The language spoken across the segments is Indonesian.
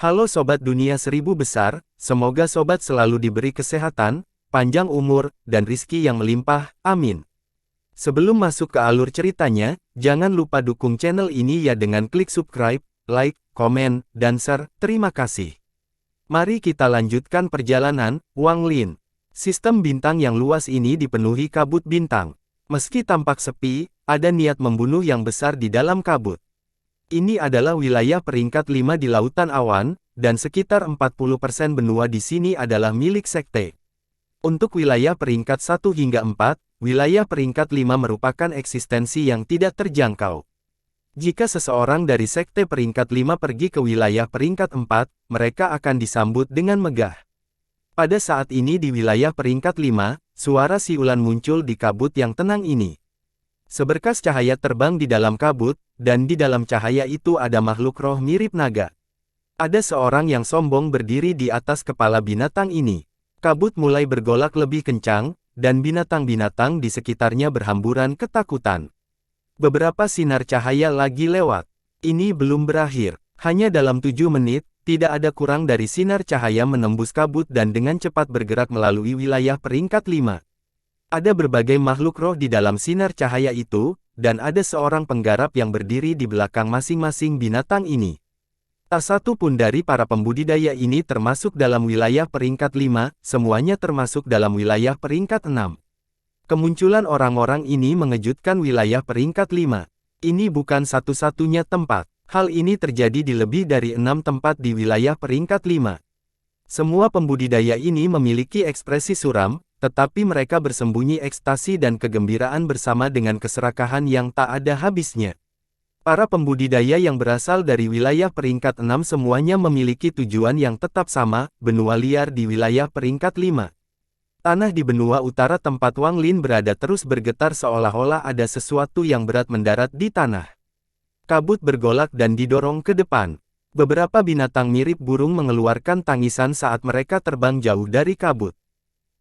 Halo Sobat Dunia Seribu Besar, semoga Sobat selalu diberi kesehatan, panjang umur, dan rizki yang melimpah, amin. Sebelum masuk ke alur ceritanya, jangan lupa dukung channel ini ya dengan klik subscribe, like, komen, dan share, terima kasih. Mari kita lanjutkan perjalanan, Wang Lin. Sistem bintang yang luas ini dipenuhi kabut bintang. Meski tampak sepi, ada niat membunuh yang besar di dalam kabut. Ini adalah wilayah peringkat 5 di Lautan Awan, dan sekitar 40% benua di sini adalah milik sekte. Untuk wilayah peringkat 1 hingga 4, wilayah peringkat 5 merupakan eksistensi yang tidak terjangkau. Jika seseorang dari sekte peringkat 5 pergi ke wilayah peringkat 4, mereka akan disambut dengan megah. Pada saat ini di wilayah peringkat 5, suara siulan muncul di kabut yang tenang ini. Seberkas cahaya terbang di dalam kabut, dan di dalam cahaya itu ada makhluk roh mirip naga. Ada seorang yang sombong berdiri di atas kepala binatang ini. Kabut mulai bergolak lebih kencang, dan binatang-binatang di sekitarnya berhamburan ketakutan. Beberapa sinar cahaya lagi lewat. Ini belum berakhir. Hanya dalam 7 menit, tidak ada kurang dari sinar cahaya menembus kabut dan dengan cepat bergerak melalui wilayah peringkat 5. Ada berbagai makhluk roh di dalam sinar cahaya itu, dan ada seorang penggarap yang berdiri di belakang masing-masing binatang ini. Tak satu pun dari para pembudidaya ini termasuk dalam wilayah peringkat 5, semuanya termasuk dalam wilayah peringkat 6. Kemunculan orang-orang ini mengejutkan wilayah peringkat 5. Ini bukan satu-satunya tempat. Hal ini terjadi di lebih dari 6 tempat di wilayah peringkat 5. Semua pembudidaya ini memiliki ekspresi suram, tetapi mereka bersembunyi ekstasi dan kegembiraan bersama dengan keserakahan yang tak ada habisnya. Para pembudidaya yang berasal dari wilayah peringkat 6 semuanya memiliki tujuan yang tetap sama, benua liar di wilayah peringkat 5. Tanah di benua utara tempat Wang Lin berada terus bergetar seolah-olah ada sesuatu yang berat mendarat di tanah. Kabut bergolak dan didorong ke depan. Beberapa binatang mirip burung mengeluarkan tangisan saat mereka terbang jauh dari kabut.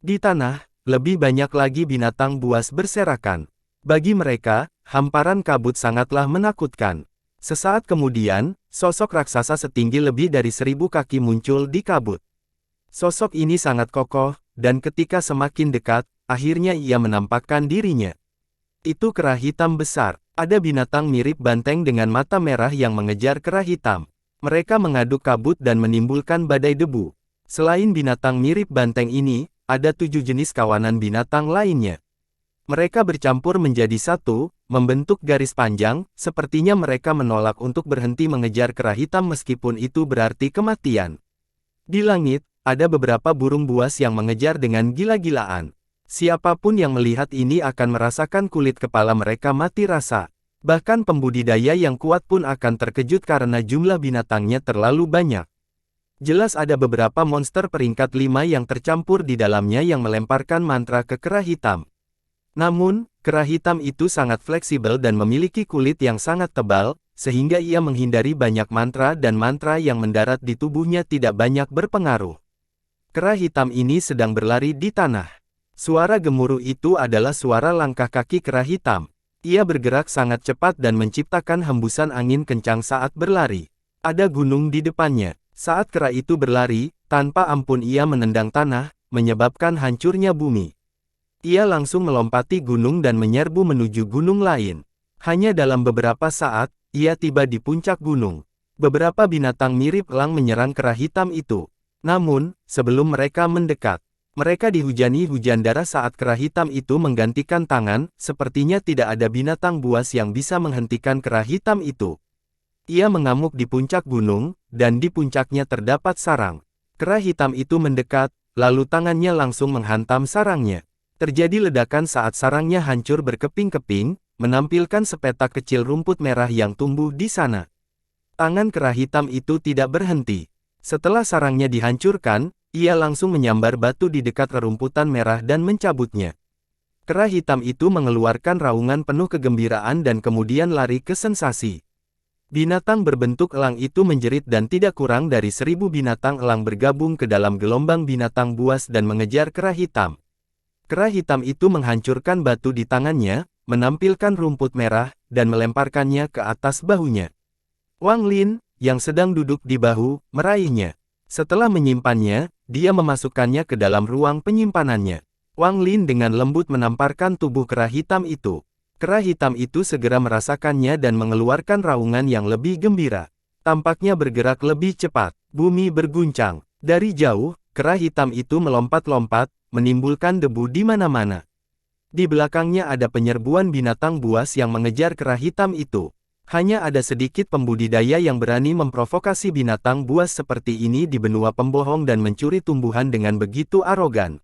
Di tanah, lebih banyak lagi binatang buas berserakan. Bagi mereka, hamparan kabut sangatlah menakutkan. Sesaat kemudian, sosok raksasa setinggi lebih dari 1000 kaki muncul di kabut. Sosok ini sangat kokoh, dan ketika semakin dekat, akhirnya ia menampakkan dirinya. Itu kera hitam besar. Ada binatang mirip banteng dengan mata merah yang mengejar kera hitam. Mereka mengaduk kabut dan menimbulkan badai debu. Selain binatang mirip banteng ini, ada 7 jenis kawanan binatang lainnya. Mereka bercampur menjadi satu, membentuk garis panjang, sepertinya mereka menolak untuk berhenti mengejar kera hitam meskipun itu berarti kematian. Di langit, ada beberapa burung buas yang mengejar dengan gila-gilaan. Siapapun yang melihat ini akan merasakan kulit kepala mereka mati rasa. Bahkan pembudidaya yang kuat pun akan terkejut karena jumlah binatangnya terlalu banyak. Jelas ada beberapa monster peringkat 5 yang tercampur di dalamnya yang melemparkan mantra ke kera hitam. Namun, kera hitam itu sangat fleksibel dan memiliki kulit yang sangat tebal, sehingga ia menghindari banyak mantra dan mantra yang mendarat di tubuhnya tidak banyak berpengaruh. Kera hitam ini sedang berlari di tanah. Suara gemuruh itu adalah suara langkah kaki kera hitam. Ia bergerak sangat cepat dan menciptakan hembusan angin kencang saat berlari. Ada gunung di depannya. Saat kera itu berlari, tanpa ampun ia menendang tanah, menyebabkan hancurnya bumi. Ia langsung melompati gunung dan menyerbu menuju gunung lain. Hanya dalam beberapa saat, ia tiba di puncak gunung. Beberapa binatang mirip elang menyerang kera hitam itu. Namun, sebelum mereka mendekat, mereka dihujani hujan darah saat kera hitam itu menggantikan tangan, sepertinya tidak ada binatang buas yang bisa menghentikan kera hitam itu. Ia mengamuk di puncak gunung, dan di puncaknya terdapat sarang. Kera hitam itu mendekat, lalu tangannya langsung menghantam sarangnya. Terjadi ledakan saat sarangnya hancur berkeping-keping, menampilkan sepetak kecil rumput merah yang tumbuh di sana. Tangan kera hitam itu tidak berhenti. Setelah sarangnya dihancurkan, ia langsung menyambar batu di dekat rerumputan merah dan mencabutnya. Kera hitam itu mengeluarkan raungan penuh kegembiraan dan kemudian lari ke sensasi. Binatang berbentuk elang itu menjerit dan tidak kurang dari 1000 binatang elang bergabung ke dalam gelombang binatang buas dan mengejar kera hitam. Kera hitam itu menghancurkan batu di tangannya, menampilkan rumput merah, dan melemparkannya ke atas bahunya. Wang Lin, yang sedang duduk di bahu, meraihnya. Setelah menyimpannya, dia memasukkannya ke dalam ruang penyimpanannya. Wang Lin dengan lembut menamparkan tubuh kera hitam itu. Kera hitam itu segera merasakannya dan mengeluarkan raungan yang lebih gembira. Tampaknya bergerak lebih cepat. Bumi berguncang. Dari jauh, kera hitam itu melompat-lompat, menimbulkan debu di mana-mana. Di belakangnya ada penyerbuan binatang buas yang mengejar kera hitam itu. Hanya ada sedikit pembudidaya yang berani memprovokasi binatang buas seperti ini di benua pembohong dan mencuri tumbuhan dengan begitu arogan.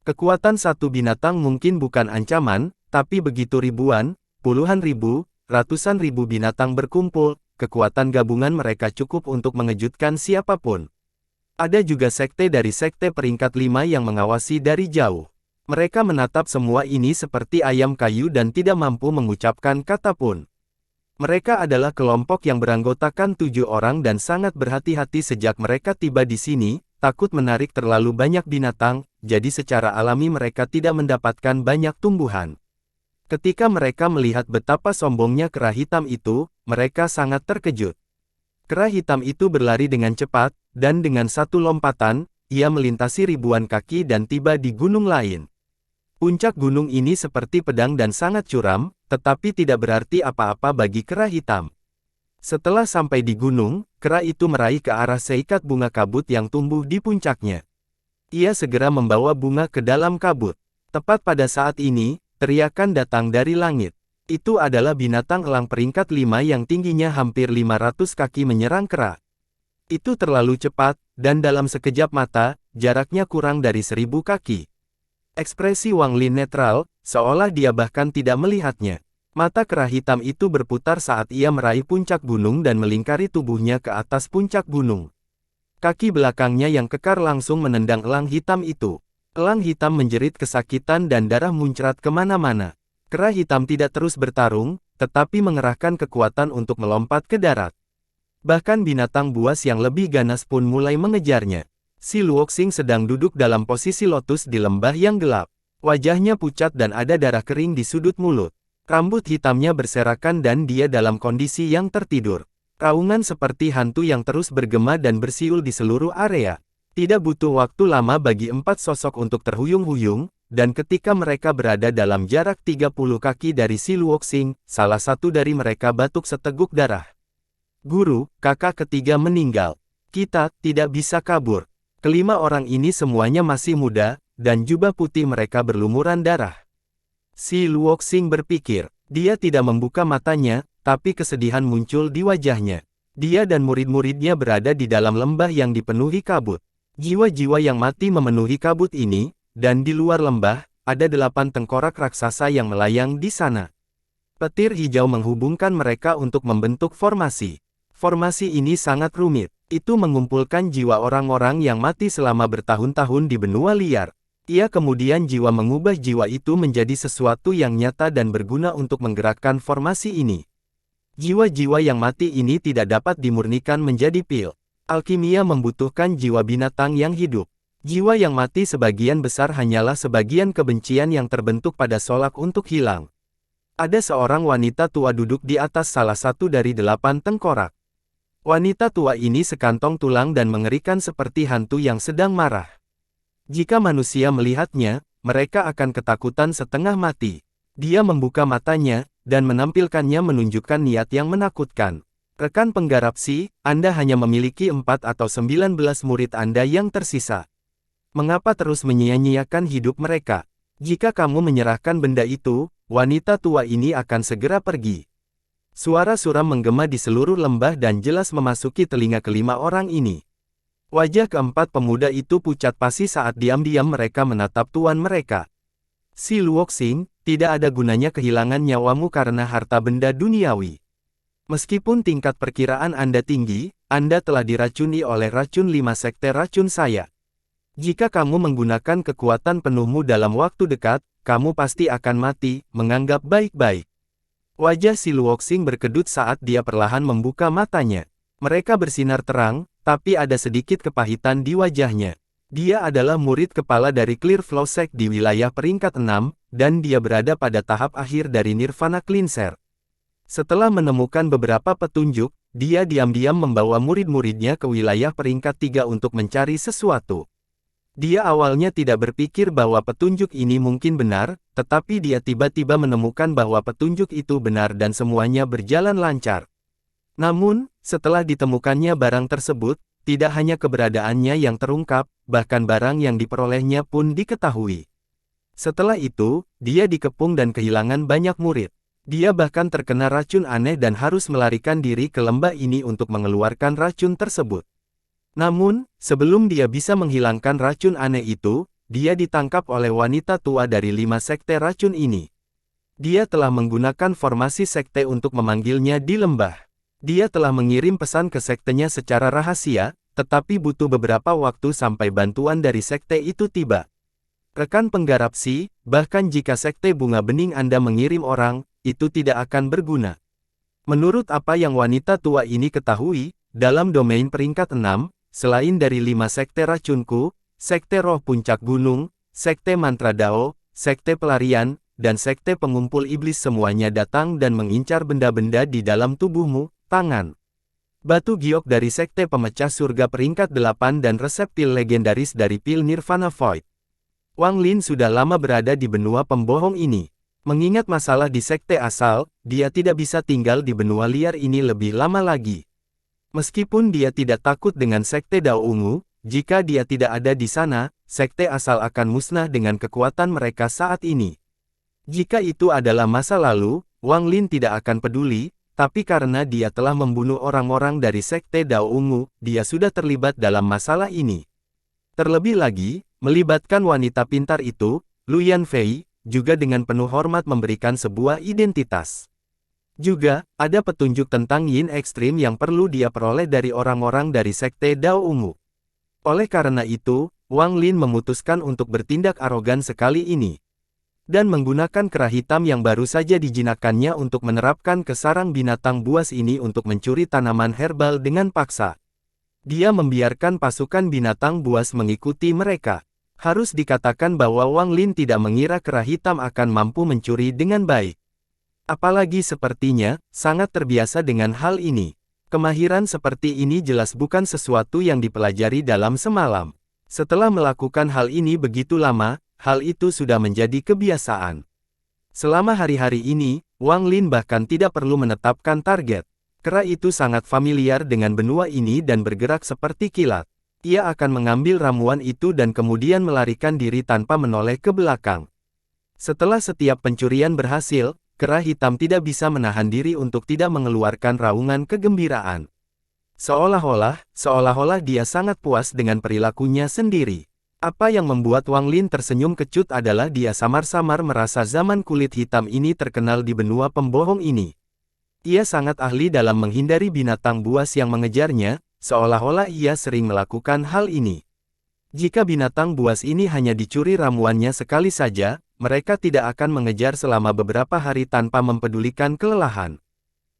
Kekuatan satu binatang mungkin bukan ancaman, tapi begitu ribuan, puluhan ribu, ratusan ribu binatang berkumpul, kekuatan gabungan mereka cukup untuk mengejutkan siapapun. Ada juga sekte dari sekte peringkat 5 yang mengawasi dari jauh. Mereka menatap semua ini seperti ayam kayu dan tidak mampu mengucapkan kata pun. Mereka adalah kelompok yang beranggotakan 7 orang dan sangat berhati-hati sejak mereka tiba di sini, takut menarik terlalu banyak binatang, jadi secara alami mereka tidak mendapatkan banyak tumbuhan. Ketika mereka melihat betapa sombongnya kera hitam itu, mereka sangat terkejut. Kera hitam itu berlari dengan cepat, dan dengan satu lompatan, ia melintasi ribuan kaki dan tiba di gunung lain. Puncak gunung ini seperti pedang dan sangat curam, tetapi tidak berarti apa-apa bagi kera hitam. Setelah sampai di gunung, kera itu meraih ke arah seikat bunga kabut yang tumbuh di puncaknya. Ia segera membawa bunga ke dalam kabut. Tepat pada saat ini, teriakan datang dari langit. Itu adalah binatang elang peringkat 5 yang tingginya hampir 500 kaki menyerang kera. Itu terlalu cepat, dan dalam sekejap mata, jaraknya kurang dari 1000 kaki. Ekspresi Wang Lin netral, seolah dia bahkan tidak melihatnya. Mata kera hitam itu berputar saat ia meraih puncak gunung dan melingkari tubuhnya ke atas puncak gunung. Kaki belakangnya yang kekar langsung menendang elang hitam itu. Elang hitam menjerit kesakitan dan darah muncrat kemana-mana. Kera hitam tidak terus bertarung, tetapi mengerahkan kekuatan untuk melompat ke darat. Bahkan binatang buas yang lebih ganas pun mulai mengejarnya. Si Luoxing sedang duduk dalam posisi lotus di lembah yang gelap. Wajahnya pucat dan ada darah kering di sudut mulut. Rambut hitamnya berserakan dan dia dalam kondisi yang tertidur. Raungan seperti hantu yang terus bergema dan bersiul di seluruh area. Tidak butuh waktu lama bagi 4 sosok untuk terhuyung-huyung, dan ketika mereka berada dalam jarak 30 kaki dari si Luoxing, salah satu dari mereka batuk seteguk darah. Guru, kakak ketiga meninggal. Kita tidak bisa kabur. Kelima orang ini semuanya masih muda, dan jubah putih mereka berlumuran darah. Si Luoxing berpikir, dia tidak membuka matanya, tapi kesedihan muncul di wajahnya. Dia dan murid-muridnya berada di dalam lembah yang dipenuhi kabut. Jiwa-jiwa yang mati memenuhi kabut ini, dan di luar lembah, ada 8 tengkorak raksasa yang melayang di sana. Petir hijau menghubungkan mereka untuk membentuk formasi. Formasi ini sangat rumit. Itu mengumpulkan jiwa orang-orang yang mati selama bertahun-tahun di benua liar. Ia kemudian mengubah jiwa itu menjadi sesuatu yang nyata dan berguna untuk menggerakkan formasi ini. Jiwa-jiwa yang mati ini tidak dapat dimurnikan menjadi pil. Alkimia membutuhkan jiwa binatang yang hidup. Jiwa yang mati sebagian besar hanyalah sebagian kebencian yang terbentuk pada solak untuk hilang. Ada seorang wanita tua duduk di atas salah satu dari 8 tengkorak. Wanita tua ini sekantong tulang dan mengerikan seperti hantu yang sedang marah. Jika manusia melihatnya, mereka akan ketakutan setengah mati. Dia membuka matanya, dan menampilkannya menunjukkan niat yang menakutkan. Rekan penggarap Si, Anda hanya memiliki 4 atau 19 murid Anda yang tersisa. Mengapa terus menyia-nyiakan hidup mereka? Jika kamu menyerahkan benda itu, wanita tua ini akan segera pergi. Suara suram menggema di seluruh lembah dan jelas memasuki telinga kelima orang ini. Wajah keempat pemuda itu pucat pasi saat diam-diam mereka menatap tuan mereka. Si Luoxing, tidak ada gunanya kehilangan nyawamu karena harta benda duniawi. Meskipun tingkat perkiraan Anda tinggi, Anda telah diracuni oleh racun 5 sekte racun saya. Jika kamu menggunakan kekuatan penuhmu dalam waktu dekat, kamu pasti akan mati, menganggap baik-baik. Wajah si Luoxing berkedut saat dia perlahan membuka matanya. Mereka bersinar terang, tapi ada sedikit kepahitan di wajahnya. Dia adalah murid kepala dari Clear Flow Sect di wilayah peringkat 6, dan dia berada pada tahap akhir dari Nirvana Cleanser. Setelah menemukan beberapa petunjuk, dia diam-diam membawa murid-muridnya ke wilayah peringkat 3 untuk mencari sesuatu. Dia awalnya tidak berpikir bahwa petunjuk ini mungkin benar, tetapi dia tiba-tiba menemukan bahwa petunjuk itu benar dan semuanya berjalan lancar. Namun, setelah ditemukannya barang tersebut, tidak hanya keberadaannya yang terungkap, bahkan barang yang diperolehnya pun diketahui. Setelah itu, dia dikepung dan kehilangan banyak murid. Dia bahkan terkena racun aneh dan harus melarikan diri ke lembah ini untuk mengeluarkan racun tersebut. Namun, sebelum dia bisa menghilangkan racun aneh itu, dia ditangkap oleh wanita tua dari 5 sekte racun ini. Dia telah menggunakan formasi sekte untuk memanggilnya di lembah. Dia telah mengirim pesan ke sektenya secara rahasia, tetapi butuh beberapa waktu sampai bantuan dari sekte itu tiba. Rekan penggarap Si, bahkan jika sekte bunga bening Anda mengirim orang, itu tidak akan berguna. Menurut apa yang wanita tua ini ketahui, dalam domain peringkat 6, selain dari 5 sekte racunku, sekte roh puncak gunung, sekte mantra Dao, sekte pelarian, dan sekte pengumpul iblis semuanya datang dan mengincar benda-benda di dalam tubuhmu, tangan. Batu giok dari sekte pemecah surga peringkat 8 dan resep pil legendaris dari pil Nirvana Void. Wang Lin sudah lama berada di benua pembohong ini. Mengingat masalah di sekte asal, dia tidak bisa tinggal di benua liar ini lebih lama lagi. Meskipun dia tidak takut dengan sekte Dao Ungu, jika dia tidak ada di sana, sekte asal akan musnah dengan kekuatan mereka saat ini. Jika itu adalah masa lalu, Wang Lin tidak akan peduli, tapi karena dia telah membunuh orang-orang dari sekte Dao Ungu, dia sudah terlibat dalam masalah ini. Terlebih lagi, melibatkan wanita pintar itu, Lu Yanfei, juga dengan penuh hormat memberikan sebuah identitas. Juga, ada petunjuk tentang yin ekstrim yang perlu dia peroleh dari orang-orang dari sekte Dao Ungu. Oleh karena itu, Wang Lin memutuskan untuk bertindak arogan sekali ini. Dan menggunakan kera hitam yang baru saja dijinakkannya untuk menerapkan ke sarang binatang buas ini untuk mencuri tanaman herbal dengan paksa. Dia membiarkan pasukan binatang buas mengikuti mereka. Harus dikatakan bahwa Wang Lin tidak mengira kera hitam akan mampu mencuri dengan baik. Apalagi sepertinya, sangat terbiasa dengan hal ini. Kemahiran seperti ini jelas bukan sesuatu yang dipelajari dalam semalam. Setelah melakukan hal ini begitu lama, hal itu sudah menjadi kebiasaan. Selama hari-hari ini, Wang Lin bahkan tidak perlu menetapkan target. Kera itu sangat familiar dengan benua ini dan bergerak seperti kilat. Ia akan mengambil ramuan itu dan kemudian melarikan diri tanpa menoleh ke belakang. Setelah setiap pencurian berhasil, kera hitam tidak bisa menahan diri untuk tidak mengeluarkan raungan kegembiraan. Seolah-olah dia sangat puas dengan perilakunya sendiri. Apa yang membuat Wang Lin tersenyum kecut adalah dia samar-samar merasa zaman kulit hitam ini terkenal di benua pembohong ini. Ia sangat ahli dalam menghindari binatang buas yang mengejarnya, seolah-olah ia sering melakukan hal ini. Jika binatang buas ini hanya dicuri ramuannya sekali saja, mereka tidak akan mengejar selama beberapa hari tanpa mempedulikan kelelahan.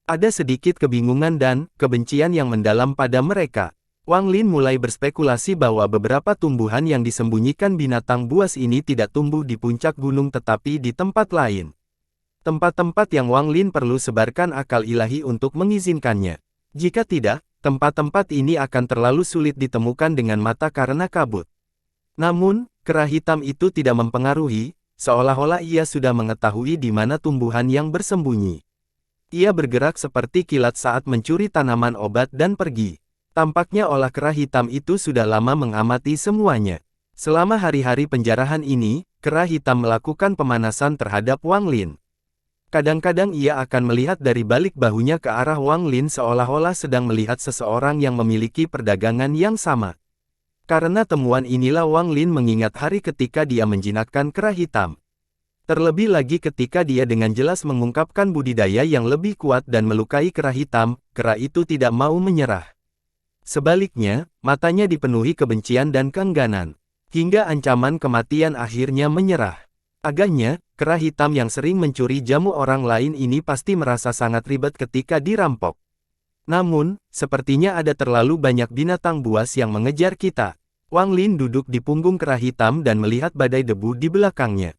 Ada sedikit kebingungan dan kebencian yang mendalam pada mereka. Wang Lin mulai berspekulasi bahwa beberapa tumbuhan yang disembunyikan binatang buas ini tidak tumbuh di puncak gunung tetapi di tempat lain. Tempat-tempat yang Wang Lin perlu sebarkan akal ilahi untuk mengizinkannya. Jika tidak, tempat-tempat ini akan terlalu sulit ditemukan dengan mata karena kabut. Namun, kera hitam itu tidak mempengaruhi, seolah-olah ia sudah mengetahui di mana tumbuhan yang bersembunyi. Ia bergerak seperti kilat saat mencuri tanaman obat dan pergi. Tampaknya olah kera hitam itu sudah lama mengamati semuanya. Selama hari-hari penjarahan ini, kera hitam melakukan pemanasan terhadap Wang Lin. Kadang-kadang ia akan melihat dari balik bahunya ke arah Wang Lin seolah-olah sedang melihat seseorang yang memiliki perdagangan yang sama. Karena temuan inilah Wang Lin mengingat hari ketika dia menjinakkan kera hitam. Terlebih lagi ketika dia dengan jelas mengungkapkan budidaya yang lebih kuat dan melukai kera hitam, kera itu tidak mau menyerah. Sebaliknya, matanya dipenuhi kebencian dan keengganan. Hingga ancaman kematian akhirnya menyerah. Agaknya, kera hitam yang sering mencuri jamu orang lain ini pasti merasa sangat ribet ketika dirampok. Namun, sepertinya ada terlalu banyak binatang buas yang mengejar kita. Wang Lin duduk di punggung kera hitam dan melihat badai debu di belakangnya.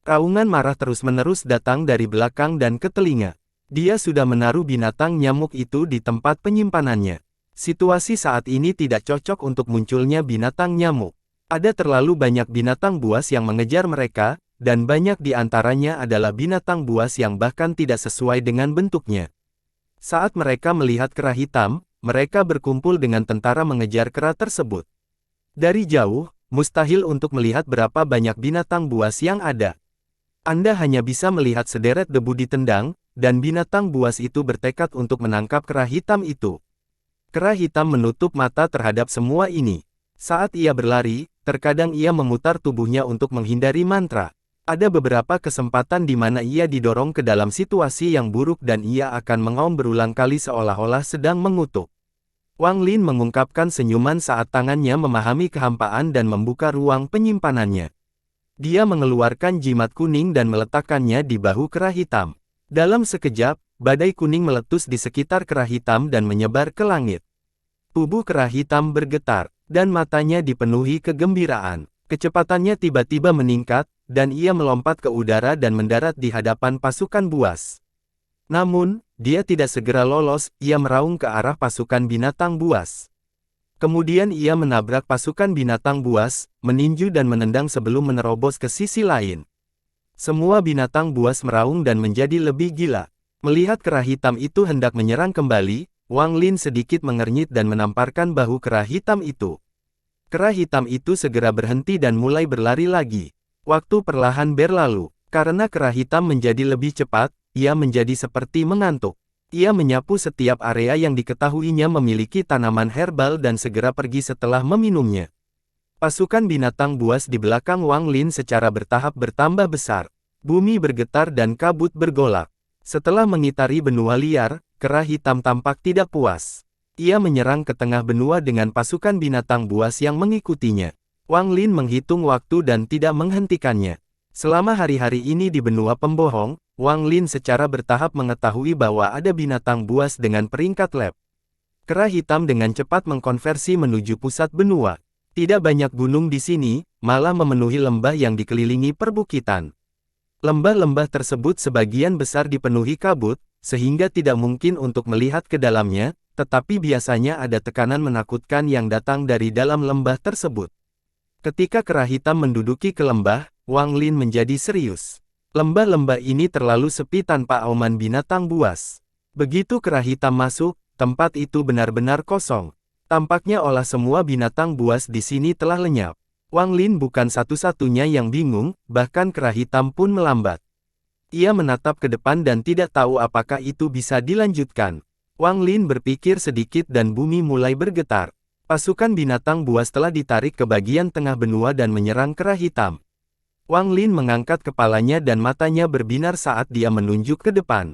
Raungan marah terus-menerus datang dari belakang dan ke telinga. Dia sudah menaruh binatang nyamuk itu di tempat penyimpanannya. Situasi saat ini tidak cocok untuk munculnya binatang nyamuk. Ada terlalu banyak binatang buas yang mengejar mereka, dan banyak di antaranya adalah binatang buas yang bahkan tidak sesuai dengan bentuknya. Saat mereka melihat kera hitam, mereka berkumpul dengan tentara mengejar kera tersebut. Dari jauh, mustahil untuk melihat berapa banyak binatang buas yang ada. Anda hanya bisa melihat sederet debu ditendang, dan binatang buas itu bertekad untuk menangkap kera hitam itu. Kera hitam menutup mata terhadap semua ini. Saat ia berlari, terkadang ia memutar tubuhnya untuk menghindari mantra. Ada beberapa kesempatan di mana ia didorong ke dalam situasi yang buruk dan ia akan mengaum berulang kali seolah-olah sedang mengutuk. Wang Lin mengungkapkan senyuman saat tangannya memahami kehampaan dan membuka ruang penyimpanannya. Dia mengeluarkan jimat kuning dan meletakkannya di bahu kera hitam. Dalam sekejap, badai kuning meletus di sekitar kera hitam dan menyebar ke langit. Tubuh kera hitam bergetar, dan matanya dipenuhi kegembiraan. Kecepatannya tiba-tiba meningkat, dan ia melompat ke udara dan mendarat di hadapan pasukan buas. Namun, dia tidak segera lolos, ia meraung ke arah pasukan binatang buas. Kemudian ia menabrak pasukan binatang buas, meninju dan menendang sebelum menerobos ke sisi lain. Semua binatang buas meraung dan menjadi lebih gila. Melihat kera hitam itu hendak menyerang kembali, Wang Lin sedikit mengernyit dan menamparkan bahu kera hitam itu. Kera hitam itu segera berhenti dan mulai berlari lagi. Waktu perlahan berlalu. Karena kera hitam menjadi lebih cepat, ia menjadi seperti mengantuk. Ia menyapu setiap area yang diketahuinya memiliki tanaman herbal dan segera pergi setelah meminumnya. Pasukan binatang buas di belakang Wang Lin secara bertahap bertambah besar. Bumi bergetar dan kabut bergolak. Setelah mengitari benua liar, kera hitam tampak tidak puas. Ia menyerang ke tengah benua dengan pasukan binatang buas yang mengikutinya. Wang Lin menghitung waktu dan tidak menghentikannya. Selama hari-hari ini di benua pembohong, Wang Lin secara bertahap mengetahui bahwa ada binatang buas dengan peringkat lab. Kera hitam dengan cepat mengkonversi menuju pusat benua. Tidak banyak gunung di sini, malah memenuhi lembah yang dikelilingi perbukitan. Lembah-lembah tersebut sebagian besar dipenuhi kabut, sehingga tidak mungkin untuk melihat ke dalamnya, tetapi biasanya ada tekanan menakutkan yang datang dari dalam lembah tersebut. Ketika kera hitam menduduki ke lembah, Wang Lin menjadi serius. Lembah-lembah ini terlalu sepi tanpa auman binatang buas. Begitu kera hitam masuk, tempat itu benar-benar kosong. Tampaknya olah semua binatang buas di sini telah lenyap. Wang Lin bukan satu-satunya yang bingung, bahkan kera hitam pun melambat. Ia menatap ke depan dan tidak tahu apakah itu bisa dilanjutkan. Wang Lin berpikir sedikit dan bumi mulai bergetar. Pasukan binatang buas telah ditarik ke bagian tengah benua dan menyerang kera hitam. Wang Lin mengangkat kepalanya dan matanya berbinar saat dia menunjuk ke depan.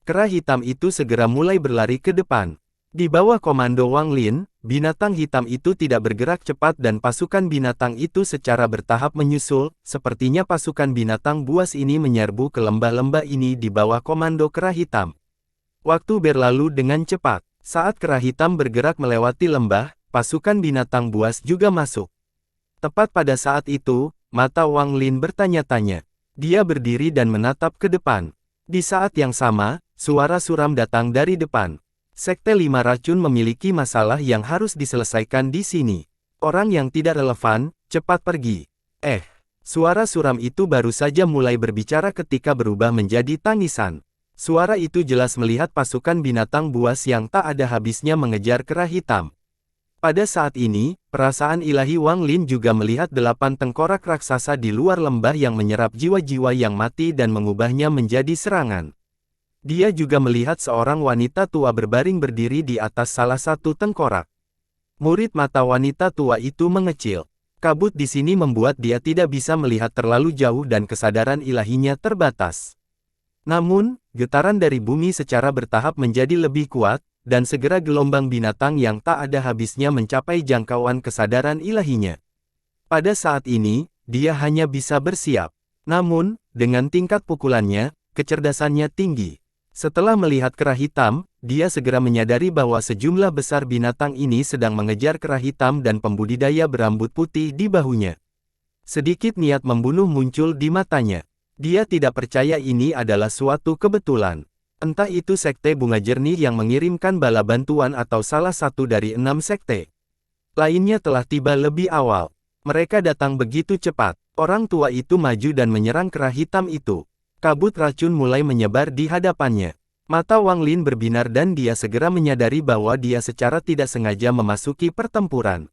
Kera hitam itu segera mulai berlari ke depan. Di bawah komando Wang Lin, binatang hitam itu tidak bergerak cepat dan pasukan binatang itu secara bertahap menyusul, sepertinya pasukan binatang buas ini menyerbu ke lembah-lembah ini di bawah komando kera hitam. Waktu berlalu dengan cepat. Saat kera hitam bergerak melewati lembah, pasukan binatang buas juga masuk. Tepat pada saat itu, mata Wang Lin bertanya-tanya. Dia berdiri dan menatap ke depan. Di saat yang sama, suara suram datang dari depan. Sekte Lima Racun memiliki masalah yang harus diselesaikan di sini. Orang yang tidak relevan, cepat pergi. Suara suram itu baru saja mulai berbicara ketika berubah menjadi tangisan. Suara itu jelas melihat pasukan binatang buas yang tak ada habisnya mengejar kera hitam. Pada saat ini, perasaan ilahi Wang Lin juga melihat 8 tengkorak raksasa di luar lembah yang menyerap jiwa-jiwa yang mati dan mengubahnya menjadi serangan. Dia juga melihat seorang wanita tua berbaring berdiri di atas salah satu tengkorak. Murid mata wanita tua itu mengecil. Kabut di sini membuat dia tidak bisa melihat terlalu jauh dan kesadaran ilahinya terbatas. Namun, getaran dari bumi secara bertahap menjadi lebih kuat, dan segera gelombang binatang yang tak ada habisnya mencapai jangkauan kesadaran ilahinya. Pada saat ini, dia hanya bisa bersiap. Namun, dengan tingkat pukulannya, kecerdasannya tinggi. Setelah melihat kera hitam, dia segera menyadari bahwa sejumlah besar binatang ini sedang mengejar kera hitam dan pembudidaya berambut putih di bahunya. Sedikit niat membunuh muncul di matanya. Dia tidak percaya ini adalah suatu kebetulan. Entah itu sekte bunga jernih yang mengirimkan bala bantuan atau salah satu dari 6 sekte lainnya telah tiba lebih awal. Mereka datang begitu cepat. Orang tua itu maju dan menyerang kera hitam itu. Kabut racun mulai menyebar di hadapannya. Mata Wang Lin berbinar dan dia segera menyadari bahwa dia secara tidak sengaja memasuki pertempuran.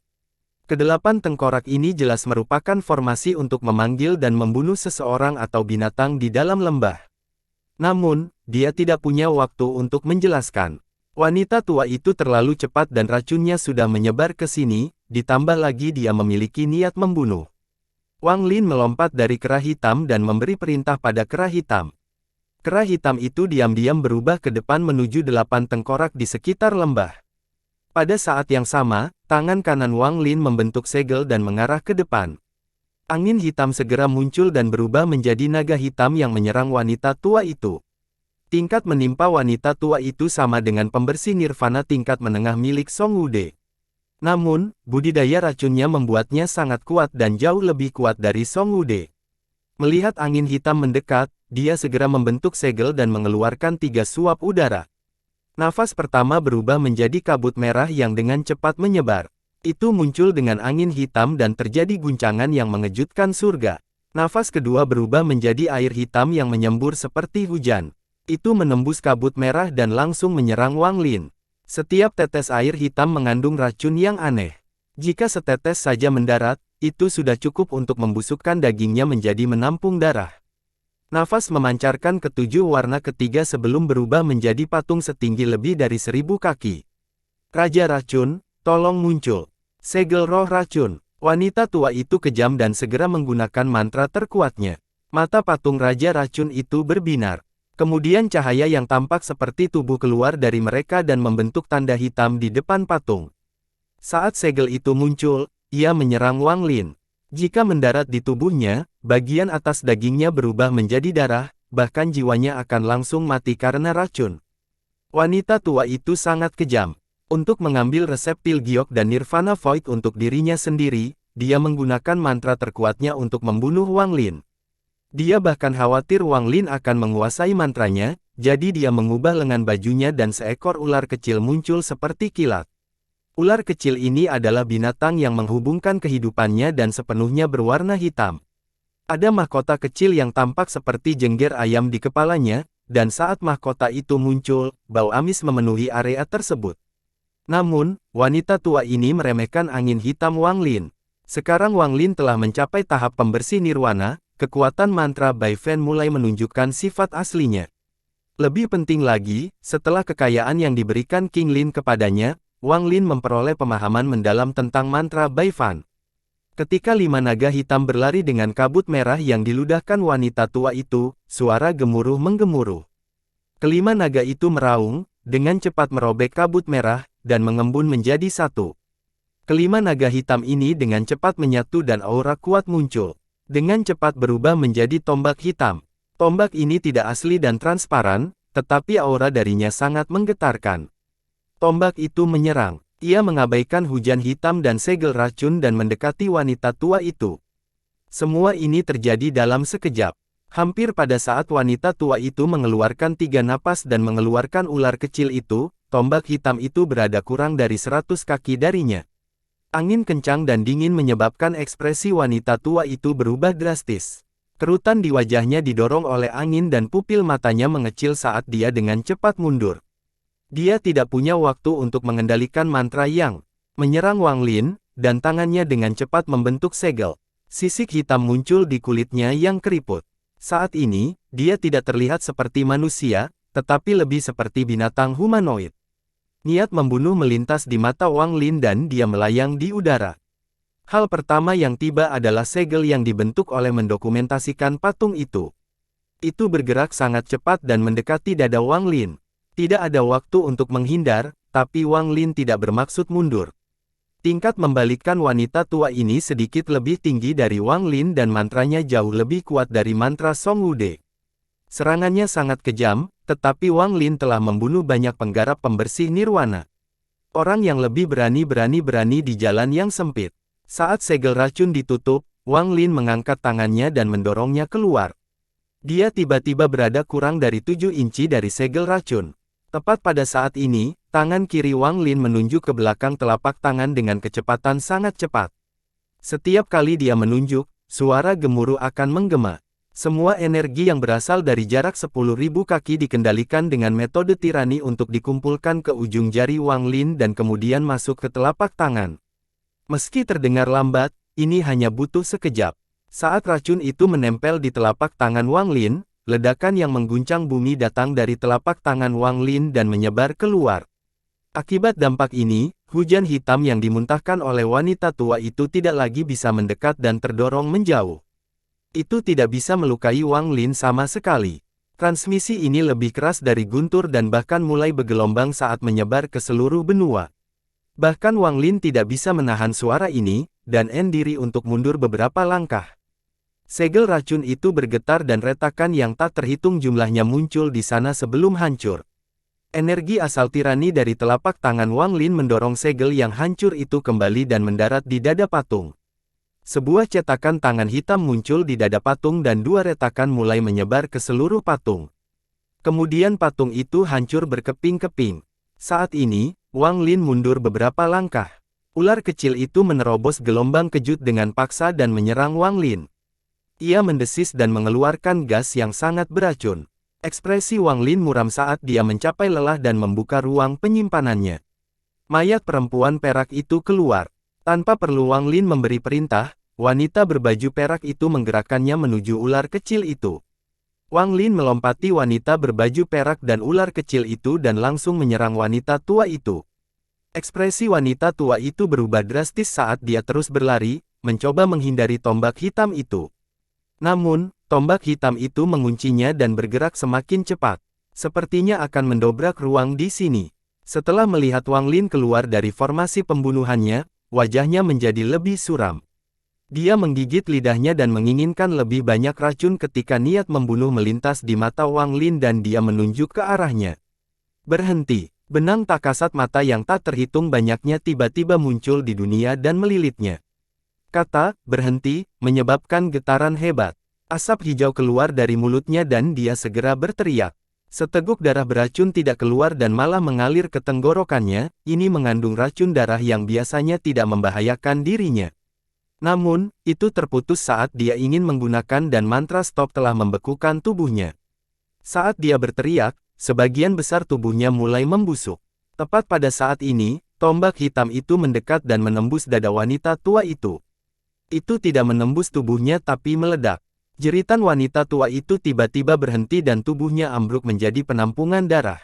Kedelapan tengkorak ini jelas merupakan formasi untuk memanggil dan membunuh seseorang atau binatang di dalam lembah. Namun, dia tidak punya waktu untuk menjelaskan. Wanita tua itu terlalu cepat dan racunnya sudah menyebar ke sini, ditambah lagi dia memiliki niat membunuh. Wang Lin melompat dari kera hitam dan memberi perintah pada kera hitam. Kera hitam itu diam-diam berubah ke depan menuju 8 tengkorak di sekitar lembah. Pada saat yang sama, tangan kanan Wang Lin membentuk segel dan mengarah ke depan. Angin hitam segera muncul dan berubah menjadi naga hitam yang menyerang wanita tua itu. Tingkat menimpa wanita tua itu sama dengan pembersih nirvana tingkat menengah milik Song Wude. Namun, budidaya racunnya membuatnya sangat kuat dan jauh lebih kuat dari Song Wude. Melihat angin hitam mendekat, dia segera membentuk segel dan mengeluarkan 3 suap udara. Nafas pertama berubah menjadi kabut merah yang dengan cepat menyebar. Itu muncul dengan angin hitam dan terjadi guncangan yang mengejutkan surga. Nafas kedua berubah menjadi air hitam yang menyembur seperti hujan. Itu menembus kabut merah dan langsung menyerang Wang Lin. Setiap tetes air hitam mengandung racun yang aneh. Jika setetes saja mendarat, itu sudah cukup untuk membusukkan dagingnya menjadi menampung darah. Nafas memancarkan ketujuh warna ketiga sebelum berubah menjadi patung setinggi lebih dari 1000 kaki. Raja Racun, tolong muncul. Segel roh racun. Wanita tua itu kejam dan segera menggunakan mantra terkuatnya. Mata patung Raja Racun itu berbinar. Kemudian cahaya yang tampak seperti tubuh keluar dari mereka dan membentuk tanda hitam di depan patung. Saat segel itu muncul, ia menyerang Wang Lin. Jika mendarat di tubuhnya, bagian atas dagingnya berubah menjadi darah, bahkan jiwanya akan langsung mati karena racun. Wanita tua itu sangat kejam. Untuk mengambil resep pil giok dan nirvana void untuk dirinya sendiri, dia menggunakan mantra terkuatnya untuk membunuh Wang Lin. Dia bahkan khawatir Wang Lin akan menguasai mantranya, jadi dia mengubah lengan bajunya dan seekor ular kecil muncul seperti kilat. Ular kecil ini adalah binatang yang menghubungkan kehidupannya dan sepenuhnya berwarna hitam. Ada mahkota kecil yang tampak seperti jengger ayam di kepalanya, dan saat mahkota itu muncul, bau amis memenuhi area tersebut. Namun, wanita tua ini meremehkan angin hitam Wang Lin. Sekarang Wang Lin telah mencapai tahap pembersih nirwana, kekuatan mantra Bai Fan mulai menunjukkan sifat aslinya. Lebih penting lagi, setelah kekayaan yang diberikan King Lin kepadanya, Wang Lin memperoleh pemahaman mendalam tentang mantra Bai Fan. Ketika 5 naga hitam berlari dengan kabut merah yang diludahkan wanita tua itu, suara gemuruh menggemuruh. Kelima naga itu meraung, dengan cepat merobek kabut merah, dan mengembun menjadi satu. Kelima naga hitam ini dengan cepat menyatu dan aura kuat muncul. Dengan cepat berubah menjadi tombak hitam. Tombak ini tidak asli dan transparan, tetapi aura darinya sangat menggetarkan. Tombak itu menyerang. Ia mengabaikan hujan hitam dan segel racun dan mendekati wanita tua itu. Semua ini terjadi dalam sekejap. Hampir pada saat wanita tua itu mengeluarkan 3 napas dan mengeluarkan ular kecil itu, tombak hitam itu berada kurang dari 100 kaki darinya. Angin kencang dan dingin menyebabkan ekspresi wanita tua itu berubah drastis. Kerutan di wajahnya didorong oleh angin dan pupil matanya mengecil saat dia dengan cepat mundur. Dia tidak punya waktu untuk mengendalikan mantra yang menyerang Wang Lin, dan tangannya dengan cepat membentuk segel. Sisik hitam muncul di kulitnya yang keriput. Saat ini, dia tidak terlihat seperti manusia, tetapi lebih seperti binatang humanoid. Niat membunuh melintas di mata Wang Lin dan dia melayang di udara. Hal pertama yang tiba adalah segel yang dibentuk oleh mendokumentasikan patung itu. Itu bergerak sangat cepat dan mendekati dada Wang Lin. Tidak ada waktu untuk menghindar, tapi Wang Lin tidak bermaksud mundur. Tingkat membalikkan wanita tua ini sedikit lebih tinggi dari Wang Lin dan mantranya jauh lebih kuat dari mantra Song Wude. Serangannya sangat kejam, tetapi Wang Lin telah membunuh banyak penggarap pembersih nirwana. Orang yang lebih berani di jalan yang sempit. Saat segel racun ditutup, Wang Lin mengangkat tangannya dan mendorongnya keluar. Dia tiba-tiba berada kurang dari 7 inci dari segel racun. Tepat pada saat ini, tangan kiri Wang Lin menunjuk ke belakang telapak tangan dengan kecepatan sangat cepat. Setiap kali dia menunjuk, suara gemuruh akan menggema. Semua energi yang berasal dari jarak 10.000 kaki dikendalikan dengan metode tirani untuk dikumpulkan ke ujung jari Wang Lin dan kemudian masuk ke telapak tangan. Meski terdengar lambat, ini hanya butuh sekejap. Saat racun itu menempel di telapak tangan Wang Lin, ledakan yang mengguncang bumi datang dari telapak tangan Wang Lin dan menyebar keluar. Akibat dampak ini, hujan hitam yang dimuntahkan oleh wanita tua itu tidak lagi bisa mendekat dan terdorong menjauh. Itu tidak bisa melukai Wang Lin sama sekali. Transmisi ini lebih keras dari guntur dan bahkan mulai bergelombang saat menyebar ke seluruh benua. Bahkan Wang Lin tidak bisa menahan suara ini, dan diri untuk mundur beberapa langkah. Segel racun itu bergetar dan retakan yang tak terhitung jumlahnya muncul di sana sebelum hancur. Energi asal tirani dari telapak tangan Wang Lin mendorong segel yang hancur itu kembali dan mendarat di dada patung. Sebuah cetakan tangan hitam muncul di dada patung dan dua retakan mulai menyebar ke seluruh patung. Kemudian patung itu hancur berkeping-keping. Saat ini, Wang Lin mundur beberapa langkah. Ular kecil itu menerobos gelombang kejut dengan paksa dan menyerang Wang Lin. Ia mendesis dan mengeluarkan gas yang sangat beracun. Ekspresi Wang Lin muram saat dia mencapai lelah dan membuka ruang penyimpanannya. Mayat perempuan perak itu keluar. Tanpa perlu Wang Lin memberi perintah, wanita berbaju perak itu menggerakkannya menuju ular kecil itu. Wang Lin melompati wanita berbaju perak dan ular kecil itu dan langsung menyerang wanita tua itu. Ekspresi wanita tua itu berubah drastis saat dia terus berlari, mencoba menghindari tombak hitam itu. Namun, tombak hitam itu menguncinya dan bergerak semakin cepat. Sepertinya akan mendobrak ruang di sini. Setelah melihat Wang Lin keluar dari formasi pembunuhannya, wajahnya menjadi lebih suram. Dia menggigit lidahnya dan menginginkan lebih banyak racun ketika niat membunuh melintas di mata Wang Lin dan dia menunjuk ke arahnya. Berhenti. Benang tak kasat mata yang tak terhitung banyaknya tiba-tiba muncul di dunia dan melilitnya. Kata, berhenti, menyebabkan getaran hebat. Asap hijau keluar dari mulutnya dan dia segera berteriak. Seteguk darah beracun tidak keluar dan malah mengalir ke tenggorokannya, ini mengandung racun darah yang biasanya tidak membahayakan dirinya. Namun, itu terputus saat dia ingin menggunakan dan mantra stop telah membekukan tubuhnya. Saat dia berteriak, sebagian besar tubuhnya mulai membusuk. Tepat pada saat ini, tombak hitam itu mendekat dan menembus dada wanita tua itu. Itu tidak menembus tubuhnya tapi meledak. Jeritan wanita tua itu tiba-tiba berhenti dan tubuhnya ambruk menjadi penampungan darah.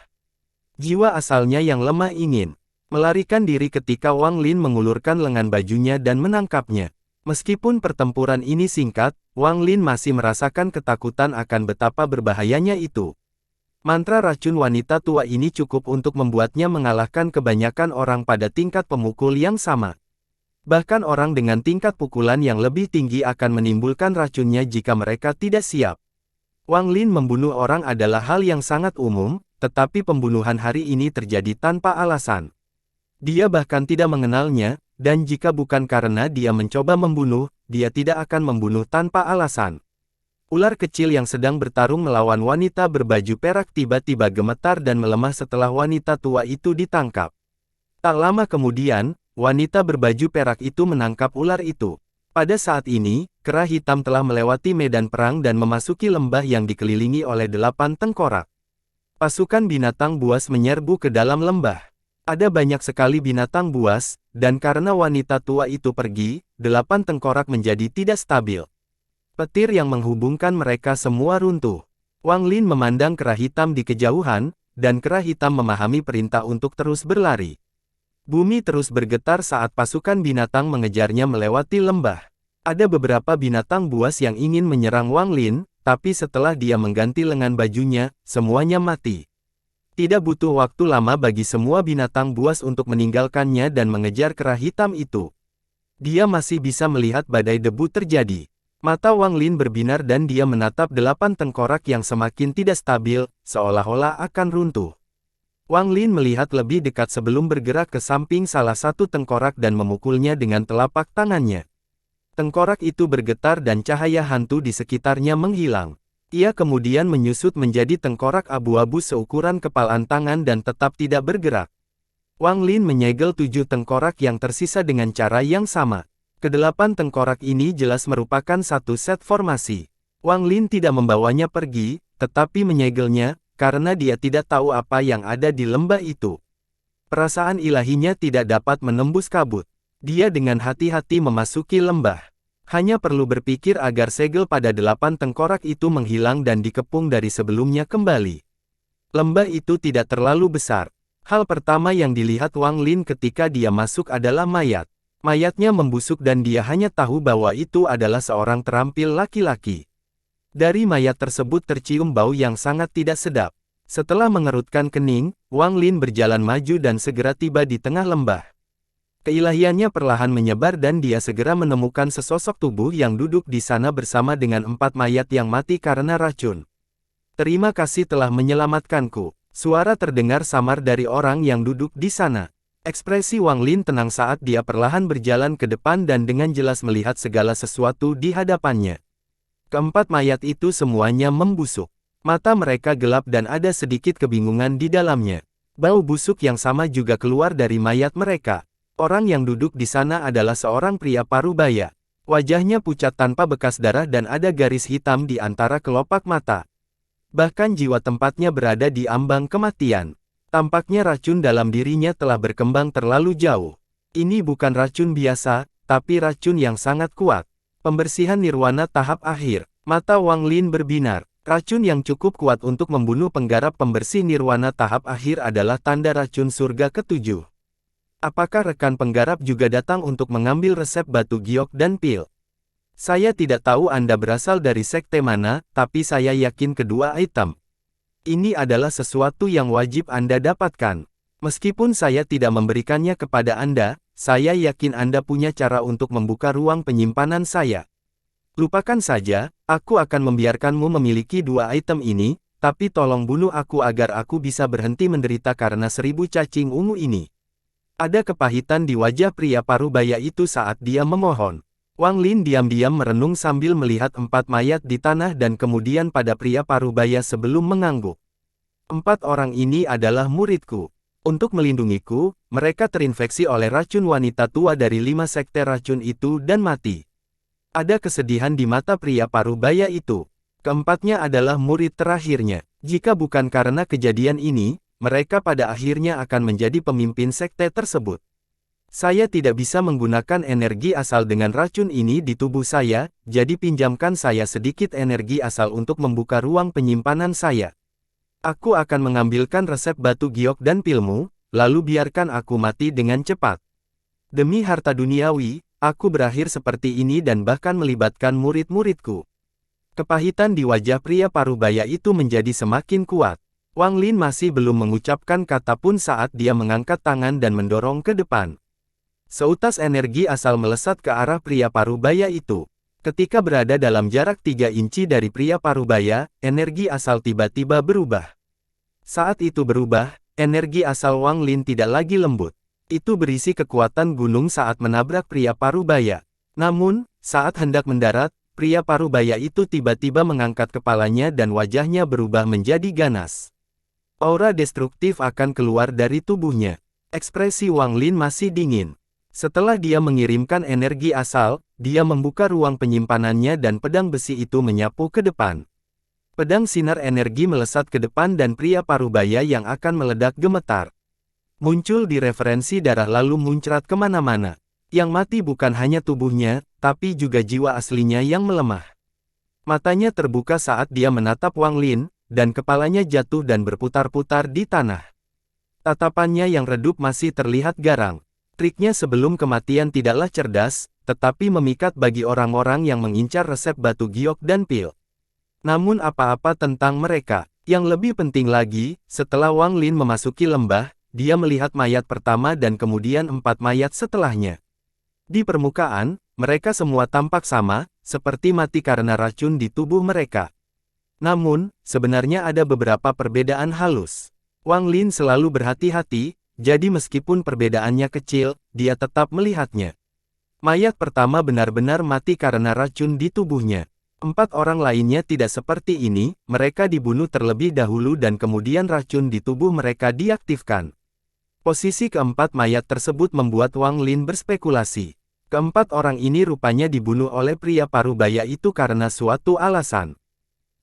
Jiwa asalnya yang lemah ingin melarikan diri ketika Wang Lin mengulurkan lengan bajunya dan menangkapnya. Meskipun pertempuran ini singkat, Wang Lin masih merasakan ketakutan akan betapa berbahayanya itu. Mantra racun wanita tua ini cukup untuk membuatnya mengalahkan kebanyakan orang pada tingkat pemukul yang sama. Bahkan orang dengan tingkat pukulan yang lebih tinggi akan menimbulkan racunnya jika mereka tidak siap. Wang Lin membunuh orang adalah hal yang sangat umum, tetapi pembunuhan hari ini terjadi tanpa alasan. Dia bahkan tidak mengenalnya, dan jika bukan karena dia mencoba membunuh, dia tidak akan membunuh tanpa alasan. Ular kecil yang sedang bertarung melawan wanita berbaju perak tiba-tiba gemetar dan melemah setelah wanita tua itu ditangkap. Tak lama kemudian, wanita berbaju perak itu menangkap ular itu. Pada saat ini, kera hitam telah melewati medan perang dan memasuki lembah yang dikelilingi oleh 8 tengkorak. Pasukan binatang buas menyerbu ke dalam lembah. Ada banyak sekali binatang buas, dan karena wanita tua itu pergi, 8 tengkorak menjadi tidak stabil. Petir yang menghubungkan mereka semua runtuh. Wang Lin memandang kera hitam di kejauhan, dan kera hitam memahami perintah untuk terus berlari. Bumi terus bergetar saat pasukan binatang mengejarnya melewati lembah. Ada beberapa binatang buas yang ingin menyerang Wang Lin, tapi setelah dia mengganti lengan bajunya, semuanya mati. Tidak butuh waktu lama bagi semua binatang buas untuk meninggalkannya dan mengejar kera hitam itu. Dia masih bisa melihat badai debu terjadi. Mata Wang Lin berbinar dan dia menatap 8 tengkorak yang semakin tidak stabil, seolah-olah akan runtuh. Wang Lin melihat lebih dekat sebelum bergerak ke samping salah satu tengkorak dan memukulnya dengan telapak tangannya. Tengkorak itu bergetar dan cahaya hantu di sekitarnya menghilang. Ia kemudian menyusut menjadi tengkorak abu-abu seukuran kepalan tangan dan tetap tidak bergerak. Wang Lin menyegel 7 tengkorak yang tersisa dengan cara yang sama. Kedelapan tengkorak ini jelas merupakan satu set formasi. Wang Lin tidak membawanya pergi, tetapi menyegelnya, karena dia tidak tahu apa yang ada di lembah itu. Perasaan ilahinya tidak dapat menembus kabut. Dia dengan hati-hati memasuki lembah. Hanya perlu berpikir agar segel pada 8 tengkorak itu menghilang dan dikepung dari sebelumnya kembali. Lembah itu tidak terlalu besar. Hal pertama yang dilihat Wang Lin ketika dia masuk adalah mayat. Mayatnya membusuk dan dia hanya tahu bahwa itu adalah seorang terampil laki-laki. Dari mayat tersebut tercium bau yang sangat tidak sedap. Setelah mengerutkan kening, Wang Lin berjalan maju dan segera tiba di tengah lembah. Keilahiannya perlahan menyebar dan dia segera menemukan sesosok tubuh yang duduk di sana bersama dengan 4 mayat yang mati karena racun. "Terima kasih telah menyelamatkanku," suara terdengar samar dari orang yang duduk di sana. Ekspresi Wang Lin tenang saat dia perlahan berjalan ke depan dan dengan jelas melihat segala sesuatu di hadapannya. Keempat mayat itu semuanya membusuk. Mata mereka gelap dan ada sedikit kebingungan di dalamnya. Bau busuk yang sama juga keluar dari mayat mereka. Orang yang duduk di sana adalah seorang pria parubaya. Wajahnya pucat tanpa bekas darah dan ada garis hitam di antara kelopak mata. Bahkan jiwa tempatnya berada di ambang kematian. Tampaknya racun dalam dirinya telah berkembang terlalu jauh. Ini bukan racun biasa, tapi racun yang sangat kuat. Pembersihan nirwana tahap akhir. Mata Wang Lin berbinar. Racun yang cukup kuat untuk membunuh penggarap pembersih nirwana tahap akhir adalah tanda racun surga ke-7. Apakah rekan penggarap juga datang untuk mengambil resep batu giok dan pil? Saya tidak tahu Anda berasal dari sekte mana, tapi saya yakin kedua item ini adalah sesuatu yang wajib Anda dapatkan. Meskipun saya tidak memberikannya kepada Anda, saya yakin Anda punya cara untuk membuka ruang penyimpanan saya. Lupakan saja, aku akan membiarkanmu memiliki 2 item ini, tapi tolong bunuh aku agar aku bisa berhenti menderita karena 1000 cacing ungu ini. Ada kepahitan di wajah pria parubaya itu saat dia memohon. Wang Lin diam-diam merenung sambil melihat 4 mayat di tanah dan kemudian pada pria parubaya sebelum mengangguk. 4 orang ini adalah muridku. Untuk melindungiku, mereka terinfeksi oleh racun wanita tua dari 5 sekte racun itu dan mati. Ada kesedihan di mata pria parubaya itu. Keempatnya adalah murid terakhirnya. Jika bukan karena kejadian ini, mereka pada akhirnya akan menjadi pemimpin sekte tersebut. Saya tidak bisa menggunakan energi asal dengan racun ini di tubuh saya, jadi pinjamkan saya sedikit energi asal untuk membuka ruang penyimpanan saya. Aku akan mengambilkan resep batu giok dan pilmu, lalu biarkan aku mati dengan cepat. Demi harta duniawi, aku berakhir seperti ini dan bahkan melibatkan murid-muridku. Kepahitan di wajah pria parubaya itu menjadi semakin kuat. Wang Lin masih belum mengucapkan kata pun saat dia mengangkat tangan dan mendorong ke depan. Seutas energi asal melesat ke arah pria parubaya itu. Ketika berada dalam jarak 3 inci dari pria parubaya, energi asal tiba-tiba berubah. Saat itu berubah, energi asal Wang Lin tidak lagi lembut. Itu berisi kekuatan gunung saat menabrak pria parubaya. Namun, saat hendak mendarat, pria parubaya itu tiba-tiba mengangkat kepalanya dan wajahnya berubah menjadi ganas. Aura destruktif akan keluar dari tubuhnya. Ekspresi Wang Lin masih dingin. Setelah dia mengirimkan energi asal, dia membuka ruang penyimpanannya dan pedang besi itu menyapu ke depan. Pedang sinar energi melesat ke depan dan pria parubaya yang akan meledak gemetar. Muncul di referensi darah lalu muncrat kemana-mana. Yang mati bukan hanya tubuhnya, tapi juga jiwa aslinya yang melemah. Matanya terbuka saat dia menatap Wang Lin, dan kepalanya jatuh dan berputar-putar di tanah. Tatapannya yang redup masih terlihat garang. Triknya sebelum kematian tidaklah cerdas, tetapi memikat bagi orang-orang yang mengincar resep batu giok dan pil. Namun apa-apa tentang mereka. Yang lebih penting lagi, setelah Wang Lin memasuki lembah, dia melihat mayat pertama dan kemudian 4 mayat setelahnya. Di permukaan, mereka semua tampak sama, seperti mati karena racun di tubuh mereka. Namun, sebenarnya ada beberapa perbedaan halus. Wang Lin selalu berhati-hati, jadi meskipun perbedaannya kecil, dia tetap melihatnya. Mayat pertama benar-benar mati karena racun di tubuhnya. 4 orang lainnya tidak seperti ini, mereka dibunuh terlebih dahulu dan kemudian racun di tubuh mereka diaktifkan. Posisi keempat mayat tersebut membuat Wang Lin berspekulasi. Keempat orang ini rupanya dibunuh oleh pria parubaya itu karena suatu alasan.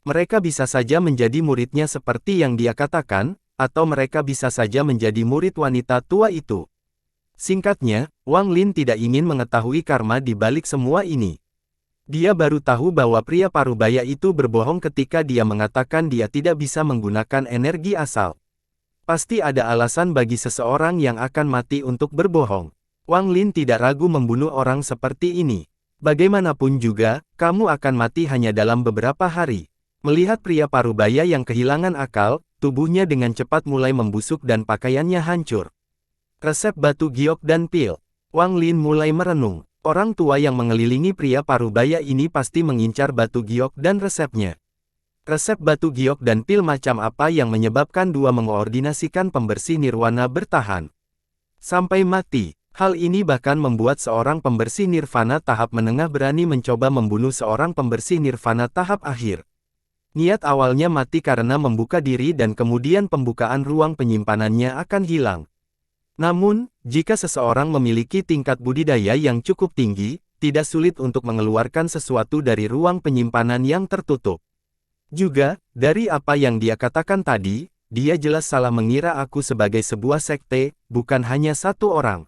Mereka bisa saja menjadi muridnya seperti yang dia katakan, atau mereka bisa saja menjadi murid wanita tua itu. Singkatnya, Wang Lin tidak ingin mengetahui karma di balik semua ini. Dia baru tahu bahwa pria parubaya itu berbohong ketika dia mengatakan dia tidak bisa menggunakan energi asal. Pasti ada alasan bagi seseorang yang akan mati untuk berbohong. Wang Lin tidak ragu membunuh orang seperti ini. Bagaimanapun juga, kamu akan mati hanya dalam beberapa hari. Melihat pria parubaya yang kehilangan akal, tubuhnya dengan cepat mulai membusuk dan pakaiannya hancur. Resep batu giok dan pil. Wang Lin mulai merenung. Orang tua yang mengelilingi pria parubaya ini pasti mengincar batu giok dan resepnya. Resep batu giok dan pil macam apa yang menyebabkan dua mengoordinasikan pembersih nirwana bertahan sampai mati. Hal ini bahkan membuat seorang pembersih nirvana tahap menengah berani mencoba membunuh seorang pembersih nirvana tahap akhir. Niat awalnya mati karena membuka diri dan kemudian pembukaan ruang penyimpanannya akan hilang. Namun, jika seseorang memiliki tingkat budidaya yang cukup tinggi, tidak sulit untuk mengeluarkan sesuatu dari ruang penyimpanan yang tertutup. Juga, dari apa yang dia katakan tadi, dia jelas salah mengira aku sebagai sebuah sekte, bukan hanya satu orang.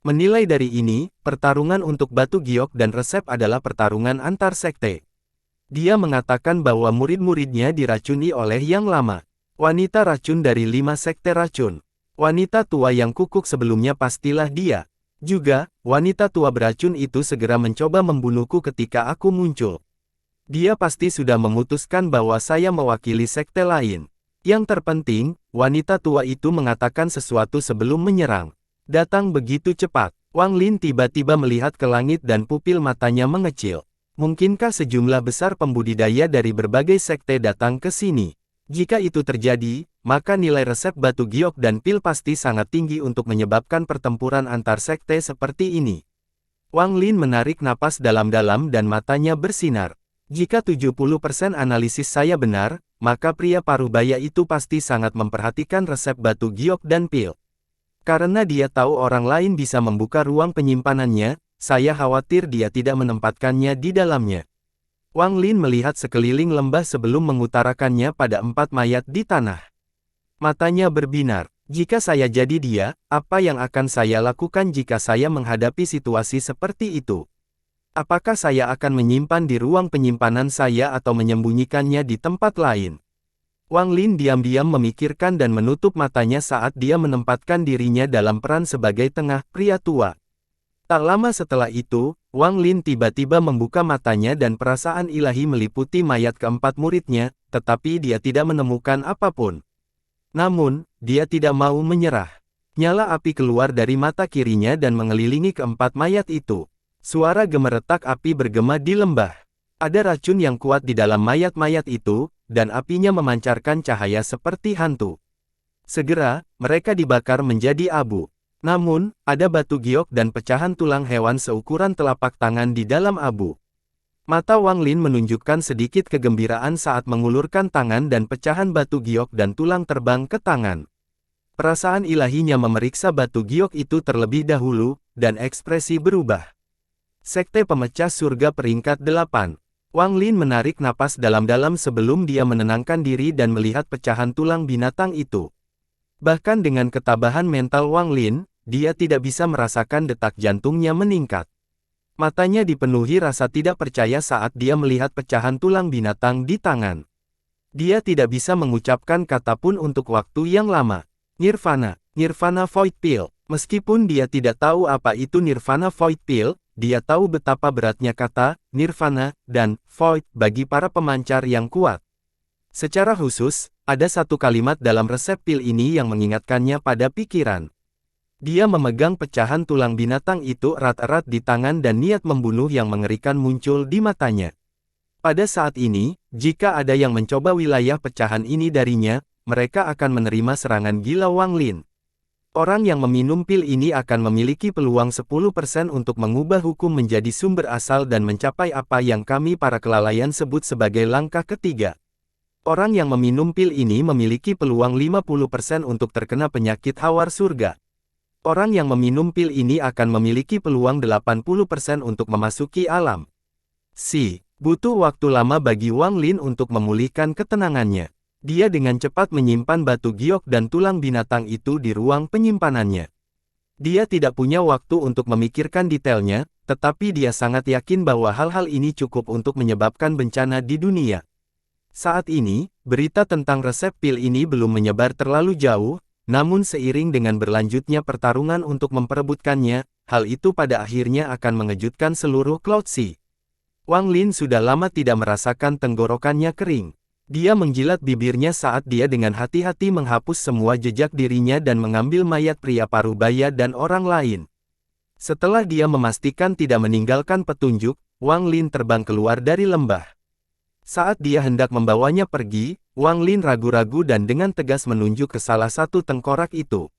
Menilai dari ini, pertarungan untuk batu giok dan resep adalah pertarungan antar sekte. Dia mengatakan bahwa murid-muridnya diracuni oleh yang lama. Wanita racun dari 5 sekte racun. Wanita tua yang kukuk sebelumnya pastilah dia. Juga, wanita tua beracun itu segera mencoba membunuhku ketika aku muncul. Dia pasti sudah memutuskan bahwa saya mewakili sekte lain. Yang terpenting, wanita tua itu mengatakan sesuatu sebelum menyerang. Datang begitu cepat. Wang Lin tiba-tiba melihat ke langit dan pupil matanya mengecil. Mungkinkah sejumlah besar pembudidaya dari berbagai sekte datang ke sini? Jika itu terjadi, maka nilai resep batu giok dan pil pasti sangat tinggi untuk menyebabkan pertempuran antar sekte seperti ini. Wang Lin menarik napas dalam-dalam dan matanya bersinar. Jika 70% analisis saya benar, maka pria parubaya itu pasti sangat memperhatikan resep batu giok dan pil. Karena dia tahu orang lain bisa membuka ruang penyimpanannya, saya khawatir dia tidak menempatkannya di dalamnya. Wang Lin melihat sekeliling lembah sebelum mengutarakannya pada 4 mayat di tanah. Matanya berbinar. Jika saya jadi dia, apa yang akan saya lakukan jika saya menghadapi situasi seperti itu? Apakah saya akan menyimpan di ruang penyimpanan saya atau menyembunyikannya di tempat lain? Wang Lin diam-diam memikirkan dan menutup matanya saat dia menempatkan dirinya dalam peran sebagai tengah pria tua. Tak lama setelah itu, Wang Lin tiba-tiba membuka matanya dan perasaan ilahi meliputi mayat keempat muridnya, tetapi dia tidak menemukan apapun. Namun, dia tidak mau menyerah. Nyala api keluar dari mata kirinya dan mengelilingi keempat mayat itu. Suara gemeretak api bergema di lembah. Ada racun yang kuat di dalam mayat-mayat itu, dan apinya memancarkan cahaya seperti hantu. Segera, mereka dibakar menjadi abu. Namun, ada batu giok dan pecahan tulang hewan seukuran telapak tangan di dalam abu. Mata Wang Lin menunjukkan sedikit kegembiraan saat mengulurkan tangan dan pecahan batu giok dan tulang terbang ke tangan. Perasaan ilahinya memeriksa batu giok itu terlebih dahulu, dan ekspresi berubah. Sekte Pemecah Surga peringkat 8. Wang Lin menarik napas dalam-dalam sebelum dia menenangkan diri dan melihat pecahan tulang binatang itu. Bahkan dengan ketabahan mental Wang Lin, dia tidak bisa merasakan detak jantungnya meningkat. Matanya dipenuhi rasa tidak percaya saat dia melihat pecahan tulang binatang di tangan. Dia tidak bisa mengucapkan kata pun untuk waktu yang lama. Nirvana, Nirvana Void Pill. Meskipun dia tidak tahu apa itu Nirvana Void Pill, dia tahu betapa beratnya kata Nirvana dan Void bagi para pemancar yang kuat. Secara khusus, ada satu kalimat dalam resep pil ini yang mengingatkannya pada pikiran. Dia memegang pecahan tulang binatang itu erat-erat di tangan dan niat membunuh yang mengerikan muncul di matanya. Pada saat ini, jika ada yang mencoba wilayah pecahan ini darinya, mereka akan menerima serangan gila Wang Lin. Orang yang meminum pil ini akan memiliki peluang 10% untuk mengubah hukum menjadi sumber asal dan mencapai apa yang kami para kelalaian sebut sebagai langkah ketiga. Orang yang meminum pil ini memiliki peluang 50% untuk terkena penyakit hawar surga. Orang yang meminum pil ini akan memiliki peluang 80% untuk memasuki alam. Butuh waktu lama bagi Wang Lin untuk memulihkan ketenangannya. Dia dengan cepat menyimpan batu giok dan tulang binatang itu di ruang penyimpanannya. Dia tidak punya waktu untuk memikirkan detailnya, tetapi dia sangat yakin bahwa hal-hal ini cukup untuk menyebabkan bencana di dunia. Saat ini, berita tentang resep pil ini belum menyebar terlalu jauh, namun seiring dengan berlanjutnya pertarungan untuk memperebutkannya, hal itu pada akhirnya akan mengejutkan seluruh Cloud Sea. Wang Lin sudah lama tidak merasakan tenggorokannya kering. Dia menjilat bibirnya saat dia dengan hati-hati menghapus semua jejak dirinya dan mengambil mayat pria parubaya dan orang lain. Setelah dia memastikan tidak meninggalkan petunjuk, Wang Lin terbang keluar dari lembah. Saat dia hendak membawanya pergi, Wang Lin ragu-ragu dan dengan tegas menunjuk ke salah satu tengkorak itu.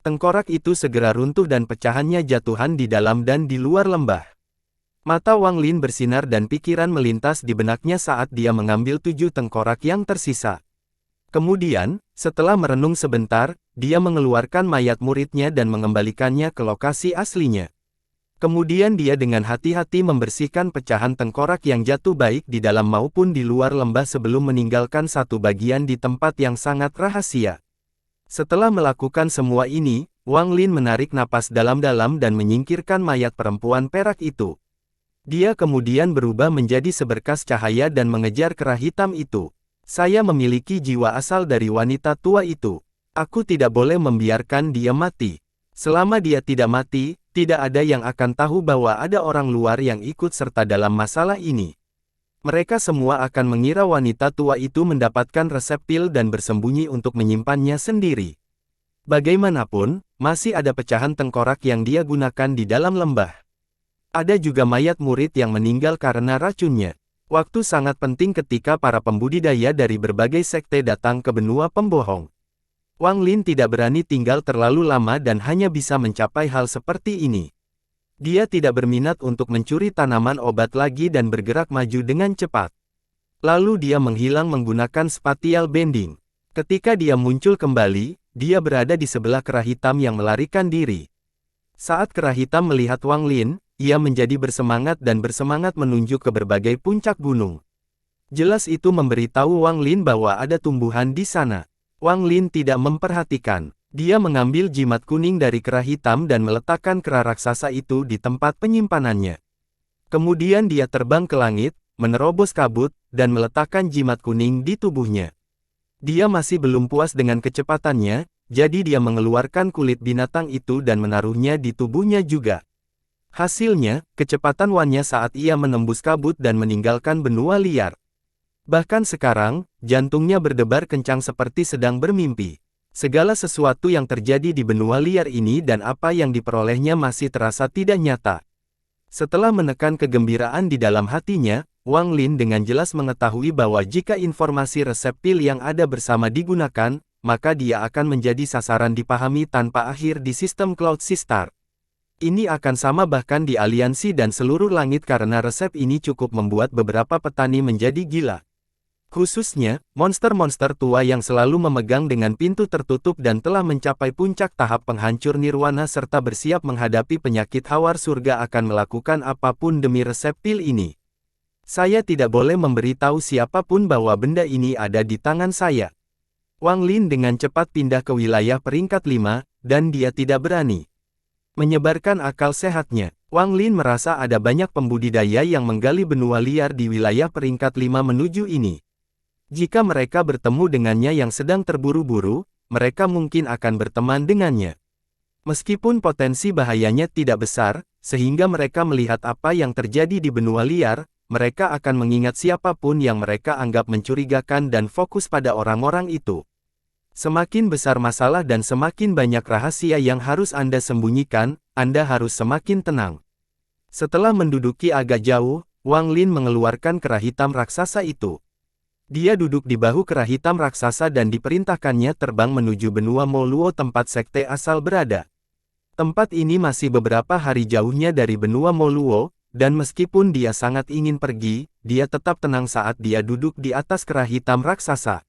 Tengkorak itu segera runtuh dan pecahannya jatuhan di dalam dan di luar lembah. Mata Wang Lin bersinar dan pikiran melintas di benaknya saat dia mengambil 7 tengkorak yang tersisa. Kemudian, setelah merenung sebentar, dia mengeluarkan mayat muridnya dan mengembalikannya ke lokasi aslinya. Kemudian dia dengan hati-hati membersihkan pecahan tengkorak yang jatuh baik di dalam maupun di luar lembah sebelum meninggalkan satu bagian di tempat yang sangat rahasia. Setelah melakukan semua ini, Wang Lin menarik napas dalam-dalam dan menyingkirkan mayat perempuan perak itu. Dia kemudian berubah menjadi seberkas cahaya dan mengejar kera hitam itu. Saya memiliki jiwa asal dari wanita tua itu. Aku tidak boleh membiarkan dia mati. Selama dia tidak mati, tidak ada yang akan tahu bahwa ada orang luar yang ikut serta dalam masalah ini. Mereka semua akan mengira wanita tua itu mendapatkan resep pil dan bersembunyi untuk menyimpannya sendiri. Bagaimanapun, masih ada pecahan tengkorak yang dia gunakan di dalam lembah. Ada juga mayat murid yang meninggal karena racunnya. Waktu sangat penting ketika para pembudidaya dari berbagai sekte datang ke benua pembohong. Wang Lin tidak berani tinggal terlalu lama dan hanya bisa mencapai hal seperti ini. Dia tidak berminat untuk mencuri tanaman obat lagi dan bergerak maju dengan cepat. Lalu dia menghilang menggunakan spatial bending. Ketika dia muncul kembali, dia berada di sebelah kera hitam yang melarikan diri. Saat kera hitam melihat Wang Lin, ia menjadi bersemangat dan bersemangat menunjuk ke berbagai puncak gunung. Jelas itu memberitahu Wang Lin bahwa ada tumbuhan di sana. Wang Lin tidak memperhatikan. Dia mengambil jimat kuning dari kera hitam dan meletakkan kera raksasa itu di tempat penyimpanannya. Kemudian dia terbang ke langit, menerobos kabut, dan meletakkan jimat kuning di tubuhnya. Dia masih belum puas dengan kecepatannya, jadi dia mengeluarkan kulit binatang itu dan menaruhnya di tubuhnya juga. Hasilnya, kecepatan Wannya saat ia menembus kabut dan meninggalkan benua liar. Bahkan sekarang, jantungnya berdebar kencang seperti sedang bermimpi. Segala sesuatu yang terjadi di benua liar ini dan apa yang diperolehnya masih terasa tidak nyata. Setelah menekan kegembiraan di dalam hatinya, Wang Lin dengan jelas mengetahui bahwa jika informasi resep pil yang ada bersama digunakan, maka dia akan menjadi sasaran dipahami tanpa akhir di sistem Cloud Sea Star. Ini akan sama bahkan di aliansi dan seluruh langit karena resep ini cukup membuat beberapa petani menjadi gila. Khususnya, monster-monster tua yang selalu memegang dengan pintu tertutup dan telah mencapai puncak tahap penghancur nirwana serta bersiap menghadapi penyakit hawar surga akan melakukan apapun demi resep pil ini. Saya tidak boleh memberitahu siapapun bahwa benda ini ada di tangan saya. Wang Lin dengan cepat pindah ke wilayah peringkat 5, dan dia tidak berani menyebarkan akal sehatnya. Wang Lin merasa ada banyak pembudidaya yang menggali benua liar di wilayah peringkat 5 menuju ini. Jika mereka bertemu dengannya yang sedang terburu-buru, mereka mungkin akan berteman dengannya. Meskipun potensi bahayanya tidak besar, sehingga mereka melihat apa yang terjadi di benua liar, mereka akan mengingat siapapun yang mereka anggap mencurigakan dan fokus pada orang-orang itu. Semakin besar masalah dan semakin banyak rahasia yang harus Anda sembunyikan, Anda harus semakin tenang. Setelah menduduki agak jauh, Wang Lin mengeluarkan kera hitam raksasa itu. Dia duduk di bahu kera hitam raksasa dan diperintahkannya terbang menuju benua Moluo tempat sekte asal berada. Tempat ini masih beberapa hari jauhnya dari benua Moluo, dan meskipun dia sangat ingin pergi, dia tetap tenang saat dia duduk di atas kera hitam raksasa.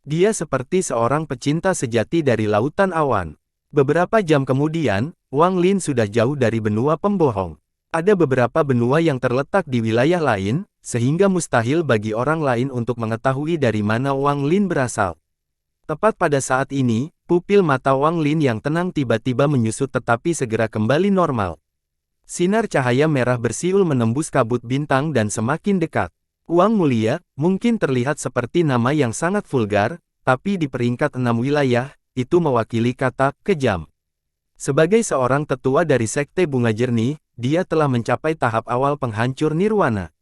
Dia seperti seorang pecinta sejati dari lautan awan. Beberapa jam kemudian, Wang Lin sudah jauh dari benua pembohong. Ada beberapa benua yang terletak di wilayah lain, sehingga mustahil bagi orang lain untuk mengetahui dari mana Wang Lin berasal. Tepat pada saat ini, pupil mata Wang Lin yang tenang tiba-tiba menyusut tetapi segera kembali normal. Sinar cahaya merah bersiul menembus kabut bintang dan semakin dekat. Wang Mulia, mungkin terlihat seperti nama yang sangat vulgar, tapi di peringkat 6 wilayah, itu mewakili kata kejam. Sebagai seorang tetua dari Sekte Bunga Jernih, dia telah mencapai tahap awal penghancur nirwana.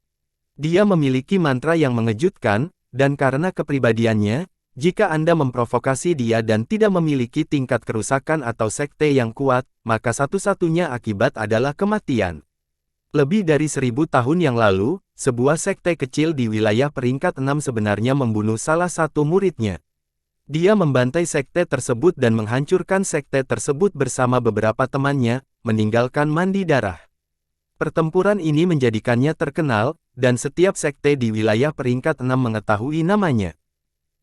Dia memiliki mantra yang mengejutkan, dan karena kepribadiannya, jika Anda memprovokasi dia dan tidak memiliki tingkat kerusakan atau sekte yang kuat, maka satu-satunya akibat adalah kematian. Lebih dari 1000 tahun yang lalu, sebuah sekte kecil di wilayah peringkat 6 sebenarnya membunuh salah satu muridnya. Dia membantai sekte tersebut dan menghancurkan sekte tersebut bersama beberapa temannya, meninggalkan mandi darah. Pertempuran ini menjadikannya terkenal, dan setiap sekte di wilayah peringkat 6 mengetahui namanya.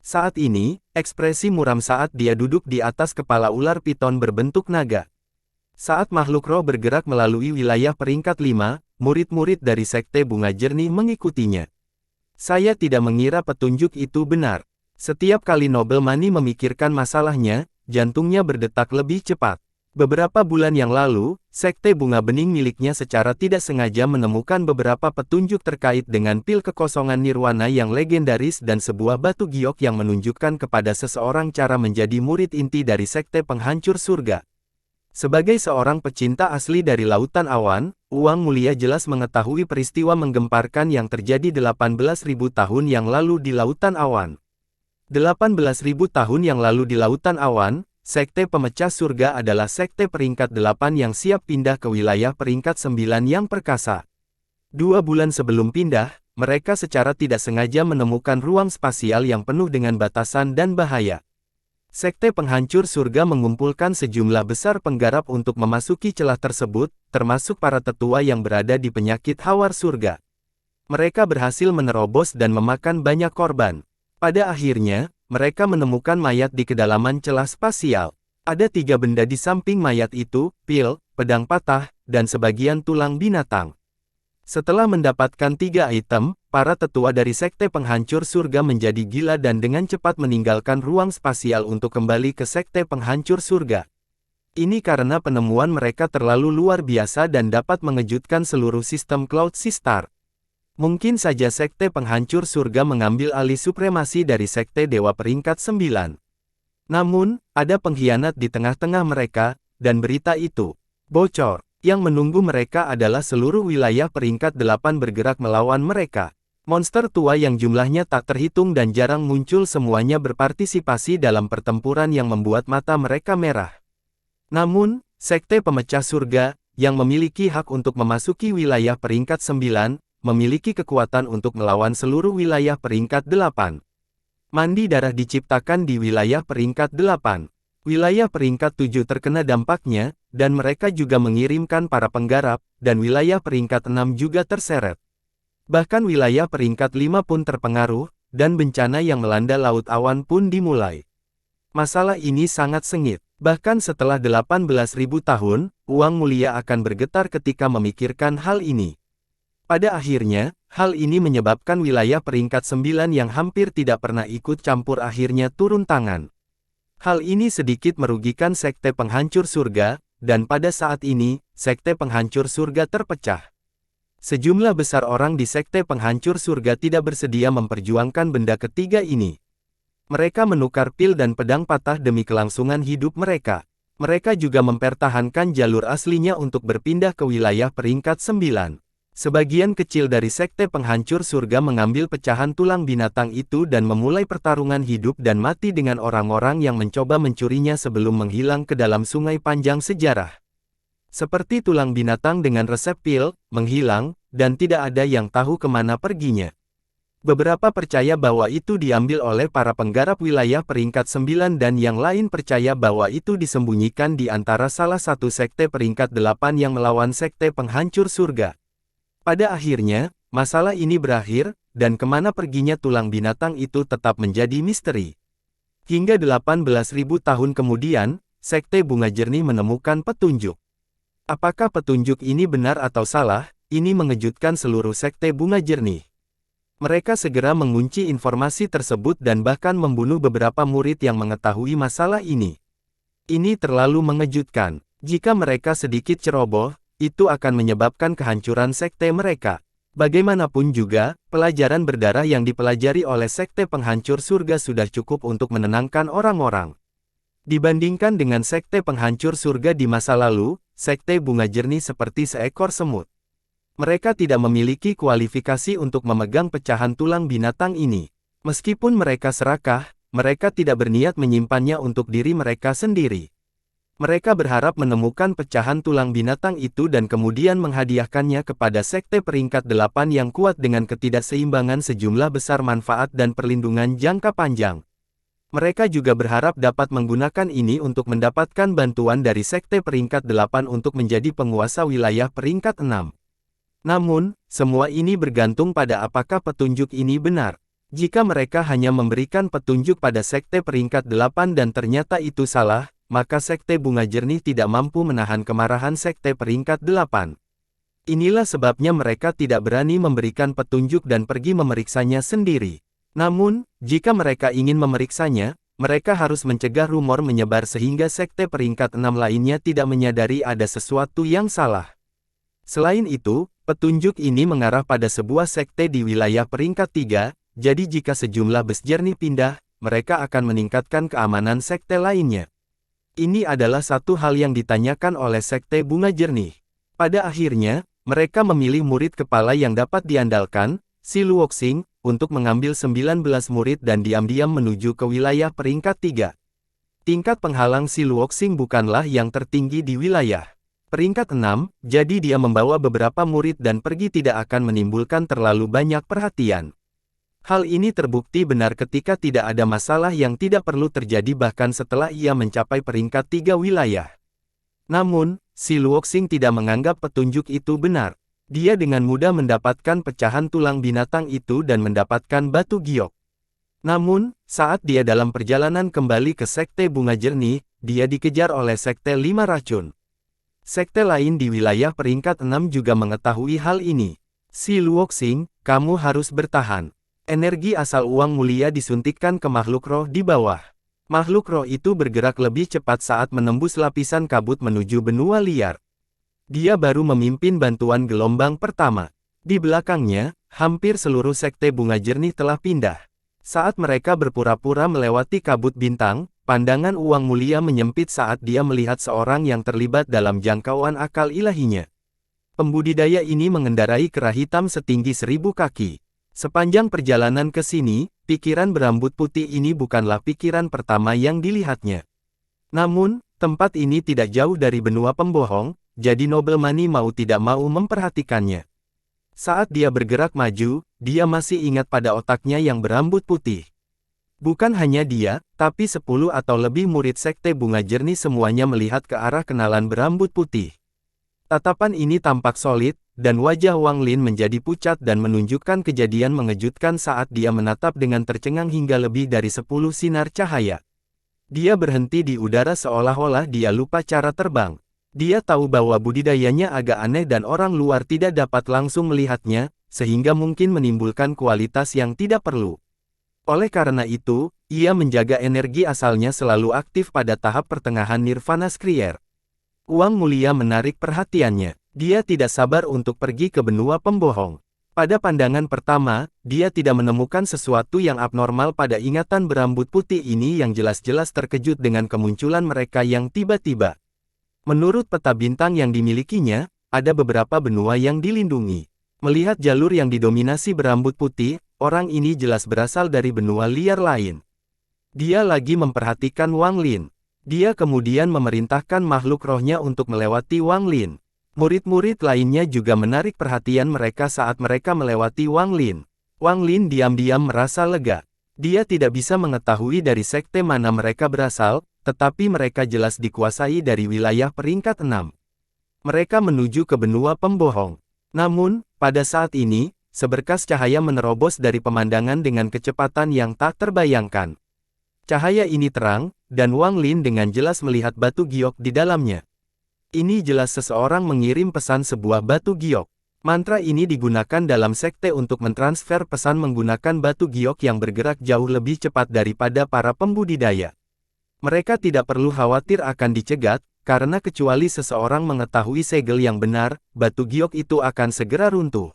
Saat ini, ekspresi muram saat dia duduk di atas kepala ular piton berbentuk naga. Saat makhluk roh bergerak melalui wilayah peringkat 5, murid-murid dari Sekte Bunga Jernih mengikutinya. Saya tidak mengira petunjuk itu benar. Setiap kali Nobel Mani memikirkan masalahnya, jantungnya berdetak lebih cepat. Beberapa bulan yang lalu, Sekte Bunga Bening miliknya secara tidak sengaja menemukan beberapa petunjuk terkait dengan pil kekosongan nirwana yang legendaris dan sebuah batu giok yang menunjukkan kepada seseorang cara menjadi murid inti dari Sekte Penghancur Surga. Sebagai seorang pecinta asli dari Lautan Awan, Wang Mulia jelas mengetahui peristiwa menggemparkan yang terjadi 18.000 tahun yang lalu di Lautan Awan. 18.000 tahun yang lalu di Lautan Awan, Sekte Pemecah Surga adalah sekte peringkat 8 yang siap pindah ke wilayah peringkat 9 yang perkasa. 2 bulan sebelum pindah, mereka secara tidak sengaja menemukan ruang spasial yang penuh dengan batasan dan bahaya. Sekte Penghancur Surga mengumpulkan sejumlah besar penggarap untuk memasuki celah tersebut, termasuk para tetua yang berada di penyakit Hawar Surga. Mereka berhasil menerobos dan memakan banyak korban. Pada akhirnya, mereka menemukan mayat di kedalaman celah spasial. Ada 3 benda di samping mayat itu, pil, pedang patah, dan sebagian tulang binatang. Setelah mendapatkan 3 item, para tetua dari Sekte Penghancur Surga menjadi gila dan dengan cepat meninggalkan ruang spasial untuk kembali ke Sekte Penghancur Surga. Ini karena penemuan mereka terlalu luar biasa dan dapat mengejutkan seluruh sistem Cloud Sistar. Mungkin saja Sekte Penghancur Surga mengambil alih supremasi dari Sekte Dewa peringkat 9. Namun, ada pengkhianat di tengah-tengah mereka, dan berita itu bocor. Yang menunggu mereka adalah seluruh wilayah peringkat 8 bergerak melawan mereka. Monster tua yang jumlahnya tak terhitung dan jarang muncul semuanya berpartisipasi dalam pertempuran yang membuat mata mereka merah. Namun, Sekte Pemecah Surga, yang memiliki hak untuk memasuki wilayah peringkat 9, memiliki kekuatan untuk melawan seluruh wilayah peringkat 8. Mandi darah diciptakan di wilayah peringkat 8. Wilayah peringkat 7 terkena dampaknya, dan mereka juga mengirimkan para penggarap, dan wilayah peringkat 6 juga terseret. Bahkan wilayah peringkat 5 pun terpengaruh, dan bencana yang melanda Laut Awan pun dimulai. Masalah ini sangat sengit. Bahkan setelah 18.000 tahun, Wang Mulia akan bergetar ketika memikirkan hal ini. Pada akhirnya, hal ini menyebabkan wilayah peringkat 9 yang hampir tidak pernah ikut campur akhirnya turun tangan. Hal ini sedikit merugikan Sekte Penghancur Surga, dan pada saat ini, Sekte Penghancur Surga terpecah. Sejumlah besar orang di Sekte Penghancur Surga tidak bersedia memperjuangkan benda ketiga ini. Mereka menukar pil dan pedang patah demi kelangsungan hidup mereka. Mereka juga mempertahankan jalur aslinya untuk berpindah ke wilayah peringkat 9. Sebagian kecil dari Sekte Penghancur Surga mengambil pecahan tulang binatang itu dan memulai pertarungan hidup dan mati dengan orang-orang yang mencoba mencurinya sebelum menghilang ke dalam sungai panjang sejarah. Seperti tulang binatang dengan resep pil, menghilang, dan tidak ada yang tahu kemana perginya. Beberapa percaya bahwa itu diambil oleh para penggarap wilayah peringkat 9 dan yang lain percaya bahwa itu disembunyikan di antara salah satu sekte peringkat 8 yang melawan sekte penghancur surga. Pada akhirnya, masalah ini berakhir, dan kemana perginya tulang binatang itu tetap menjadi misteri. Hingga 18.000 tahun kemudian, sekte bunga jernih menemukan petunjuk. Apakah petunjuk ini benar atau salah? Ini mengejutkan seluruh sekte bunga jernih. Mereka segera mengunci informasi tersebut dan bahkan membunuh beberapa murid yang mengetahui masalah ini. Ini terlalu mengejutkan. Jika mereka sedikit ceroboh, itu akan menyebabkan kehancuran sekte mereka. Bagaimanapun juga, pelajaran berdarah yang dipelajari oleh sekte penghancur surga sudah cukup untuk menenangkan orang-orang. Dibandingkan dengan sekte penghancur surga di masa lalu, sekte bunga jernih seperti seekor semut. Mereka tidak memiliki kualifikasi untuk memegang pecahan tulang binatang ini. Meskipun mereka serakah, mereka tidak berniat menyimpannya untuk diri mereka sendiri. Mereka berharap menemukan pecahan tulang binatang itu dan kemudian menghadiahkannya kepada sekte peringkat 8 yang kuat dengan ketidakseimbangan sejumlah besar manfaat dan perlindungan jangka panjang. Mereka juga berharap dapat menggunakan ini untuk mendapatkan bantuan dari sekte peringkat 8 untuk menjadi penguasa wilayah peringkat 6. Namun, semua ini bergantung pada apakah petunjuk ini benar. Jika mereka hanya memberikan petunjuk pada sekte peringkat 8 dan ternyata itu salah, maka sekte bunga jernih tidak mampu menahan kemarahan sekte peringkat 8. Inilah sebabnya mereka tidak berani memberikan petunjuk dan pergi memeriksanya sendiri. Namun, jika mereka ingin memeriksanya, mereka harus mencegah rumor menyebar sehingga sekte peringkat 6 lainnya tidak menyadari ada sesuatu yang salah. Selain itu, petunjuk ini mengarah pada sebuah sekte di wilayah peringkat 3, jadi jika sejumlah bes jernih pindah, mereka akan meningkatkan keamanan sekte lainnya. Ini adalah satu hal yang ditanyakan oleh sekte bunga jernih. Pada akhirnya, mereka memilih murid kepala yang dapat diandalkan, Si Luoxing, untuk mengambil 19 murid dan diam-diam menuju ke wilayah peringkat 3. Tingkat penghalang Si Luoxing bukanlah yang tertinggi di wilayah peringkat 6, jadi dia membawa beberapa murid dan pergi tidak akan menimbulkan terlalu banyak perhatian. Hal ini terbukti benar ketika tidak ada masalah yang tidak perlu terjadi bahkan setelah ia mencapai peringkat 3 wilayah. Namun, Si Luoxing tidak menganggap petunjuk itu benar. Dia dengan mudah mendapatkan pecahan tulang binatang itu dan mendapatkan batu giok. Namun, saat dia dalam perjalanan kembali ke sekte bunga jernih, dia dikejar oleh sekte 5 racun. Sekte lain di wilayah peringkat 6 juga mengetahui hal ini. Si Luoxing, kamu harus bertahan. Energi asal uang mulia disuntikkan ke makhluk roh di bawah. Makhluk roh itu bergerak lebih cepat saat menembus lapisan kabut menuju benua liar. Dia baru memimpin bantuan gelombang pertama. Di belakangnya, hampir seluruh sekte bunga jernih telah pindah. Saat mereka berpura-pura melewati kabut bintang, pandangan uang mulia menyempit saat dia melihat seorang yang terlibat dalam jangkauan akal ilahinya. Pembudidaya ini mengendarai kera hitam setinggi 1000 kaki. Sepanjang perjalanan ke sini, pikiran berambut putih ini bukanlah pikiran pertama yang dilihatnya. Namun, tempat ini tidak jauh dari benua pembohong, jadi nobleman mau tidak mau memperhatikannya. Saat dia bergerak maju, dia masih ingat pada otaknya yang berambut putih. Bukan hanya dia, tapi 10 atau lebih murid sekte bunga jernih semuanya melihat ke arah kenalan berambut putih. Tatapan ini tampak solid, dan wajah Wang Lin menjadi pucat dan menunjukkan kejadian mengejutkan saat dia menatap dengan tercengang hingga lebih dari 10 sinar cahaya. Dia berhenti di udara seolah-olah dia lupa cara terbang. Dia tahu bahwa budidayanya agak aneh dan orang luar tidak dapat langsung melihatnya, sehingga mungkin menimbulkan kualitas yang tidak perlu. Oleh karena itu, ia menjaga energi asalnya selalu aktif pada tahap pertengahan Nirvana Skrier. Uang mulia menarik perhatiannya. Dia tidak sabar untuk pergi ke benua pembohong. Pada pandangan pertama, dia tidak menemukan sesuatu yang abnormal pada ingatan berambut putih ini yang jelas-jelas terkejut dengan kemunculan mereka yang tiba-tiba. Menurut peta bintang yang dimilikinya, ada beberapa benua yang dilindungi. Melihat jalur yang didominasi berambut putih, orang ini jelas berasal dari benua liar lain. Dia lagi memperhatikan Wang Lin. Dia kemudian memerintahkan makhluk rohnya untuk melewati Wang Lin. Murid-murid lainnya juga menarik perhatian mereka saat mereka melewati Wang Lin. Wang Lin diam-diam merasa lega. Dia tidak bisa mengetahui dari sekte mana mereka berasal, tetapi mereka jelas dikuasai dari wilayah peringkat 6. Mereka menuju ke benua pembohong. Namun, pada saat ini, seberkas cahaya menerobos dari pemandangan dengan kecepatan yang tak terbayangkan. Cahaya ini terang, dan Wang Lin dengan jelas melihat batu giok di dalamnya. Ini jelas seseorang mengirim pesan sebuah batu giok. Mantra ini digunakan dalam sekte untuk mentransfer pesan menggunakan batu giok yang bergerak jauh lebih cepat daripada para pembudidaya. Mereka tidak perlu khawatir akan dicegat, karena kecuali seseorang mengetahui segel yang benar, batu giok itu akan segera runtuh.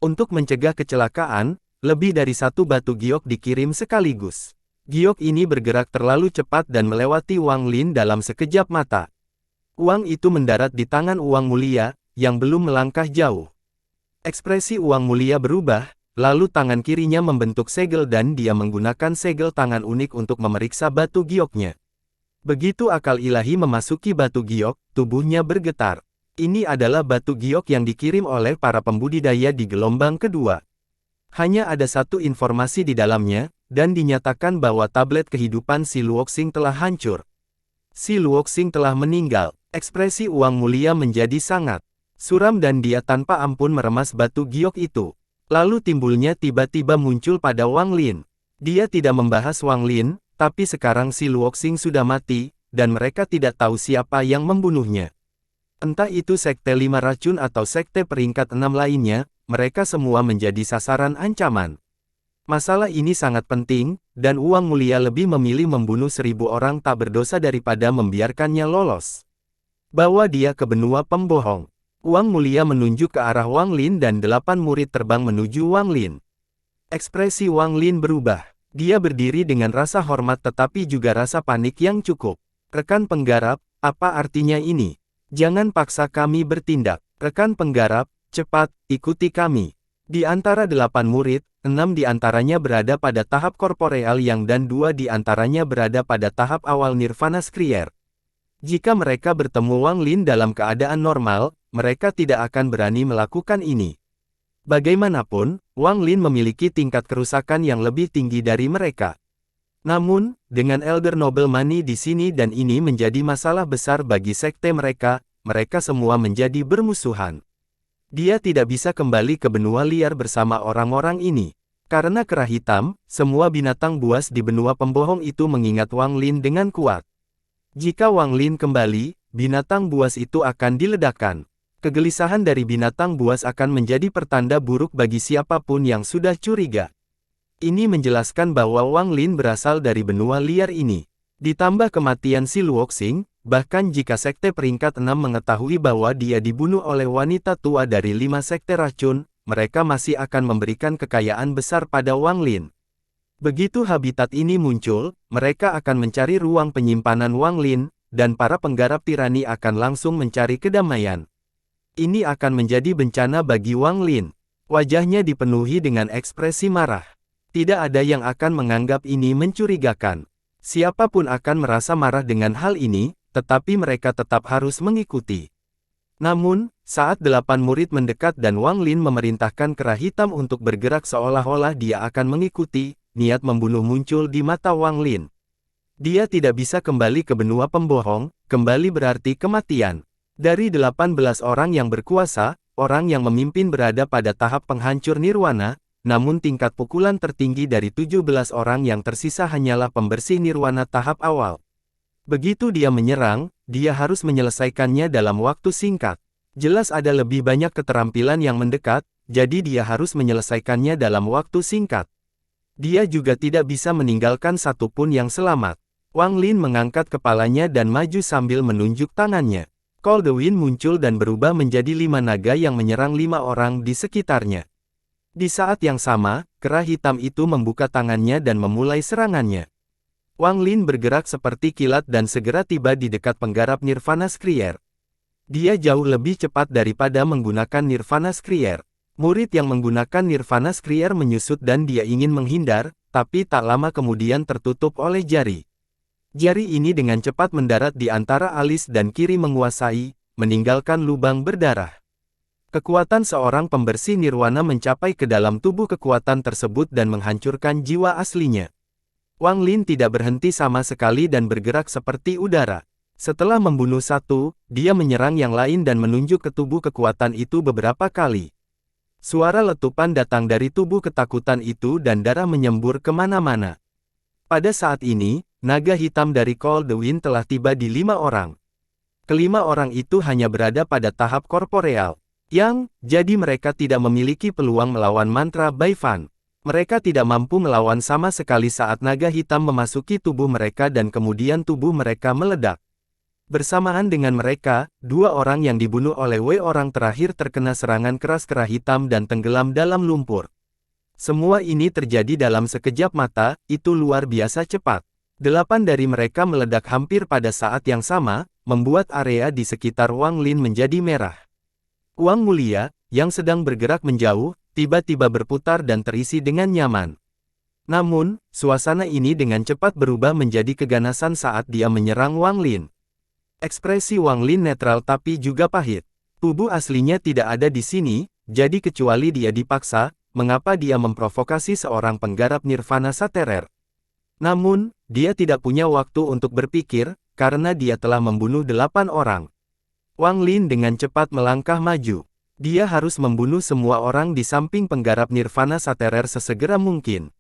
Untuk mencegah kecelakaan, lebih dari satu batu giok dikirim sekaligus. Giok ini bergerak terlalu cepat dan melewati Wang Lin dalam sekejap mata. Uang itu mendarat di tangan Uang Mulia, yang belum melangkah jauh. Ekspresi Uang Mulia berubah, lalu tangan kirinya membentuk segel dan dia menggunakan segel tangan unik untuk memeriksa batu gioknya. Begitu akal ilahi memasuki batu giok, tubuhnya bergetar. Ini adalah batu giok yang dikirim oleh para pembudidaya di gelombang kedua. Hanya ada satu informasi di dalamnya, dan dinyatakan bahwa tablet kehidupan si Luoxing telah hancur. Si Luoxing telah meninggal. Ekspresi Uang Mulia menjadi sangat suram dan dia tanpa ampun meremas batu giok itu. Lalu timbulnya tiba-tiba muncul pada Wang Lin. Dia tidak membahas Wang Lin, tapi sekarang si Luoxing sudah mati, dan mereka tidak tahu siapa yang membunuhnya. Entah itu sekte 5 racun atau sekte peringkat 6 lainnya, mereka semua menjadi sasaran ancaman. Masalah ini sangat penting, dan Uang Mulia lebih memilih membunuh 1000 orang tak berdosa daripada membiarkannya lolos. Bawa dia ke benua pembohong. Uang Mulia menunjuk ke arah Wang Lin dan 8 murid terbang menuju Wang Lin. Ekspresi Wang Lin berubah. Dia berdiri dengan rasa hormat tetapi juga rasa panik yang cukup. Rekan penggarap, apa artinya ini? Jangan paksa kami bertindak. Rekan penggarap, cepat, ikuti kami. Di antara 8 murid, 6 di antaranya berada pada tahap korporeal yang dan 2 di antaranya berada pada tahap awal Nirvana Skrier. Jika mereka bertemu Wang Lin dalam keadaan normal, mereka tidak akan berani melakukan ini. Bagaimanapun, Wang Lin memiliki tingkat kerusakan yang lebih tinggi dari mereka. Namun, dengan Elder Noble Money di sini dan ini menjadi masalah besar bagi sekte mereka, mereka semua menjadi bermusuhan. Dia tidak bisa kembali ke benua liar bersama orang-orang ini. Karena kerah hitam, semua binatang buas di benua pembohong itu mengingat Wang Lin dengan kuat. Jika Wang Lin kembali, binatang buas itu akan diledakkan. Kegelisahan dari binatang buas akan menjadi pertanda buruk bagi siapapun yang sudah curiga. Ini menjelaskan bahwa Wang Lin berasal dari benua liar ini. Ditambah kematian si Luoxing, bahkan jika sekte peringkat 6 mengetahui bahwa dia dibunuh oleh wanita tua dari 5 sekte racun, mereka masih akan memberikan kekayaan besar pada Wang Lin. Begitu habitat ini muncul, mereka akan mencari ruang penyimpanan Wang Lin, dan para penggarap tirani akan langsung mencari kedamaian. Ini akan menjadi bencana bagi Wang Lin. Wajahnya dipenuhi dengan ekspresi marah. Tidak ada yang akan menganggap ini mencurigakan. Siapapun akan merasa marah dengan hal ini, tetapi mereka tetap harus mengikuti. Namun, saat 8 murid mendekat dan Wang Lin memerintahkan kerah hitam untuk bergerak seolah-olah dia akan mengikuti, niat membunuh muncul di mata Wang Lin. Dia tidak bisa kembali ke benua pembohong, kembali berarti kematian. Dari 18 orang yang berkuasa, orang yang memimpin berada pada tahap penghancur nirwana, namun tingkat pukulan tertinggi dari 17 orang yang tersisa hanyalah pembersih nirwana tahap awal. Begitu dia menyerang, dia harus menyelesaikannya dalam waktu singkat. Jelas ada lebih banyak keterampilan yang mendekat, jadi dia harus menyelesaikannya dalam waktu singkat. Dia juga tidak bisa meninggalkan satupun yang selamat. Wang Lin mengangkat kepalanya dan maju sambil menunjuk tangannya. Call the Wind muncul dan berubah menjadi 5 naga yang menyerang 5 orang di sekitarnya. Di saat yang sama, kerah hitam itu membuka tangannya dan memulai serangannya. Wang Lin bergerak seperti kilat dan segera tiba di dekat penggarap Nirvana Skrier. Dia jauh lebih cepat daripada menggunakan Nirvana Skrier. Murid yang menggunakan Nirvana Skrier menyusut dan dia ingin menghindar, tapi tak lama kemudian tertutup oleh jari. Jari ini dengan cepat mendarat di antara alis dan kiri menguasai, meninggalkan lubang berdarah. Kekuatan seorang pembersih nirwana mencapai ke dalam tubuh kekuatan tersebut dan menghancurkan jiwa aslinya. Wang Lin tidak berhenti sama sekali dan bergerak seperti udara. Setelah membunuh satu, dia menyerang yang lain dan menunjuk ke tubuh kekuatan itu beberapa kali. Suara letupan datang dari tubuh ketakutan itu dan darah menyembur kemana-mana. Pada saat ini, naga hitam dari Cold the Wind telah tiba di 5 orang. Kelima orang itu hanya berada pada tahap korporeal. Jadi mereka tidak memiliki peluang melawan mantra Baifan. Mereka tidak mampu melawan sama sekali saat naga hitam memasuki tubuh mereka dan kemudian tubuh mereka meledak. Bersamaan dengan mereka, 2 orang yang dibunuh oleh Wei orang terakhir terkena serangan keras kera hitam dan tenggelam dalam lumpur. Semua ini terjadi dalam sekejap mata, itu luar biasa cepat. 8 dari mereka meledak hampir pada saat yang sama, membuat area di sekitar Wang Lin menjadi merah. Wang Mulia, yang sedang bergerak menjauh, tiba-tiba berputar dan terisi dengan nyaman. Namun, suasana ini dengan cepat berubah menjadi keganasan saat dia menyerang Wang Lin. Ekspresi Wang Lin netral tapi juga pahit. Tubuh aslinya tidak ada di sini, jadi kecuali dia dipaksa, mengapa dia memprovokasi seorang penggarap nirvana saterer. Namun, dia tidak punya waktu untuk berpikir, karena dia telah membunuh 8 orang. Wang Lin dengan cepat melangkah maju. Dia harus membunuh semua orang di samping penggarap nirvana saterer sesegera mungkin.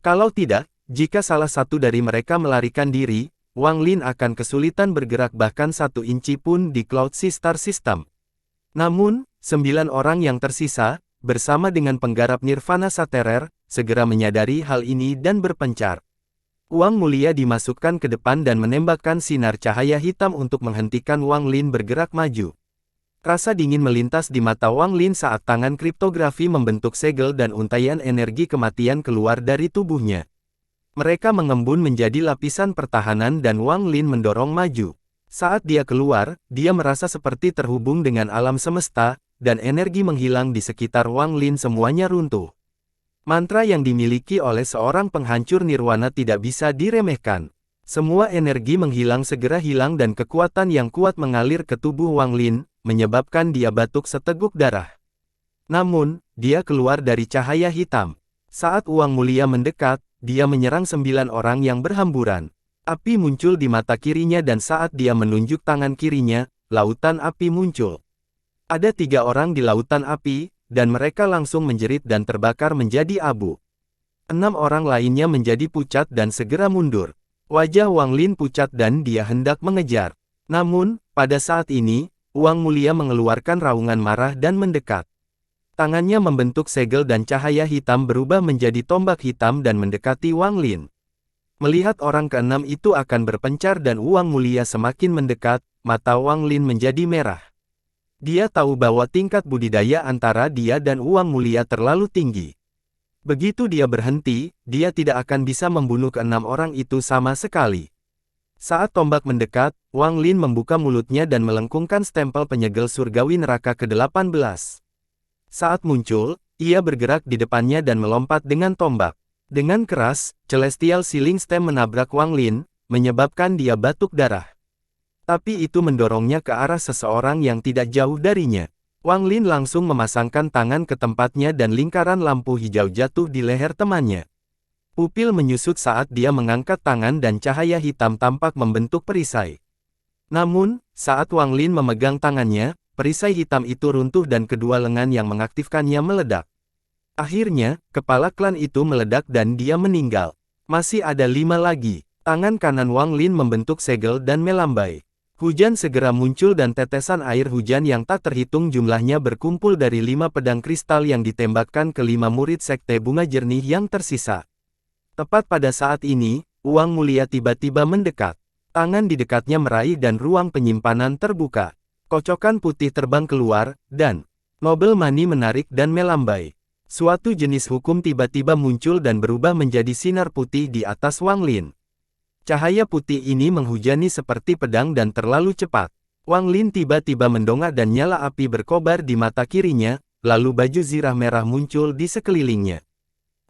Kalau tidak, jika salah satu dari mereka melarikan diri, Wang Lin akan kesulitan bergerak bahkan 1 inci pun di Cloud Sea Star System. Namun, 9 orang yang tersisa, bersama dengan penggarap nirvana saterer, segera menyadari hal ini dan berpencar. Wang Mulia dimasukkan ke depan dan menembakkan sinar cahaya hitam untuk menghentikan Wang Lin bergerak maju. Rasa dingin melintas di mata Wang Lin saat tangan kriptografi membentuk segel dan untaian energi kematian keluar dari tubuhnya. Mereka mengembun menjadi lapisan pertahanan dan Wang Lin mendorong maju. Saat dia keluar, dia merasa seperti terhubung dengan alam semesta, dan energi menghilang di sekitar Wang Lin semuanya runtuh. Mantra yang dimiliki oleh seorang penghancur nirwana tidak bisa diremehkan. Semua energi menghilang segera hilang dan kekuatan yang kuat mengalir ke tubuh Wang Lin, menyebabkan dia batuk seteguk darah. Namun, dia keluar dari cahaya hitam. Saat Wang Mulia mendekat, dia menyerang 9 orang yang berhamburan. Api muncul di mata kirinya dan saat dia menunjuk tangan kirinya, lautan api muncul. Ada 3 orang di lautan api, dan mereka langsung menjerit dan terbakar menjadi abu. 6 orang lainnya menjadi pucat dan segera mundur. Wajah Wang Lin pucat dan dia hendak mengejar. Namun, pada saat ini, Wang Mulia mengeluarkan raungan marah dan mendekat. Tangannya membentuk segel dan cahaya hitam berubah menjadi tombak hitam dan mendekati Wang Lin. Melihat orang ke-6 itu akan berpencar dan Wang Mulia semakin mendekat, mata Wang Lin menjadi merah. Dia tahu bahwa tingkat budidaya antara dia dan Wang Mulia terlalu tinggi. Begitu dia berhenti, dia tidak akan bisa membunuh ke-6 orang itu sama sekali. Saat tombak mendekat, Wang Lin membuka mulutnya dan melengkungkan stempel penyegel surgawi neraka ke-18. Saat muncul, ia bergerak di depannya dan melompat dengan tombak. Dengan keras, Celestial Sealing Stem menabrak Wang Lin, menyebabkan dia batuk darah. Tapi itu mendorongnya ke arah seseorang yang tidak jauh darinya. Wang Lin langsung memasangkan tangan ke tempatnya dan lingkaran lampu hijau jatuh di leher temannya. Pupil menyusut saat dia mengangkat tangan dan cahaya hitam tampak membentuk perisai. Namun, saat Wang Lin memegang tangannya, perisai hitam itu runtuh dan kedua lengan yang mengaktifkannya meledak. Akhirnya, kepala klan itu meledak dan dia meninggal. Masih ada 5 lagi. Tangan kanan Wang Lin membentuk segel dan melambai. Hujan segera muncul dan tetesan air hujan yang tak terhitung jumlahnya berkumpul dari 5 pedang kristal yang ditembakkan ke 5 murid sekte bunga jernih yang tersisa. Tepat pada saat ini, Wang Mulia tiba-tiba mendekat. Tangan di dekatnya meraih dan ruang penyimpanan terbuka. Kocokan putih terbang keluar, dan Nobel Mani menarik dan melambai. Suatu jenis hukum tiba-tiba muncul dan berubah menjadi sinar putih di atas Wang Lin. Cahaya putih ini menghujani seperti pedang dan terlalu cepat. Wang Lin tiba-tiba mendongak dan nyala api berkobar di mata kirinya, lalu baju zirah merah muncul di sekelilingnya.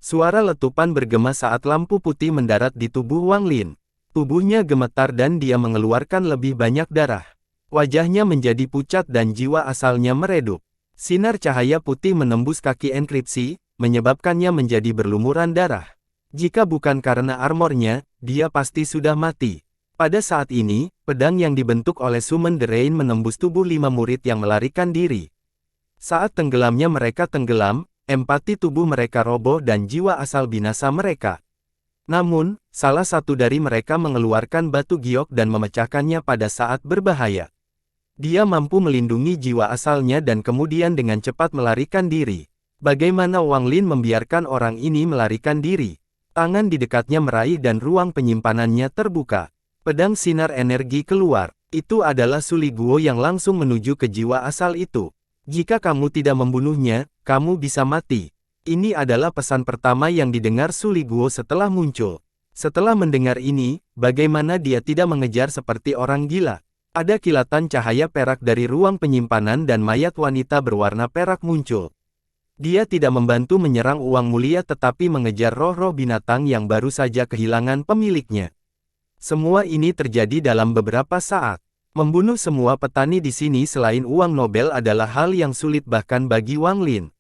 Suara letupan bergema saat lampu putih mendarat di tubuh Wang Lin. Tubuhnya gemetar dan dia mengeluarkan lebih banyak darah. Wajahnya menjadi pucat dan jiwa asalnya meredup. Sinar cahaya putih menembus kaki enkripsi, menyebabkannya menjadi berlumuran darah. Jika bukan karena armornya, dia pasti sudah mati. Pada saat ini, pedang yang dibentuk oleh Summon the Rain menembus tubuh 5 murid yang melarikan diri. Saat tenggelamnya mereka tenggelam, empati tubuh mereka roboh dan jiwa asal binasa mereka. Namun, salah satu dari mereka mengeluarkan batu giok dan memecahkannya pada saat berbahaya. Dia mampu melindungi jiwa asalnya dan kemudian dengan cepat melarikan diri. Bagaimana Wang Lin membiarkan orang ini melarikan diri? Tangan di dekatnya meraih dan ruang penyimpanannya terbuka. Pedang sinar energi keluar. Itu adalah Suli Guo yang langsung menuju ke jiwa asal itu. Jika kamu tidak membunuhnya, kamu bisa mati. Ini adalah pesan pertama yang didengar Suli Guo setelah muncul. Setelah mendengar ini, bagaimana dia tidak mengejar seperti orang gila? Ada kilatan cahaya perak dari ruang penyimpanan dan mayat wanita berwarna perak muncul. Dia tidak membantu menyerang uang mulia tetapi mengejar roh-roh binatang yang baru saja kehilangan pemiliknya. Semua ini terjadi dalam beberapa saat. Membunuh semua petani di sini selain uang Nobel adalah hal yang sulit bahkan bagi Wang Lin.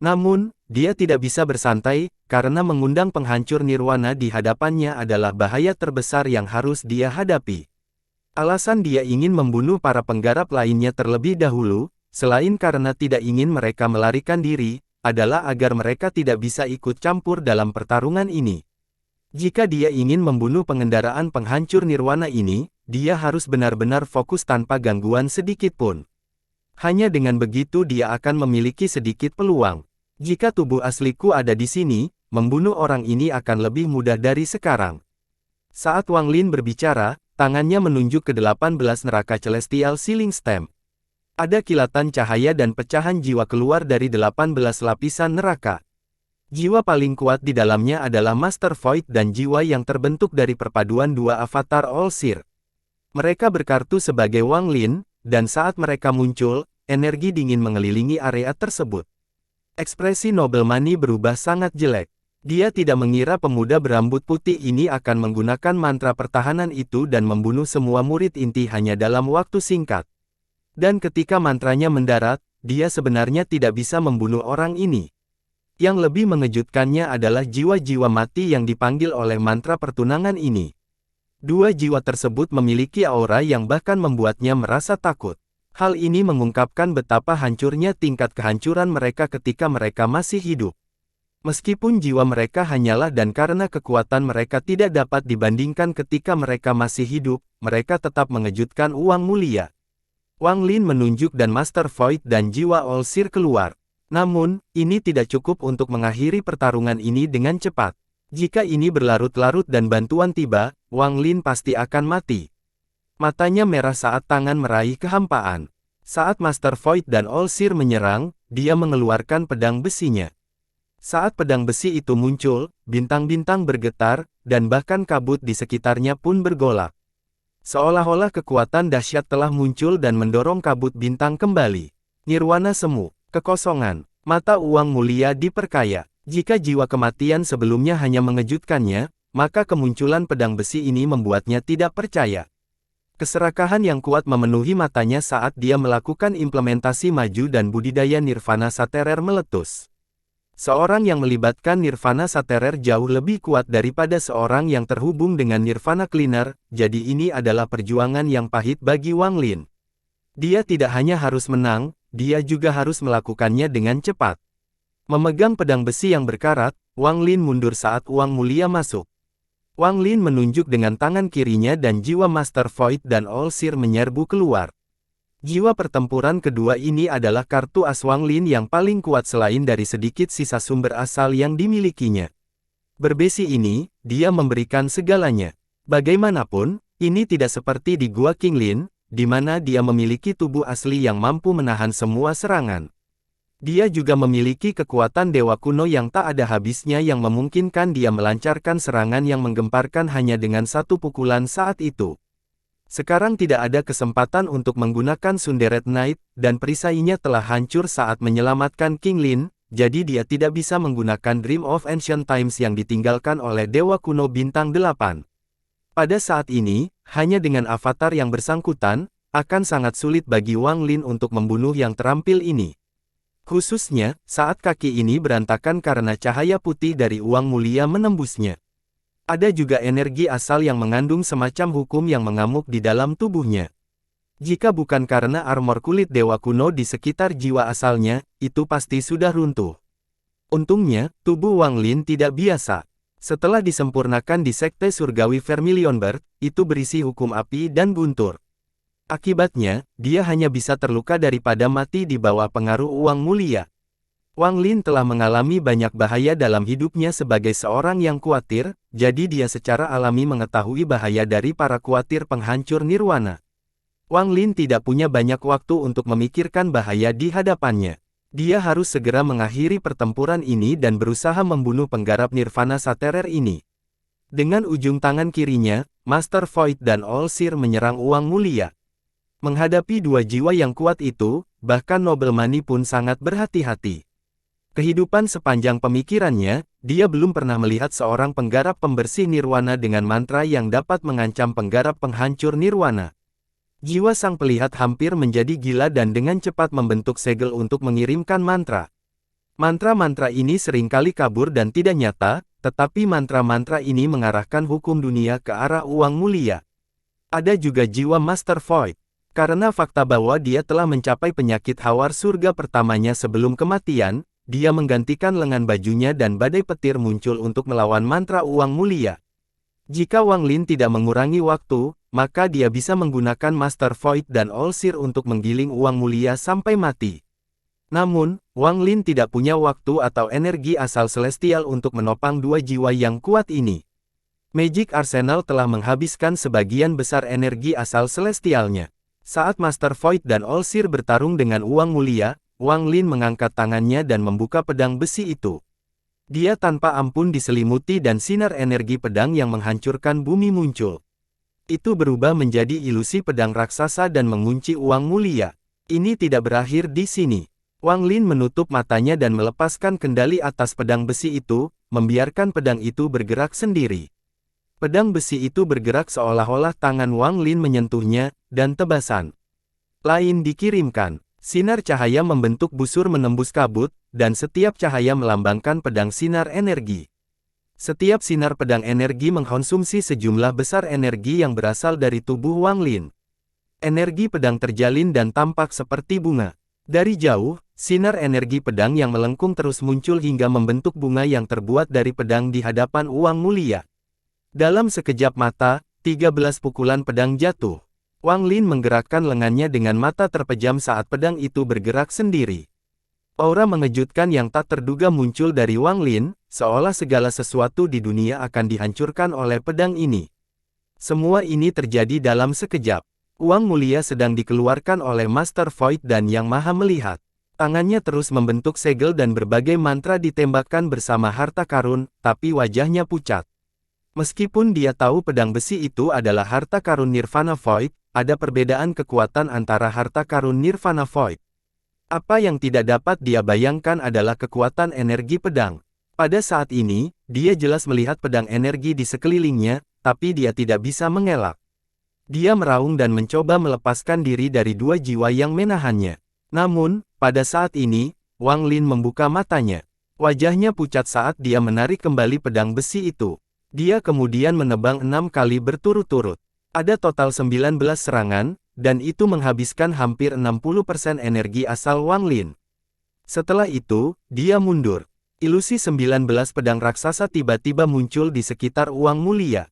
Namun, dia tidak bisa bersantai, karena mengundang penghancur nirwana di hadapannya adalah bahaya terbesar yang harus dia hadapi. Alasan dia ingin membunuh para penggarap lainnya terlebih dahulu, selain karena tidak ingin mereka melarikan diri, adalah agar mereka tidak bisa ikut campur dalam pertarungan ini. Jika dia ingin membunuh pengendaraan penghancur nirwana ini, dia harus benar-benar fokus tanpa gangguan sedikit pun. Hanya dengan begitu dia akan memiliki sedikit peluang. Jika tubuh asliku ada di sini, membunuh orang ini akan lebih mudah dari sekarang. Saat Wang Lin berbicara, tangannya menunjuk ke 18 neraka Celestial Sealing Stamp. Ada kilatan cahaya dan pecahan jiwa keluar dari 18 lapisan neraka. Jiwa paling kuat di dalamnya adalah Master Void dan jiwa yang terbentuk dari perpaduan dua avatar All Seer. Mereka berkartu sebagai Wang Lin, dan saat mereka muncul, energi dingin mengelilingi area tersebut. Ekspresi Noblemani berubah sangat jelek. Dia tidak mengira pemuda berambut putih ini akan menggunakan mantra pertahanan itu dan membunuh semua murid inti hanya dalam waktu singkat. Dan ketika mantranya mendarat, dia sebenarnya tidak bisa membunuh orang ini. Yang lebih mengejutkannya adalah jiwa-jiwa mati yang dipanggil oleh mantra pertunangan ini. Dua jiwa tersebut memiliki aura yang bahkan membuatnya merasa takut. Hal ini mengungkapkan betapa hancurnya tingkat kehancuran mereka ketika mereka masih hidup. Meskipun jiwa mereka hanyalah dan karena kekuatan mereka tidak dapat dibandingkan ketika mereka masih hidup, mereka tetap mengejutkan uang mulia. Wang Lin menunjuk dan Master Void dan jiwa All Seer keluar. Namun, ini tidak cukup untuk mengakhiri pertarungan ini dengan cepat. Jika ini berlarut-larut dan bantuan tiba, Wang Lin pasti akan mati. Matanya merah saat tangan meraih kehampaan. Saat Master Void dan All Seer menyerang, dia mengeluarkan pedang besinya. Saat pedang besi itu muncul, bintang-bintang bergetar, dan bahkan kabut di sekitarnya pun bergolak. Seolah-olah kekuatan dahsyat telah muncul dan mendorong kabut bintang kembali. Nirwana semu, kekosongan, mata uang mulia diperkaya. Jika jiwa kematian sebelumnya hanya mengejutkannya, maka kemunculan pedang besi ini membuatnya tidak percaya. Keserakahan yang kuat memenuhi matanya saat dia melakukan implementasi maju dan budidaya Nirvana Saterer meletus. Seorang yang melibatkan Nirvana Saterer jauh lebih kuat daripada seorang yang terhubung dengan Nirvana Cleaner, jadi ini adalah perjuangan yang pahit bagi Wang Lin. Dia tidak hanya harus menang, dia juga harus melakukannya dengan cepat. Memegang pedang besi yang berkarat, Wang Lin mundur saat uang mulia masuk. Wang Lin menunjuk dengan tangan kirinya dan jiwa Master Void dan All Seer menyerbu keluar. Jiwa pertempuran kedua ini adalah kartu as Wang Lin yang paling kuat selain dari sedikit sisa sumber asal yang dimilikinya. Berbesi ini, dia memberikan segalanya. Bagaimanapun, ini tidak seperti di Gua King Lin, di mana dia memiliki tubuh asli yang mampu menahan semua serangan. Dia juga memiliki kekuatan dewa kuno yang tak ada habisnya yang memungkinkan dia melancarkan serangan yang menggemparkan hanya dengan satu pukulan saat itu. Sekarang tidak ada kesempatan untuk menggunakan Sunderet Knight, dan perisainya telah hancur saat menyelamatkan King Lin, jadi dia tidak bisa menggunakan Dream of Ancient Times yang ditinggalkan oleh dewa kuno bintang 8. Pada saat ini, hanya dengan avatar yang bersangkutan, akan sangat sulit bagi Wang Lin untuk membunuh yang terampil ini. Khususnya, saat kaki ini berantakan karena cahaya putih dari uang mulia menembusnya. Ada juga energi asal yang mengandung semacam hukum yang mengamuk di dalam tubuhnya. Jika bukan karena armor kulit dewa kuno di sekitar jiwa asalnya, itu pasti sudah runtuh. Untungnya, tubuh Wang Lin tidak biasa. Setelah disempurnakan di Sekte Surgawi Vermilionberg, itu berisi hukum api dan guntur. Akibatnya, dia hanya bisa terluka daripada mati di bawah pengaruh uang mulia. Wang Lin telah mengalami banyak bahaya dalam hidupnya sebagai seorang yang kuatir, jadi dia secara alami mengetahui bahaya dari para kuatir penghancur nirwana. Wang Lin tidak punya banyak waktu untuk memikirkan bahaya di hadapannya. Dia harus segera mengakhiri pertempuran ini dan berusaha membunuh penggarap nirvana Saterer ini. Dengan ujung tangan kirinya, Master Void dan All-Seer menyerang uang mulia. Menghadapi dua jiwa yang kuat itu, bahkan Noblemani pun sangat berhati-hati. Kehidupan sepanjang pemikirannya, dia belum pernah melihat seorang penggarap pembersih nirwana dengan mantra yang dapat mengancam penggarap penghancur nirwana. Jiwa sang pelihat hampir menjadi gila dan dengan cepat membentuk segel untuk mengirimkan mantra. Mantra-mantra ini seringkali kabur dan tidak nyata, tetapi mantra-mantra ini mengarahkan hukum dunia ke arah uang mulia. Ada juga jiwa Master Void. Karena fakta bahwa dia telah mencapai penyakit hawar surga pertamanya sebelum kematian, dia menggantikan lengan bajunya dan badai petir muncul untuk melawan mantra uang mulia. Jika Wang Lin tidak mengurangi waktu, maka dia bisa menggunakan Master Void dan All-Seer untuk menggiling uang mulia sampai mati. Namun, Wang Lin tidak punya waktu atau energi asal celestial untuk menopang dua jiwa yang kuat ini. Magic Arsenal telah menghabiskan sebagian besar energi asal celestialnya. Saat Master Void dan All-Seer bertarung dengan uang mulia, Wang Lin mengangkat tangannya dan membuka pedang besi itu. Dia tanpa ampun diselimuti dan sinar energi pedang yang menghancurkan bumi muncul. Itu berubah menjadi ilusi pedang raksasa dan mengunci uang mulia. Ini tidak berakhir di sini. Wang Lin menutup matanya dan melepaskan kendali atas pedang besi itu, membiarkan pedang itu bergerak sendiri. Pedang besi itu bergerak seolah-olah tangan Wang Lin menyentuhnya, dan tebasan lain dikirimkan. Sinar cahaya membentuk busur menembus kabut, dan setiap cahaya melambangkan pedang sinar energi. Setiap sinar pedang energi mengkonsumsi sejumlah besar energi yang berasal dari tubuh Wang Lin. Energi pedang terjalin dan tampak seperti bunga. Dari jauh, sinar energi pedang yang melengkung terus muncul hingga membentuk bunga yang terbuat dari pedang di hadapan uang mulia. Dalam sekejap mata, 13 pukulan pedang jatuh. Wang Lin menggerakkan lengannya dengan mata terpejam saat pedang itu bergerak sendiri. Aura mengejutkan yang tak terduga muncul dari Wang Lin, seolah segala sesuatu di dunia akan dihancurkan oleh pedang ini. Semua ini terjadi dalam sekejap. Uang mulia sedang dikeluarkan oleh Master Void dan Yang Maha Melihat. Tangannya terus membentuk segel dan berbagai mantra ditembakkan bersama harta karun, tapi wajahnya pucat. Meskipun dia tahu pedang besi itu adalah harta karun Nirvana Void, ada perbedaan kekuatan antara harta karun Nirvana Void. Apa yang tidak dapat dia bayangkan adalah kekuatan energi pedang. Pada saat ini, dia jelas melihat pedang energi di sekelilingnya, tapi dia tidak bisa mengelak. Dia meraung dan mencoba melepaskan diri dari dua jiwa yang menahannya. Namun, pada saat ini, Wang Lin membuka matanya. Wajahnya pucat saat dia menarik kembali pedang besi itu. Dia kemudian menebang 6 kali berturut-turut. Ada total 19 serangan, dan itu menghabiskan hampir 60% energi asal Wang Lin. Setelah itu, dia mundur. Ilusi 19 pedang raksasa tiba-tiba muncul di sekitar uang mulia.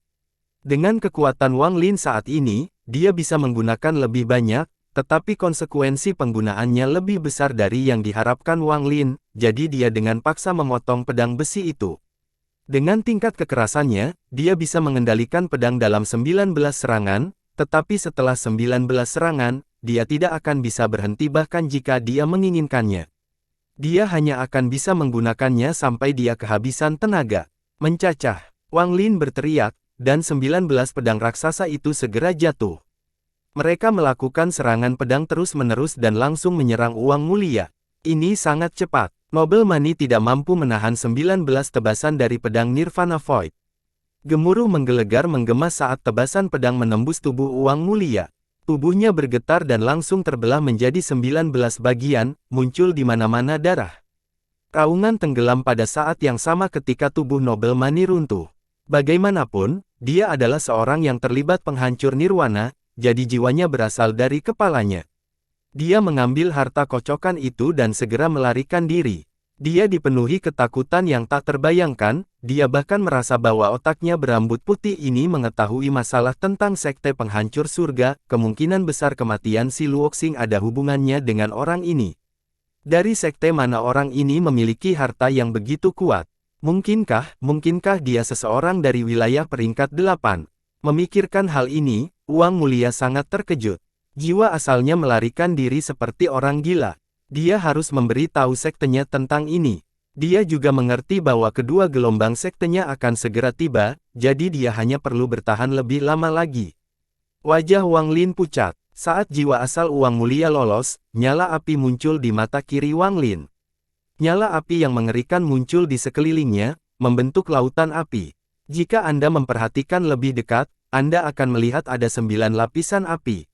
Dengan kekuatan Wang Lin saat ini, dia bisa menggunakan lebih banyak, tetapi konsekuensi penggunaannya lebih besar dari yang diharapkan Wang Lin, jadi dia dengan paksa memotong pedang besi itu. Dengan tingkat kekerasannya, dia bisa mengendalikan pedang dalam 19 serangan, tetapi setelah 19 serangan, dia tidak akan bisa berhenti bahkan jika dia menginginkannya. Dia hanya akan bisa menggunakannya sampai dia kehabisan tenaga. Mencacah, Wang Lin berteriak, dan 19 pedang raksasa itu segera jatuh. Mereka melakukan serangan pedang terus-menerus dan langsung menyerang uang mulia. Ini sangat cepat. Noblemani tidak mampu menahan 19 tebasan dari pedang Nirvana Void. Gemuruh menggelegar menggema saat tebasan pedang menembus tubuh uang mulia. Tubuhnya bergetar dan langsung terbelah menjadi 19 bagian, muncul di mana-mana darah. Raungan tenggelam pada saat yang sama ketika tubuh nobleman runtuh. Bagaimanapun, dia adalah seorang yang terlibat penghancur nirwana, jadi jiwanya berasal dari kepalanya. Dia mengambil harta kocokan itu dan segera melarikan diri. Dia dipenuhi ketakutan yang tak terbayangkan, dia bahkan merasa bahwa otaknya berambut putih ini mengetahui masalah tentang sekte penghancur surga, kemungkinan besar kematian si Luoxing ada hubungannya dengan orang ini. Dari sekte mana orang ini memiliki harta yang begitu kuat? Mungkinkah dia seseorang dari wilayah peringkat 8? Memikirkan hal ini, Wang Mulia sangat terkejut. Jiwa asalnya melarikan diri seperti orang gila. Dia harus memberi tahu sektenya tentang ini. Dia juga mengerti bahwa kedua gelombang sektenya akan segera tiba, jadi dia hanya perlu bertahan lebih lama lagi. Wajah Wang Lin pucat. Saat jiwa asal Wang Mulia lolos, nyala api muncul di mata kiri Wang Lin. Nyala api yang mengerikan muncul di sekelilingnya, membentuk lautan api. Jika Anda memperhatikan lebih dekat, Anda akan melihat ada 9 lapisan api.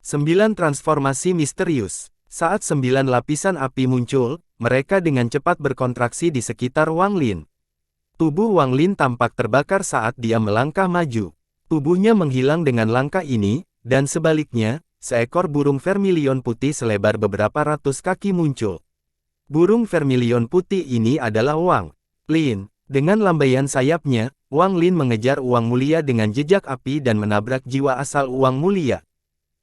9 transformasi misterius. Saat 9 lapisan api muncul, mereka dengan cepat berkontraksi di sekitar Wang Lin. Tubuh Wang Lin tampak terbakar saat dia melangkah maju. Tubuhnya menghilang dengan langkah ini, dan sebaliknya, seekor burung vermilion putih selebar beberapa ratus kaki muncul. Burung vermilion putih ini adalah Wang Lin. Dengan lambaian sayapnya, Wang Lin mengejar Wang Mulia dengan jejak api dan menabrak jiwa asal Wang Mulia.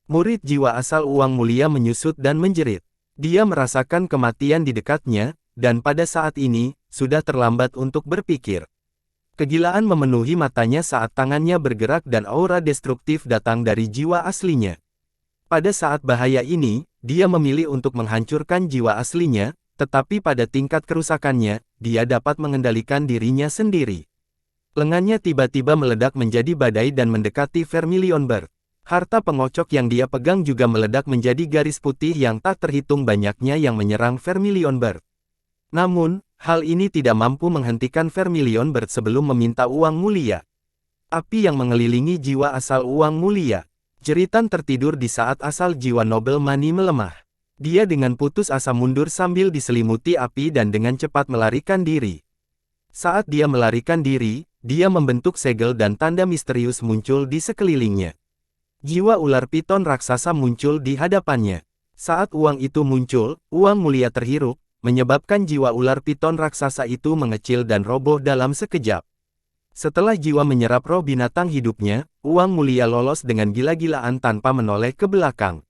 Murid jiwa asal Wang Mulia menyusut dan menjerit. Dia merasakan kematian di dekatnya, dan pada saat ini, sudah terlambat untuk berpikir. Kegilaan memenuhi matanya saat tangannya bergerak dan aura destruktif datang dari jiwa aslinya. Pada saat bahaya ini, dia memilih untuk menghancurkan jiwa aslinya, tetapi pada tingkat kerusakannya, dia dapat mengendalikan dirinya sendiri. Lengannya tiba-tiba meledak menjadi badai dan mendekati Vermilion Bird. Harta pengocok yang dia pegang juga meledak menjadi garis putih yang tak terhitung banyaknya yang menyerang Vermilion Bird. Namun, hal ini tidak mampu menghentikan Vermilion Bird sebelum meminta Wang Mulia. Api yang mengelilingi jiwa asal Wang Mulia. Jeritan tertidur di saat asal jiwa Nobel Mani melemah. Dia dengan putus asa mundur sambil diselimuti api dan dengan cepat melarikan diri. Saat dia melarikan diri, dia membentuk segel dan tanda misterius muncul di sekelilingnya. Jiwa ular piton raksasa muncul di hadapannya. Saat uang itu muncul, Wang Mulia terhirup, menyebabkan jiwa ular piton raksasa itu mengecil dan roboh dalam sekejap. Setelah jiwa menyerap roh binatang hidupnya, Wang Mulia lolos dengan gila-gilaan tanpa menoleh ke belakang.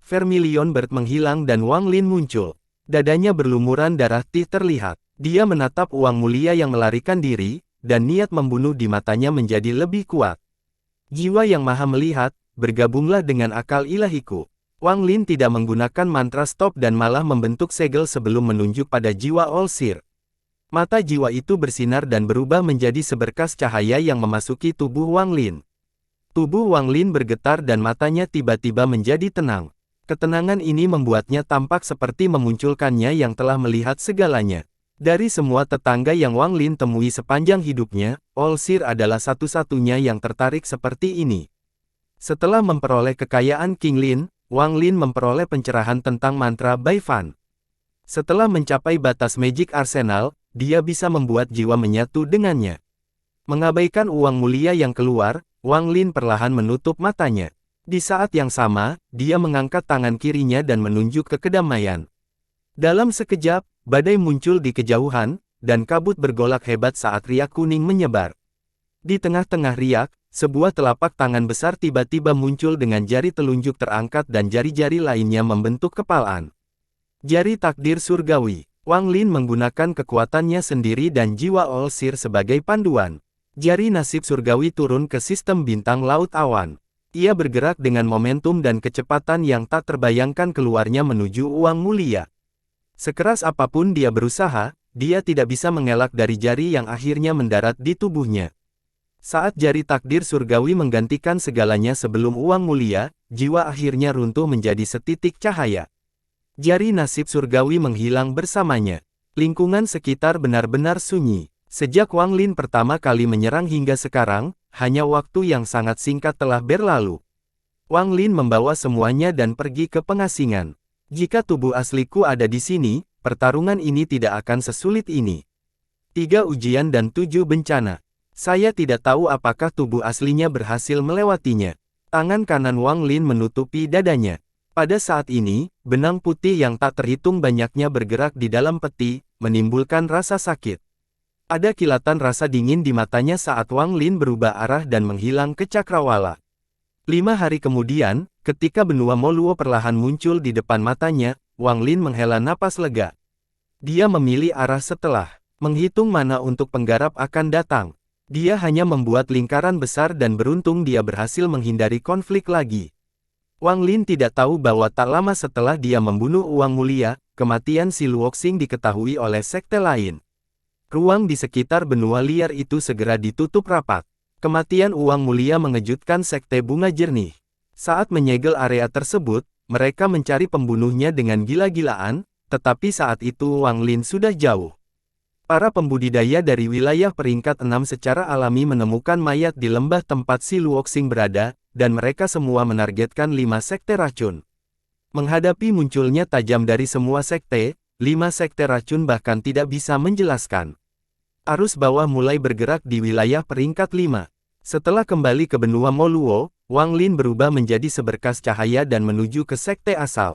Vermilion Bird menghilang dan Wang Lin muncul. Dadanya berlumuran darah terlihat. Dia menatap Wang Mulia yang melarikan diri, dan niat membunuh di matanya menjadi lebih kuat. Jiwa yang maha melihat, bergabunglah dengan akal ilahiku. Wang Lin tidak menggunakan mantra stop dan malah membentuk segel sebelum menunjuk pada jiwa Olsir. Mata jiwa itu bersinar dan berubah menjadi seberkas cahaya yang memasuki tubuh Wang Lin. Tubuh Wang Lin bergetar dan matanya tiba-tiba menjadi tenang. Ketenangan ini membuatnya tampak seperti memunculkannya yang telah melihat segalanya. Dari semua tetangga yang Wang Lin temui sepanjang hidupnya, Olsir adalah satu-satunya yang tertarik seperti ini. Setelah memperoleh kekayaan King Lin, Wang Lin memperoleh pencerahan tentang mantra Baifan. Setelah mencapai batas Magic Arsenal, dia bisa membuat jiwa menyatu dengannya. Mengabaikan uang mulia yang keluar, Wang Lin perlahan menutup matanya. Di saat yang sama, dia mengangkat tangan kirinya dan menunjuk ke kedamaian. Dalam sekejap, badai muncul di kejauhan, dan kabut bergolak hebat saat riak kuning menyebar. Di tengah-tengah riak, sebuah telapak tangan besar tiba-tiba muncul dengan jari telunjuk terangkat dan jari-jari lainnya membentuk kepalaan. Jari takdir surgawi. Wang Lin menggunakan kekuatannya sendiri dan jiwa Olsir sebagai panduan. Jari nasib surgawi turun ke sistem bintang laut awan. Ia bergerak dengan momentum dan kecepatan yang tak terbayangkan keluarnya menuju Wang Mulia. Sekeras apapun dia berusaha, dia tidak bisa mengelak dari jari yang akhirnya mendarat di tubuhnya. Saat jari takdir surgawi menggantikan segalanya sebelum Wang Mulia, jiwa akhirnya runtuh menjadi setitik cahaya. Jari nasib surgawi menghilang bersamanya. Lingkungan sekitar benar-benar sunyi. Sejak Wang Lin pertama kali menyerang hingga sekarang, hanya waktu yang sangat singkat telah berlalu. Wang Lin membawa semuanya dan pergi ke pengasingan. Jika tubuh asliku ada di sini, pertarungan ini tidak akan sesulit ini. 3 ujian dan 7 bencana. Saya tidak tahu apakah tubuh aslinya berhasil melewatinya. Tangan kanan Wang Lin menutupi dadanya. Pada saat ini, benang putih yang tak terhitung banyaknya bergerak di dalam peti, menimbulkan rasa sakit. Ada kilatan rasa dingin di matanya saat Wang Lin berubah arah dan menghilang ke cakrawala. 5 hari kemudian, ketika benua Moluo perlahan muncul di depan matanya, Wang Lin menghela napas lega. Dia memilih arah setelah menghitung mana untuk penggarap akan datang. Dia hanya membuat lingkaran besar dan beruntung dia berhasil menghindari konflik lagi. Wang Lin tidak tahu bahwa tak lama setelah dia membunuh Uang Mulia, kematian si Luoxing diketahui oleh sekte lain. Ruang di sekitar benua liar itu segera ditutup rapat. Kematian Uang Mulia mengejutkan sekte bunga jernih. Saat menyegel area tersebut, mereka mencari pembunuhnya dengan gila-gilaan, tetapi saat itu Wang Lin sudah jauh. Para pembudidaya dari wilayah peringkat 6 secara alami menemukan mayat di lembah tempat si Luoxing berada, dan mereka semua menargetkan 5 sekte racun. Menghadapi munculnya tajam dari semua sekte, 5 sekte racun bahkan tidak bisa menjelaskan. Arus bawah mulai bergerak di wilayah peringkat 5. Setelah kembali ke benua Moluo, Wang Lin berubah menjadi seberkas cahaya dan menuju ke sekte asal.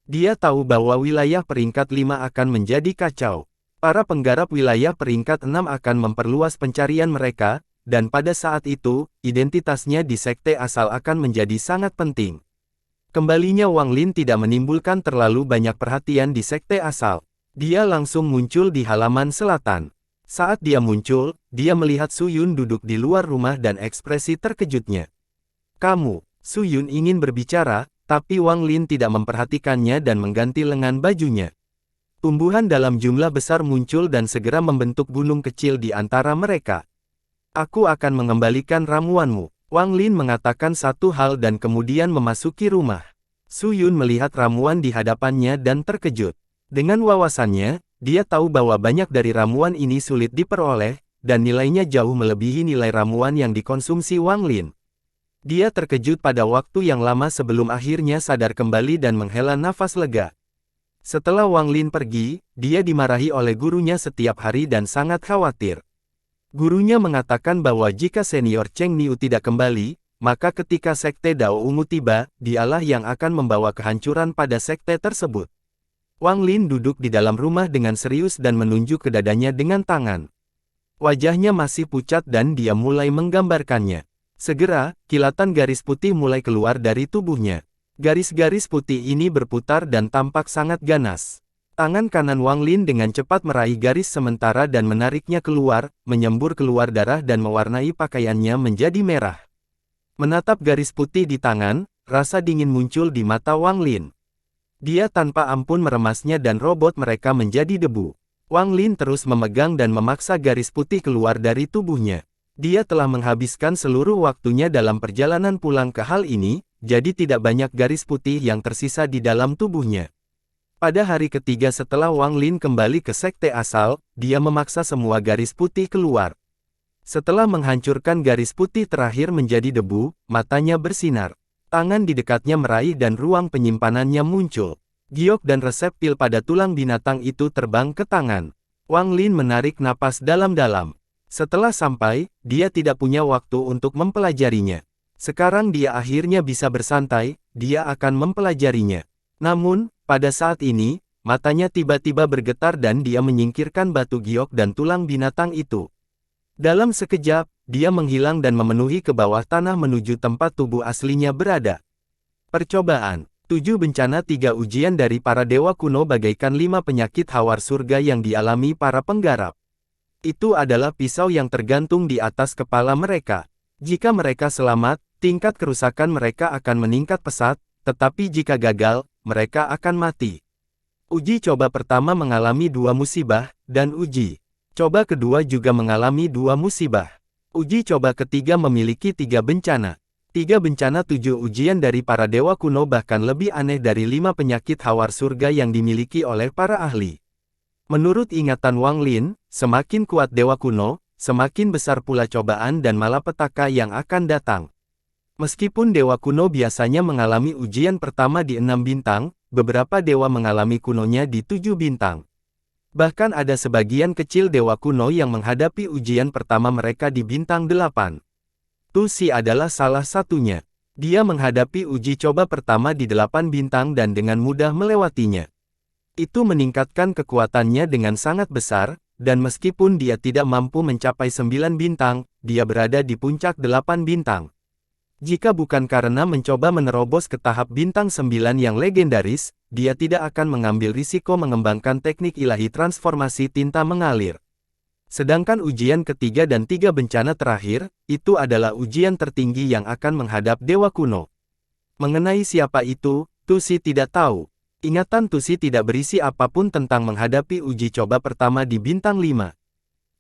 Dia tahu bahwa wilayah peringkat 5 akan menjadi kacau. Para penggarap wilayah peringkat 6 akan memperluas pencarian mereka, dan pada saat itu, identitasnya di sekte asal akan menjadi sangat penting. Kembalinya Wang Lin tidak menimbulkan terlalu banyak perhatian di sekte asal. Dia langsung muncul di halaman selatan. Saat dia muncul, dia melihat Su Yun duduk di luar rumah dan ekspresi terkejutnya. "Kamu," Su Yun ingin berbicara, tapi Wang Lin tidak memperhatikannya dan mengganti lengan bajunya. Tumbuhan dalam jumlah besar muncul dan segera membentuk gunung kecil di antara mereka. "Aku akan mengembalikan ramuanmu," Wang Lin mengatakan satu hal dan kemudian memasuki rumah. Su Yun melihat ramuan di hadapannya dan terkejut. Dengan wawasannya, dia tahu bahwa banyak dari ramuan ini sulit diperoleh, dan nilainya jauh melebihi nilai ramuan yang dikonsumsi Wang Lin. Dia terkejut pada waktu yang lama sebelum akhirnya sadar kembali dan menghela nafas lega. Setelah Wang Lin pergi, dia dimarahi oleh gurunya setiap hari dan sangat khawatir. Gurunya mengatakan bahwa jika senior Cheng Niu tidak kembali, maka ketika sekte Dao Ungu tiba, dialah yang akan membawa kehancuran pada sekte tersebut. Wang Lin duduk di dalam rumah dengan serius dan menunjuk ke dadanya dengan tangan. Wajahnya masih pucat dan dia mulai menggambarkannya. Segera, kilatan garis putih mulai keluar dari tubuhnya. Garis-garis putih ini berputar dan tampak sangat ganas. Tangan kanan Wang Lin dengan cepat meraih garis sementara dan menariknya keluar, menyembur keluar darah dan mewarnai pakaiannya menjadi merah. Menatap garis putih di tangan, rasa dingin muncul di mata Wang Lin. Dia tanpa ampun meremasnya dan robot mereka menjadi debu. Wang Lin terus memegang dan memaksa garis putih keluar dari tubuhnya. Dia telah menghabiskan seluruh waktunya dalam perjalanan pulang ke hal ini, jadi tidak banyak garis putih yang tersisa di dalam tubuhnya. Pada hari ketiga setelah Wang Lin kembali ke sekte asal, dia memaksa semua garis putih keluar. Setelah menghancurkan garis putih terakhir menjadi debu, matanya bersinar. Tangan di dekatnya meraih dan ruang penyimpanannya muncul. Giok dan resep pil pada tulang binatang itu terbang ke tangan. Wang Lin menarik napas dalam-dalam. Setelah sampai, dia tidak punya waktu untuk mempelajarinya. Sekarang dia akhirnya bisa bersantai, dia akan mempelajarinya. Namun, pada saat ini, matanya tiba-tiba bergetar dan dia menyingkirkan batu giok dan tulang binatang itu. Dalam sekejap, dia menghilang dan memenuhi ke bawah tanah menuju tempat tubuh aslinya berada. Percobaan 7 bencana 3 ujian dari para dewa kuno bagaikan 5 penyakit hawar surga yang dialami para penggarap. Itu adalah pisau yang tergantung di atas kepala mereka. Jika mereka selamat, tingkat kerusakan mereka akan meningkat pesat, tetapi jika gagal, mereka akan mati. Uji coba pertama mengalami 2 musibah, dan uji coba kedua juga mengalami 2 musibah. Uji coba ketiga memiliki 3 bencana. 3 bencana 7 ujian dari para dewa kuno bahkan lebih aneh dari 5 penyakit hawar surga yang dimiliki oleh para ahli. Menurut ingatan Wang Lin, semakin kuat dewa kuno, semakin besar pula cobaan dan malapetaka yang akan datang. Meskipun dewa kuno biasanya mengalami ujian pertama di 6 bintang, beberapa dewa mengalami kunonya di 7 bintang. Bahkan ada sebagian kecil dewa kuno yang menghadapi ujian pertama mereka di bintang 8. Tu Si adalah salah satunya. Dia menghadapi uji coba pertama di 8 bintang dan dengan mudah melewatinya. Itu meningkatkan kekuatannya dengan sangat besar, dan meskipun dia tidak mampu mencapai 9 bintang, dia berada di puncak 8 bintang. Jika bukan karena mencoba menerobos ke tahap bintang 9 yang legendaris, dia tidak akan mengambil risiko mengembangkan teknik ilahi transformasi tinta mengalir. Sedangkan ujian ketiga dan 3 bencana terakhir, itu adalah ujian tertinggi yang akan menghadap dewa kuno. Mengenai siapa itu, Tu Si tidak tahu. Ingatan Tu Si tidak berisi apapun tentang menghadapi uji coba pertama di bintang 5.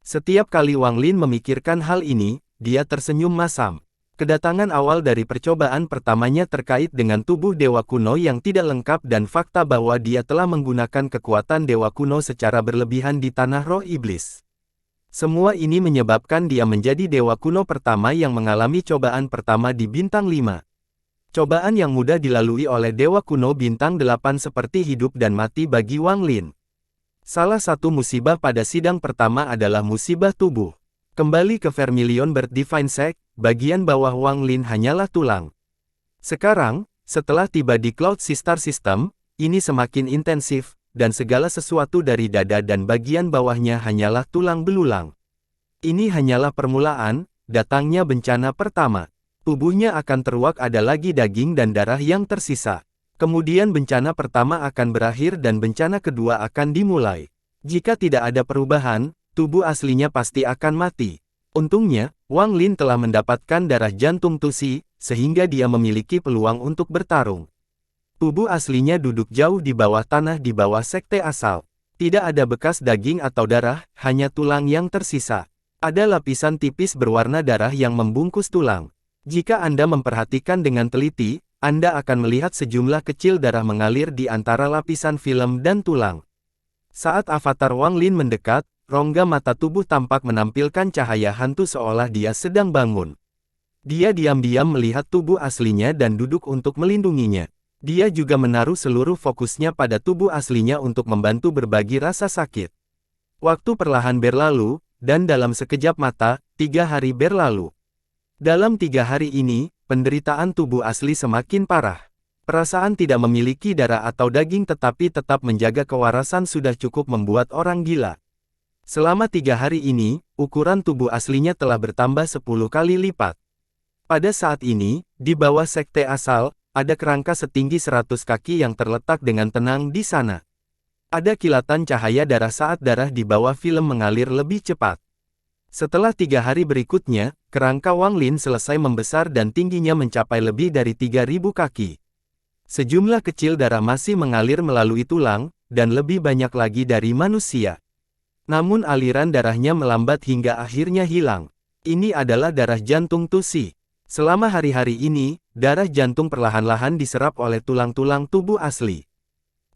Setiap kali Wang Lin memikirkan hal ini, dia tersenyum masam. Kedatangan awal dari percobaan pertamanya terkait dengan tubuh dewa kuno yang tidak lengkap dan fakta bahwa dia telah menggunakan kekuatan dewa kuno secara berlebihan di tanah roh iblis. Semua ini menyebabkan dia menjadi dewa kuno pertama yang mengalami cobaan pertama di bintang 5. Cobaan yang mudah dilalui oleh dewa kuno bintang 8 seperti hidup dan mati bagi Wang Lin. Salah satu musibah pada sidang pertama adalah musibah tubuh. Kembali ke Vermilion Bird Divine Sect, bagian bawah Wang Lin hanyalah tulang. Sekarang, setelah tiba di Cloud Star System, ini semakin intensif, dan segala sesuatu dari dada dan bagian bawahnya hanyalah tulang belulang. Ini hanyalah permulaan, datangnya bencana pertama. Tubuhnya akan teruak ada lagi daging dan darah yang tersisa. Kemudian bencana pertama akan berakhir dan bencana kedua akan dimulai. Jika tidak ada perubahan, tubuh aslinya pasti akan mati. Untungnya, Wang Lin telah mendapatkan darah jantung Tu Si, sehingga dia memiliki peluang untuk bertarung. Tubuh aslinya duduk jauh di bawah tanah di bawah sekte asal. Tidak ada bekas daging atau darah, hanya tulang yang tersisa. Ada lapisan tipis berwarna darah yang membungkus tulang. Jika Anda memperhatikan dengan teliti, Anda akan melihat sejumlah kecil darah mengalir di antara lapisan film dan tulang. Saat avatar Wang Lin mendekat, rongga mata tubuh tampak menampilkan cahaya hantu seolah dia sedang bangun. Dia diam-diam melihat tubuh aslinya dan duduk untuk melindunginya. Dia juga menaruh seluruh fokusnya pada tubuh aslinya untuk membantu berbagi rasa sakit. Waktu perlahan berlalu, dan dalam sekejap mata, 3 hari berlalu. Dalam 3 hari ini, penderitaan tubuh asli semakin parah. Perasaan tidak memiliki darah atau daging tetapi tetap menjaga kewarasan sudah cukup membuat orang gila. Selama 3 hari ini, ukuran tubuh aslinya telah bertambah 10 kali lipat. Pada saat ini, di bawah sekte asal, ada kerangka setinggi 100 kaki yang terletak dengan tenang di sana. Ada kilatan cahaya darah saat darah di bawah film mengalir lebih cepat. Setelah 3 hari berikutnya, kerangka Wang Lin selesai membesar dan tingginya mencapai lebih dari 3.000 kaki. Sejumlah kecil darah masih mengalir melalui tulang, dan lebih banyak lagi dari manusia. Namun aliran darahnya melambat hingga akhirnya hilang. Ini adalah darah jantung Tu Si. Selama hari-hari ini, darah jantung perlahan-lahan diserap oleh tulang-tulang tubuh asli.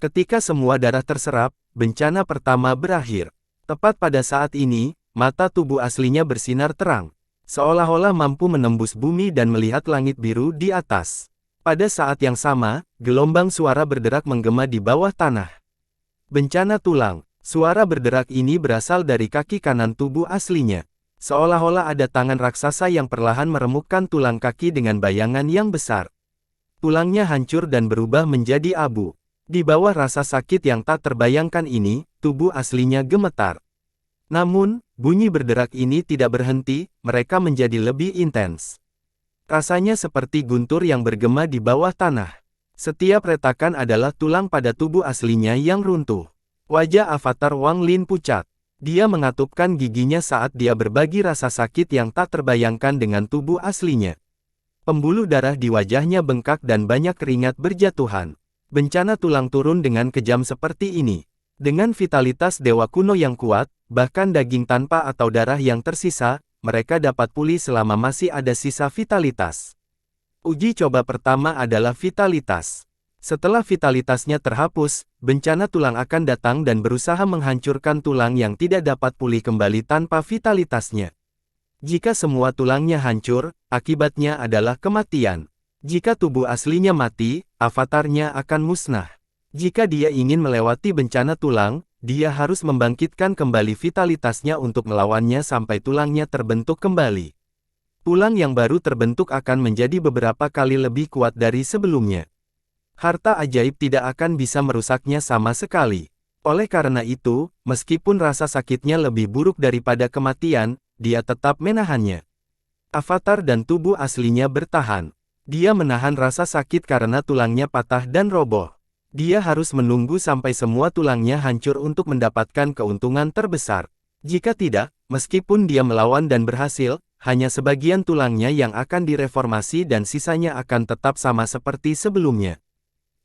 Ketika semua darah terserap, bencana pertama berakhir. Tepat pada saat ini, mata tubuh aslinya bersinar terang. Seolah-olah mampu menembus bumi dan melihat langit biru di atas. Pada saat yang sama, gelombang suara berderak menggema di bawah tanah. Bencana tulang. Suara berderak ini berasal dari kaki kanan tubuh aslinya. Seolah-olah ada tangan raksasa yang perlahan meremukkan tulang kaki dengan bayangan yang besar. Tulangnya hancur dan berubah menjadi abu. Di bawah rasa sakit yang tak terbayangkan ini, tubuh aslinya gemetar. Namun, bunyi berderak ini tidak berhenti, mereka menjadi lebih intens. Rasanya seperti guntur yang bergema di bawah tanah. Setiap retakan adalah tulang pada tubuh aslinya yang runtuh. Wajah avatar Wang Lin pucat. Dia mengatupkan giginya saat dia berbagi rasa sakit yang tak terbayangkan dengan tubuh aslinya. Pembuluh darah di wajahnya bengkak dan banyak keringat berjatuhan. Bencana tulang turun dengan kejam seperti ini. Dengan vitalitas dewa kuno yang kuat, bahkan daging tanpa atau darah yang tersisa, mereka dapat pulih selama masih ada sisa vitalitas. Uji coba pertama adalah vitalitas. Setelah vitalitasnya terhapus, bencana tulang akan datang dan berusaha menghancurkan tulang yang tidak dapat pulih kembali tanpa vitalitasnya. Jika semua tulangnya hancur, akibatnya adalah kematian. Jika tubuh aslinya mati, avatarnya akan musnah. Jika dia ingin melewati bencana tulang, dia harus membangkitkan kembali vitalitasnya untuk melawannya sampai tulangnya terbentuk kembali. Tulang yang baru terbentuk akan menjadi beberapa kali lebih kuat dari sebelumnya. Harta ajaib tidak akan bisa merusaknya sama sekali. Oleh karena itu, meskipun rasa sakitnya lebih buruk daripada kematian, dia tetap menahannya. Avatar dan tubuh aslinya bertahan. Dia menahan rasa sakit karena tulangnya patah dan roboh. Dia harus menunggu sampai semua tulangnya hancur untuk mendapatkan keuntungan terbesar. Jika tidak, meskipun dia melawan dan berhasil, hanya sebagian tulangnya yang akan direformasi dan sisanya akan tetap sama seperti sebelumnya.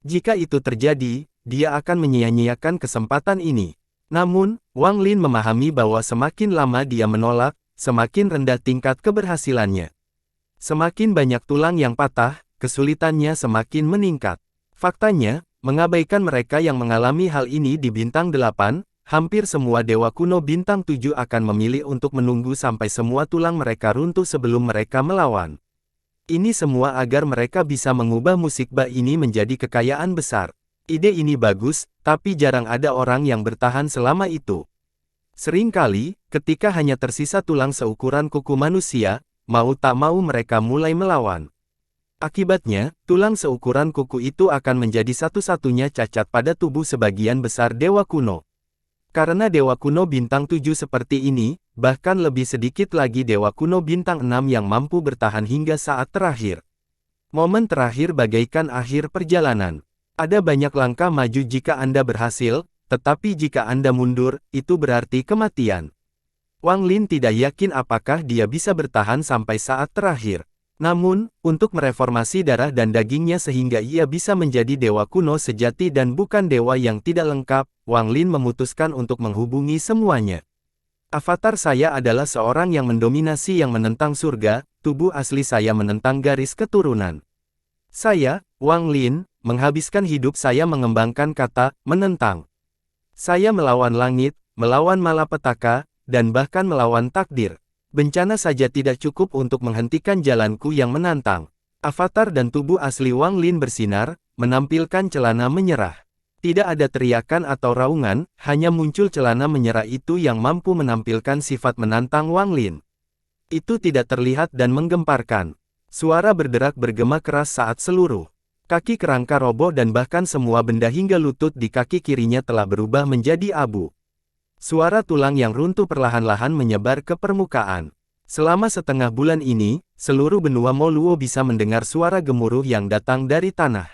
Jika itu terjadi, dia akan menyia-nyiakan kesempatan ini. Namun, Wang Lin memahami bahwa semakin lama dia menolak, semakin rendah tingkat keberhasilannya. Semakin banyak tulang yang patah, kesulitannya semakin meningkat. Faktanya, mengabaikan mereka yang mengalami hal ini di bintang 8, hampir semua dewa kuno bintang 7 akan memilih untuk menunggu sampai semua tulang mereka runtuh sebelum mereka melawan. Ini semua agar mereka bisa mengubah musik ba ini menjadi kekayaan besar. Ide ini bagus, tapi jarang ada orang yang bertahan selama itu. Seringkali, ketika hanya tersisa tulang seukuran kuku manusia, mau tak mau mereka mulai melawan. Akibatnya, tulang seukuran kuku itu akan menjadi satu-satunya cacat pada tubuh sebagian besar dewa kuno. Karena dewa kuno bintang 7 seperti ini, bahkan lebih sedikit lagi dewa kuno bintang 6 yang mampu bertahan hingga saat terakhir. Momen terakhir bagaikan akhir perjalanan. Ada banyak langkah maju jika Anda berhasil, tetapi jika Anda mundur, itu berarti kematian. Wang Lin tidak yakin apakah dia bisa bertahan sampai saat terakhir. Namun, untuk mereformasi darah dan dagingnya sehingga ia bisa menjadi dewa kuno sejati dan bukan dewa yang tidak lengkap, Wang Lin memutuskan untuk menghubungi semuanya. Avatar saya adalah seorang yang mendominasi yang menentang surga, tubuh asli saya menentang garis keturunan. Saya, Wang Lin, menghabiskan hidup saya mengembangkan kata, menentang. Saya melawan langit, melawan malapetaka, dan bahkan melawan takdir. Bencana saja tidak cukup untuk menghentikan jalanku yang menantang. Avatar dan tubuh asli Wang Lin bersinar, menampilkan celana menyerah. Tidak ada teriakan atau raungan, hanya muncul celana menyerah itu yang mampu menampilkan sifat menantang Wang Lin. Itu tidak terlihat dan menggemparkan. Suara berderak bergema keras saat seluruh kaki kerangka roboh dan bahkan semua benda hingga lutut di kaki kirinya telah berubah menjadi abu. Suara tulang yang runtuh perlahan-lahan menyebar ke permukaan. Selama setengah bulan ini, seluruh benua Moluo bisa mendengar suara gemuruh yang datang dari tanah.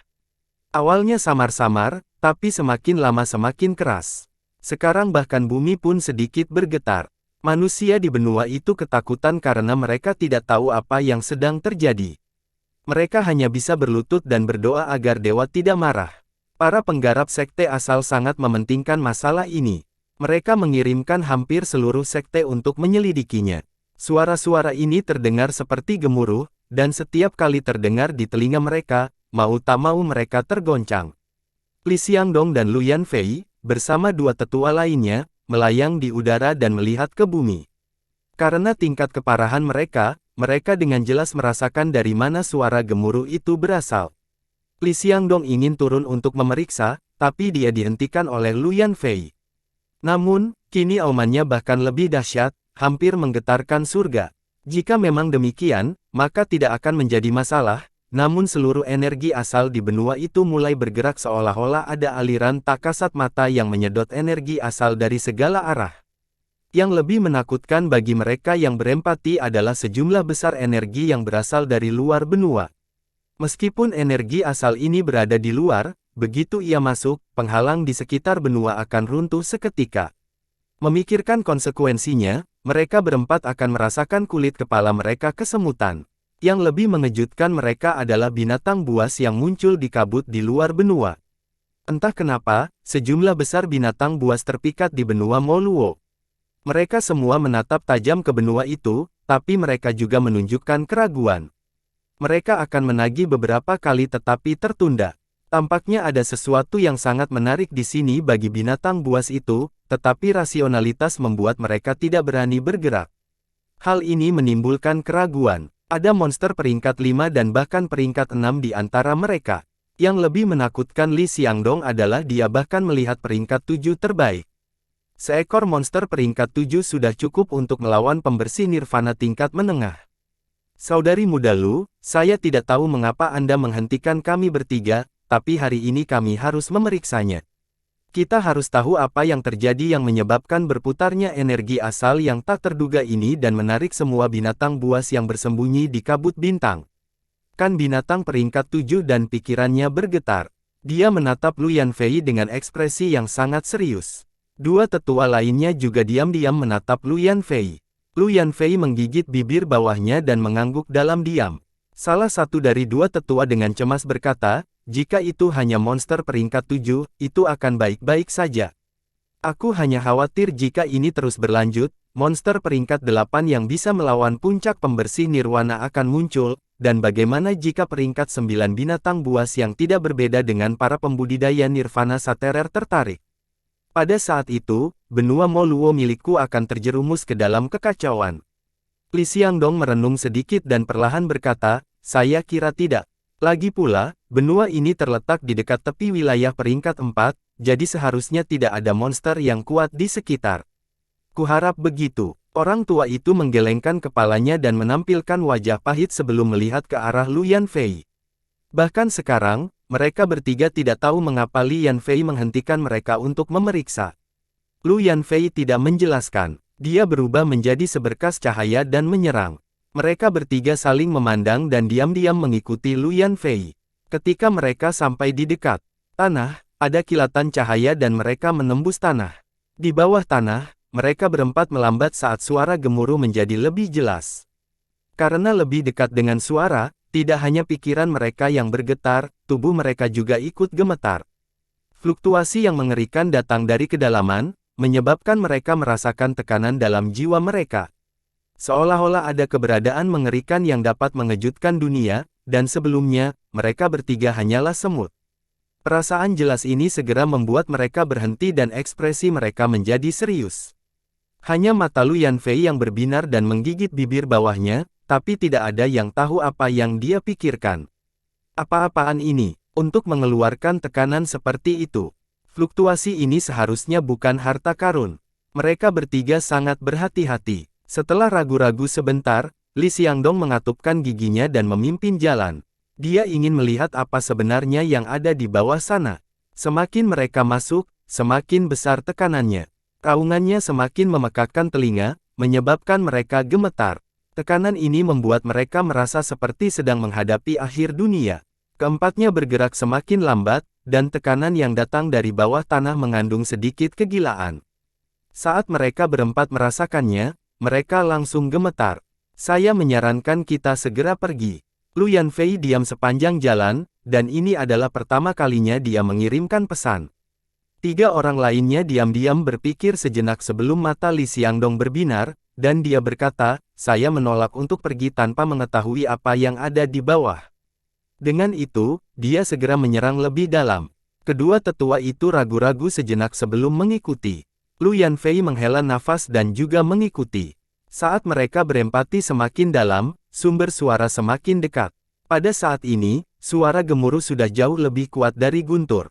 Awalnya samar-samar, tapi semakin lama semakin keras. Sekarang bahkan bumi pun sedikit bergetar. Manusia di benua itu ketakutan karena mereka tidak tahu apa yang sedang terjadi. Mereka hanya bisa berlutut dan berdoa agar dewa tidak marah. Para penggarap sekte asal sangat mementingkan masalah ini. Mereka mengirimkan hampir seluruh sekte untuk menyelidikinya. Suara-suara ini terdengar seperti gemuruh, dan setiap kali terdengar di telinga mereka, mau tak mau mereka tergoncang. Li Xiangdong dan Luyan Fei, bersama dua tetua lainnya, melayang di udara dan melihat ke bumi. Karena tingkat keparahan mereka, mereka dengan jelas merasakan dari mana suara gemuruh itu berasal. Li Xiangdong ingin turun untuk memeriksa, tapi dia dihentikan oleh Luyan Fei. Namun, kini aumannya bahkan lebih dahsyat, hampir menggetarkan surga. Jika memang demikian, maka tidak akan menjadi masalah, namun seluruh energi asal di benua itu mulai bergerak seolah-olah ada aliran tak kasat mata yang menyedot energi asal dari segala arah. Yang lebih menakutkan bagi mereka yang berempati adalah sejumlah besar energi yang berasal dari luar benua. Meskipun energi asal ini berada di luar, begitu ia masuk, penghalang di sekitar benua akan runtuh seketika. Memikirkan konsekuensinya, mereka berempat akan merasakan kulit kepala mereka kesemutan. Yang lebih mengejutkan mereka adalah binatang buas yang muncul di kabut di luar benua. Entah kenapa, sejumlah besar binatang buas terpikat di benua Moluo. Mereka semua menatap tajam ke benua itu, tapi mereka juga menunjukkan keraguan. Mereka akan menagih beberapa kali tetapi tertunda. Tampaknya ada sesuatu yang sangat menarik di sini bagi binatang buas itu, tetapi rasionalitas membuat mereka tidak berani bergerak. Hal ini menimbulkan keraguan. Ada monster peringkat 5 dan bahkan peringkat 6 di antara mereka. Yang lebih menakutkan Li Xiangdong adalah dia bahkan melihat peringkat 7 terbaik. Seekor monster peringkat 7 sudah cukup untuk melawan pembersih nirvana tingkat menengah. Saudari muda Lu, saya tidak tahu mengapa Anda menghentikan kami bertiga, tapi hari ini kami harus memeriksanya. Kita harus tahu apa yang terjadi yang menyebabkan berputarnya energi asal yang tak terduga ini dan menarik semua binatang buas yang bersembunyi di kabut bintang. Kan binatang peringkat 7 dan pikirannya bergetar. Dia menatap Lu Yanfei dengan ekspresi yang sangat serius. Dua tetua lainnya juga diam-diam menatap Lu Yanfei. Lu Yanfei menggigit bibir bawahnya dan mengangguk dalam diam. Salah satu dari dua tetua dengan cemas berkata, jika itu hanya monster peringkat 7, itu akan baik-baik saja. Aku hanya khawatir jika ini terus berlanjut, monster peringkat 8 yang bisa melawan puncak pembersih nirwana akan muncul, dan bagaimana jika peringkat 9 binatang buas yang tidak berbeda dengan para pembudidaya nirvana saterer tertarik. Pada saat itu, benua Moluo milikku akan terjerumus ke dalam kekacauan. Li Xiangdong merenung sedikit dan perlahan berkata, saya kira tidak. Lagi pula, benua ini terletak di dekat tepi wilayah peringkat 4, jadi seharusnya tidak ada monster yang kuat di sekitar. Kuharap begitu. Orang tua itu menggelengkan kepalanya dan menampilkan wajah pahit sebelum melihat ke arah Lu Yanfei. Bahkan sekarang, mereka bertiga tidak tahu mengapa Li Yanfei menghentikan mereka untuk memeriksa. Lu Yanfei tidak menjelaskan. Dia berubah menjadi seberkas cahaya dan menyerang. Mereka bertiga saling memandang dan diam-diam mengikuti Lu Yanfei. Ketika mereka sampai di dekat tanah, ada kilatan cahaya dan mereka menembus tanah. Di bawah tanah, mereka berempat melambat saat suara gemuruh menjadi lebih jelas. Karena lebih dekat dengan suara, tidak hanya pikiran mereka yang bergetar, tubuh mereka juga ikut gemetar. Fluktuasi yang mengerikan datang dari kedalaman, menyebabkan mereka merasakan tekanan dalam jiwa mereka. Seolah-olah ada keberadaan mengerikan yang dapat mengejutkan dunia, dan sebelumnya, mereka bertiga hanyalah semut. Perasaan jelas ini segera membuat mereka berhenti dan ekspresi mereka menjadi serius. Hanya mata Lu Yanfei yang berbinar dan menggigit bibir bawahnya, tapi tidak ada yang tahu apa yang dia pikirkan. Apa-apaan ini, untuk mengeluarkan tekanan seperti itu? Fluktuasi ini seharusnya bukan harta karun. Mereka bertiga sangat berhati-hati. Setelah ragu-ragu sebentar, Li Xiangdong mengatupkan giginya dan memimpin jalan. Dia ingin melihat apa sebenarnya yang ada di bawah sana. Semakin mereka masuk, semakin besar tekanannya. Raungannya semakin memekakkan telinga, menyebabkan mereka gemetar. Tekanan ini membuat mereka merasa seperti sedang menghadapi akhir dunia. Keempatnya bergerak semakin lambat, dan tekanan yang datang dari bawah tanah mengandung sedikit kegilaan. Saat mereka berempat merasakannya, mereka langsung gemetar. Saya menyarankan kita segera pergi. Lu Yanfei diam sepanjang jalan, dan ini adalah pertama kalinya dia mengirimkan pesan. Tiga orang lainnya diam-diam berpikir sejenak sebelum mata Li Xiangdong berbinar, dan dia berkata, saya menolak untuk pergi tanpa mengetahui apa yang ada di bawah. Dengan itu, dia segera menyerang lebih dalam. Kedua tetua itu ragu-ragu sejenak sebelum mengikuti. Lu Yanfei menghela nafas dan juga mengikuti. Saat mereka berempati semakin dalam, sumber suara semakin dekat. Pada saat ini, suara gemuruh sudah jauh lebih kuat dari guntur.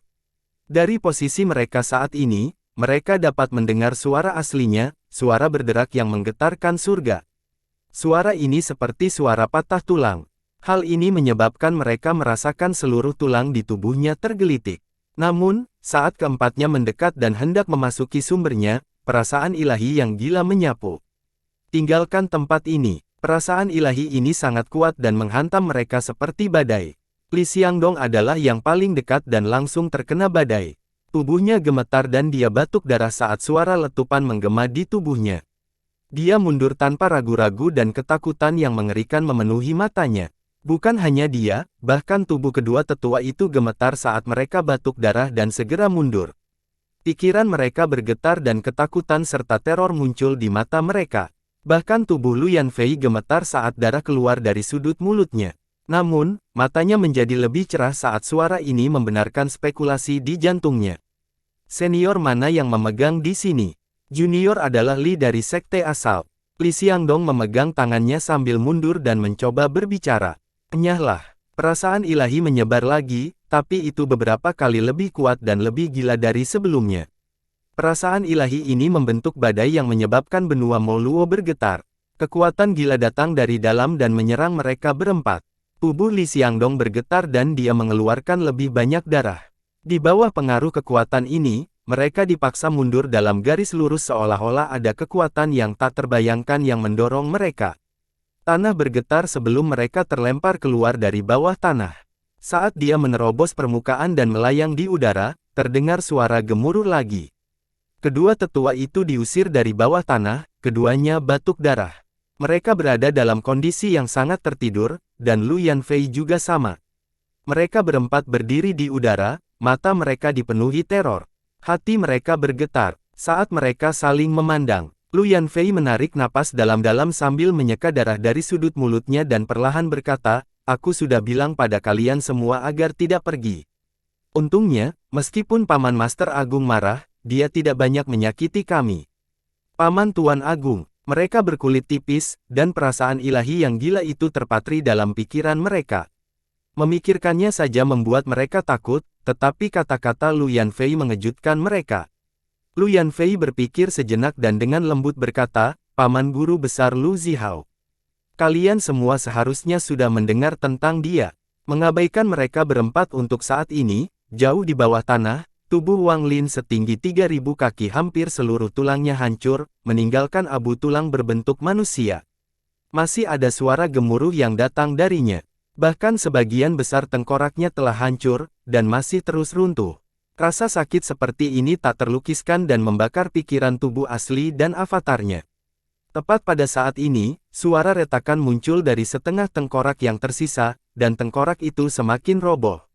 Dari posisi mereka saat ini, mereka dapat mendengar suara aslinya, suara berderak yang menggetarkan surga. Suara ini seperti suara patah tulang. Hal ini menyebabkan mereka merasakan seluruh tulang di tubuhnya tergelitik. Namun, saat keempatnya mendekat dan hendak memasuki sumbernya, perasaan ilahi yang gila menyapu. Tinggalkan tempat ini. Perasaan ilahi ini sangat kuat dan menghantam mereka seperti badai. Li Xiangdong adalah yang paling dekat dan langsung terkena badai. Tubuhnya gemetar dan dia batuk darah saat suara letupan menggema di tubuhnya. Dia mundur tanpa ragu-ragu dan ketakutan yang mengerikan memenuhi matanya. Bukan hanya dia, bahkan tubuh kedua tetua itu gemetar saat mereka batuk darah dan segera mundur. Pikiran mereka bergetar dan ketakutan serta teror muncul di mata mereka. Bahkan tubuh Lu Yanfei gemetar saat darah keluar dari sudut mulutnya. Namun, matanya menjadi lebih cerah saat suara ini membenarkan spekulasi di jantungnya. Senior mana yang memegang di sini? Junior adalah Li dari sekte asal. Li Xiangdong memegang tangannya sambil mundur dan mencoba berbicara. Enyahlah. Perasaan ilahi menyebar lagi, tapi itu beberapa kali lebih kuat dan lebih gila dari sebelumnya. Perasaan ilahi ini membentuk badai yang menyebabkan benua Moluo bergetar. Kekuatan gila datang dari dalam dan menyerang mereka berempat. Tubuh Li Xiangdong bergetar dan dia mengeluarkan lebih banyak darah. Di bawah pengaruh kekuatan ini, mereka dipaksa mundur dalam garis lurus seolah-olah ada kekuatan yang tak terbayangkan yang mendorong mereka. Tanah bergetar sebelum mereka terlempar keluar dari bawah tanah. Saat dia menerobos permukaan dan melayang di udara, terdengar suara gemuruh lagi. Kedua tetua itu diusir dari bawah tanah, keduanya batuk darah. Mereka berada dalam kondisi yang sangat tertidur, dan Lu Yanfei juga sama. Mereka berempat berdiri di udara, mata mereka dipenuhi teror. Hati mereka bergetar, saat mereka saling memandang. Lu Yanfei menarik napas dalam-dalam sambil menyeka darah dari sudut mulutnya dan perlahan berkata, "Aku sudah bilang pada kalian semua agar tidak pergi." Untungnya, meskipun Paman Master Agung marah, dia tidak banyak menyakiti kami. Paman Tuan Agung, mereka berkulit tipis, dan perasaan ilahi yang gila itu terpatri dalam pikiran mereka. Memikirkannya saja membuat mereka takut, tetapi kata-kata Lu Yanfei mengejutkan mereka. Lu Yanfei berpikir sejenak dan dengan lembut berkata, "Paman Guru Besar Lu Zihao. Kalian semua seharusnya sudah mendengar tentang dia." Mengabaikan mereka berempat untuk saat ini, jauh di bawah tanah, tubuh Wang Lin setinggi 3.000 kaki hampir seluruh tulangnya hancur, meninggalkan abu tulang berbentuk manusia. Masih ada suara gemuruh yang datang darinya. Bahkan sebagian besar tengkoraknya telah hancur, dan masih terus runtuh. Rasa sakit seperti ini tak terlukiskan dan membakar pikiran tubuh asli dan avatarnya. Tepat pada saat ini, suara retakan muncul dari setengah tengkorak yang tersisa, dan tengkorak itu semakin roboh.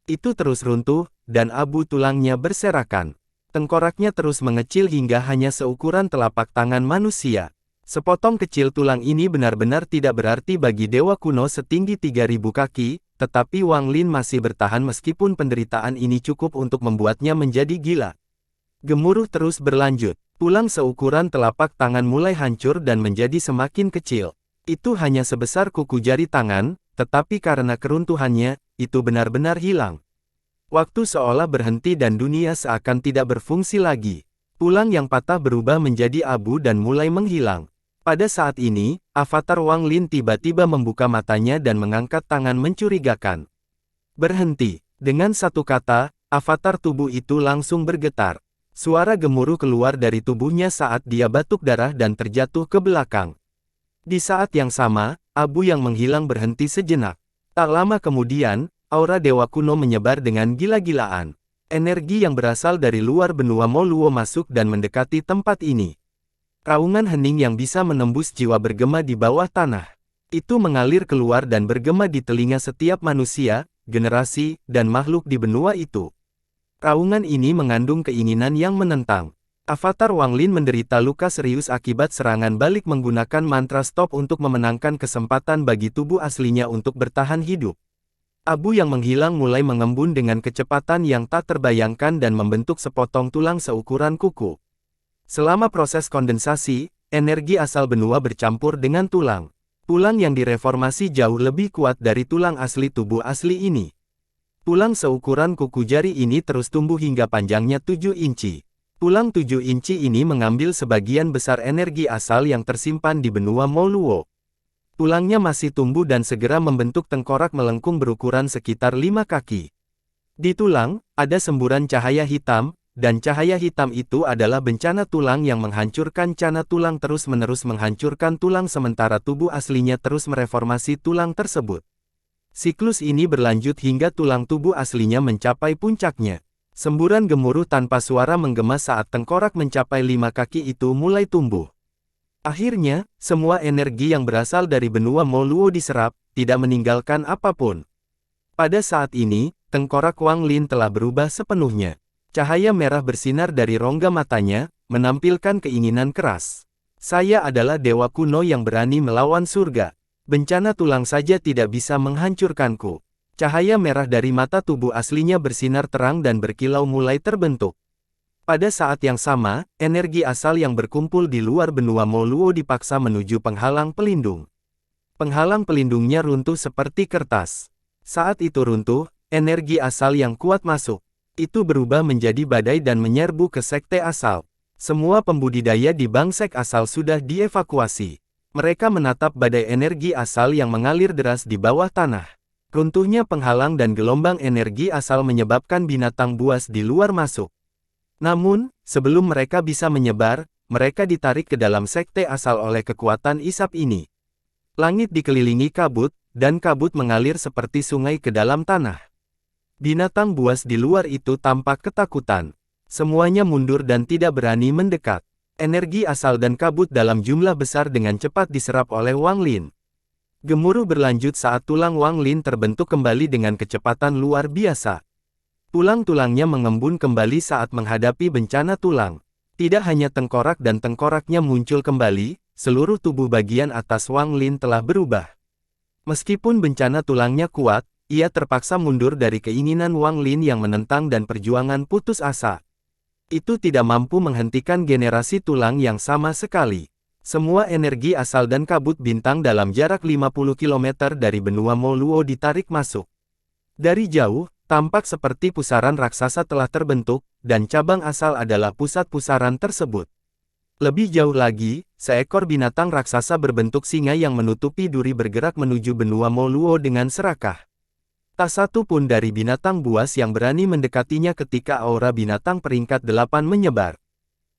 Itu terus runtuh, dan abu tulangnya berserakan. Tengkoraknya terus mengecil hingga hanya seukuran telapak tangan manusia. Sepotong kecil tulang ini benar-benar tidak berarti bagi dewa kuno setinggi 3.000 kaki, tetapi Wang Lin masih bertahan meskipun penderitaan ini cukup untuk membuatnya menjadi gila. Gemuruh terus berlanjut. Tulang seukuran telapak tangan mulai hancur dan menjadi semakin kecil. Itu hanya sebesar kuku jari tangan, tetapi karena keruntuhannya, itu benar-benar hilang. Waktu seolah berhenti dan dunia seakan tidak berfungsi lagi. Tulang yang patah berubah menjadi abu dan mulai menghilang. Pada saat ini, avatar Wang Lin tiba-tiba membuka matanya dan mengangkat tangan mencurigakan. "Berhenti." Dengan satu kata, avatar tubuh itu langsung bergetar. Suara gemuruh keluar dari tubuhnya saat dia batuk darah dan terjatuh ke belakang. Di saat yang sama, abu yang menghilang berhenti sejenak. Tak lama kemudian, aura dewa kuno menyebar dengan gila-gilaan. Energi yang berasal dari luar benua Moluo masuk dan mendekati tempat ini. Raungan hening yang bisa menembus jiwa bergema di bawah tanah. Itu mengalir keluar dan bergema di telinga setiap manusia, generasi, dan makhluk di benua itu. Raungan ini mengandung keinginan yang menentang. Avatar Wang Lin menderita luka serius akibat serangan balik menggunakan mantra stop untuk memenangkan kesempatan bagi tubuh aslinya untuk bertahan hidup. Abu yang menghilang mulai mengembun dengan kecepatan yang tak terbayangkan dan membentuk sepotong tulang seukuran kuku. Selama proses kondensasi, energi asal benua bercampur dengan tulang. Tulang yang direformasi jauh lebih kuat dari tulang asli tubuh asli ini. Tulang seukuran kuku jari ini terus tumbuh hingga panjangnya 7 inci. Tulang 7 inci ini mengambil sebagian besar energi asal yang tersimpan di benua Moluo. Tulangnya masih tumbuh dan segera membentuk tengkorak melengkung berukuran sekitar 5 kaki. Di tulang, ada semburan cahaya hitam, dan cahaya hitam itu adalah bencana tulang yang menghancurkan cana tulang terus-menerus menghancurkan tulang sementara tubuh aslinya terus mereformasi tulang tersebut. Siklus ini berlanjut hingga tulang tubuh aslinya mencapai puncaknya. Semburan gemuruh tanpa suara menggema saat tengkorak mencapai 5 kaki itu mulai tumbuh. Akhirnya, semua energi yang berasal dari benua Moluo diserap, tidak meninggalkan apapun. Pada saat ini, tengkorak Wang Lin telah berubah sepenuhnya. Cahaya merah bersinar dari rongga matanya, menampilkan keinginan keras. "Saya adalah dewa kuno yang berani melawan surga. Bencana tulang saja tidak bisa menghancurkanku." Cahaya merah dari mata tubuh aslinya bersinar terang dan berkilau mulai terbentuk. Pada saat yang sama, energi asal yang berkumpul di luar benua Moluo dipaksa menuju penghalang pelindung. Penghalang pelindungnya runtuh seperti kertas. Saat itu runtuh, energi asal yang kuat masuk. Itu berubah menjadi badai dan menyerbu ke sekte asal. Semua pembudidaya di Bangsek asal sudah dievakuasi. Mereka menatap badai energi asal yang mengalir deras di bawah tanah. Runtuhnya penghalang dan gelombang energi asal menyebabkan binatang buas di luar masuk. Namun, sebelum mereka bisa menyebar, mereka ditarik ke dalam sekte asal oleh kekuatan isap ini. Langit dikelilingi kabut, dan kabut mengalir seperti sungai ke dalam tanah. Binatang buas di luar itu tampak ketakutan. Semuanya mundur dan tidak berani mendekat. Energi asal dan kabut dalam jumlah besar dengan cepat diserap oleh Wang Lin. Gemuruh berlanjut saat tulang Wang Lin terbentuk kembali dengan kecepatan luar biasa. Tulang-tulangnya mengembun kembali saat menghadapi bencana tulang. Tidak hanya tengkorak dan tengkoraknya muncul kembali, seluruh tubuh bagian atas Wang Lin telah berubah. Meskipun bencana tulangnya kuat, ia terpaksa mundur dari keinginan Wang Lin yang menentang dan perjuangan putus asa. Itu tidak mampu menghentikan generasi tulang yang sama sekali. Semua energi asal dan kabut bintang dalam jarak 50 km dari benua Moluo ditarik masuk. Dari jauh, tampak seperti pusaran raksasa telah terbentuk, dan cabang asal adalah pusat pusaran tersebut. Lebih jauh lagi, seekor binatang raksasa berbentuk singa yang menutupi duri bergerak menuju benua Moluo dengan serakah. Tak satu pun dari binatang buas yang berani mendekatinya ketika aura binatang peringkat 8 menyebar.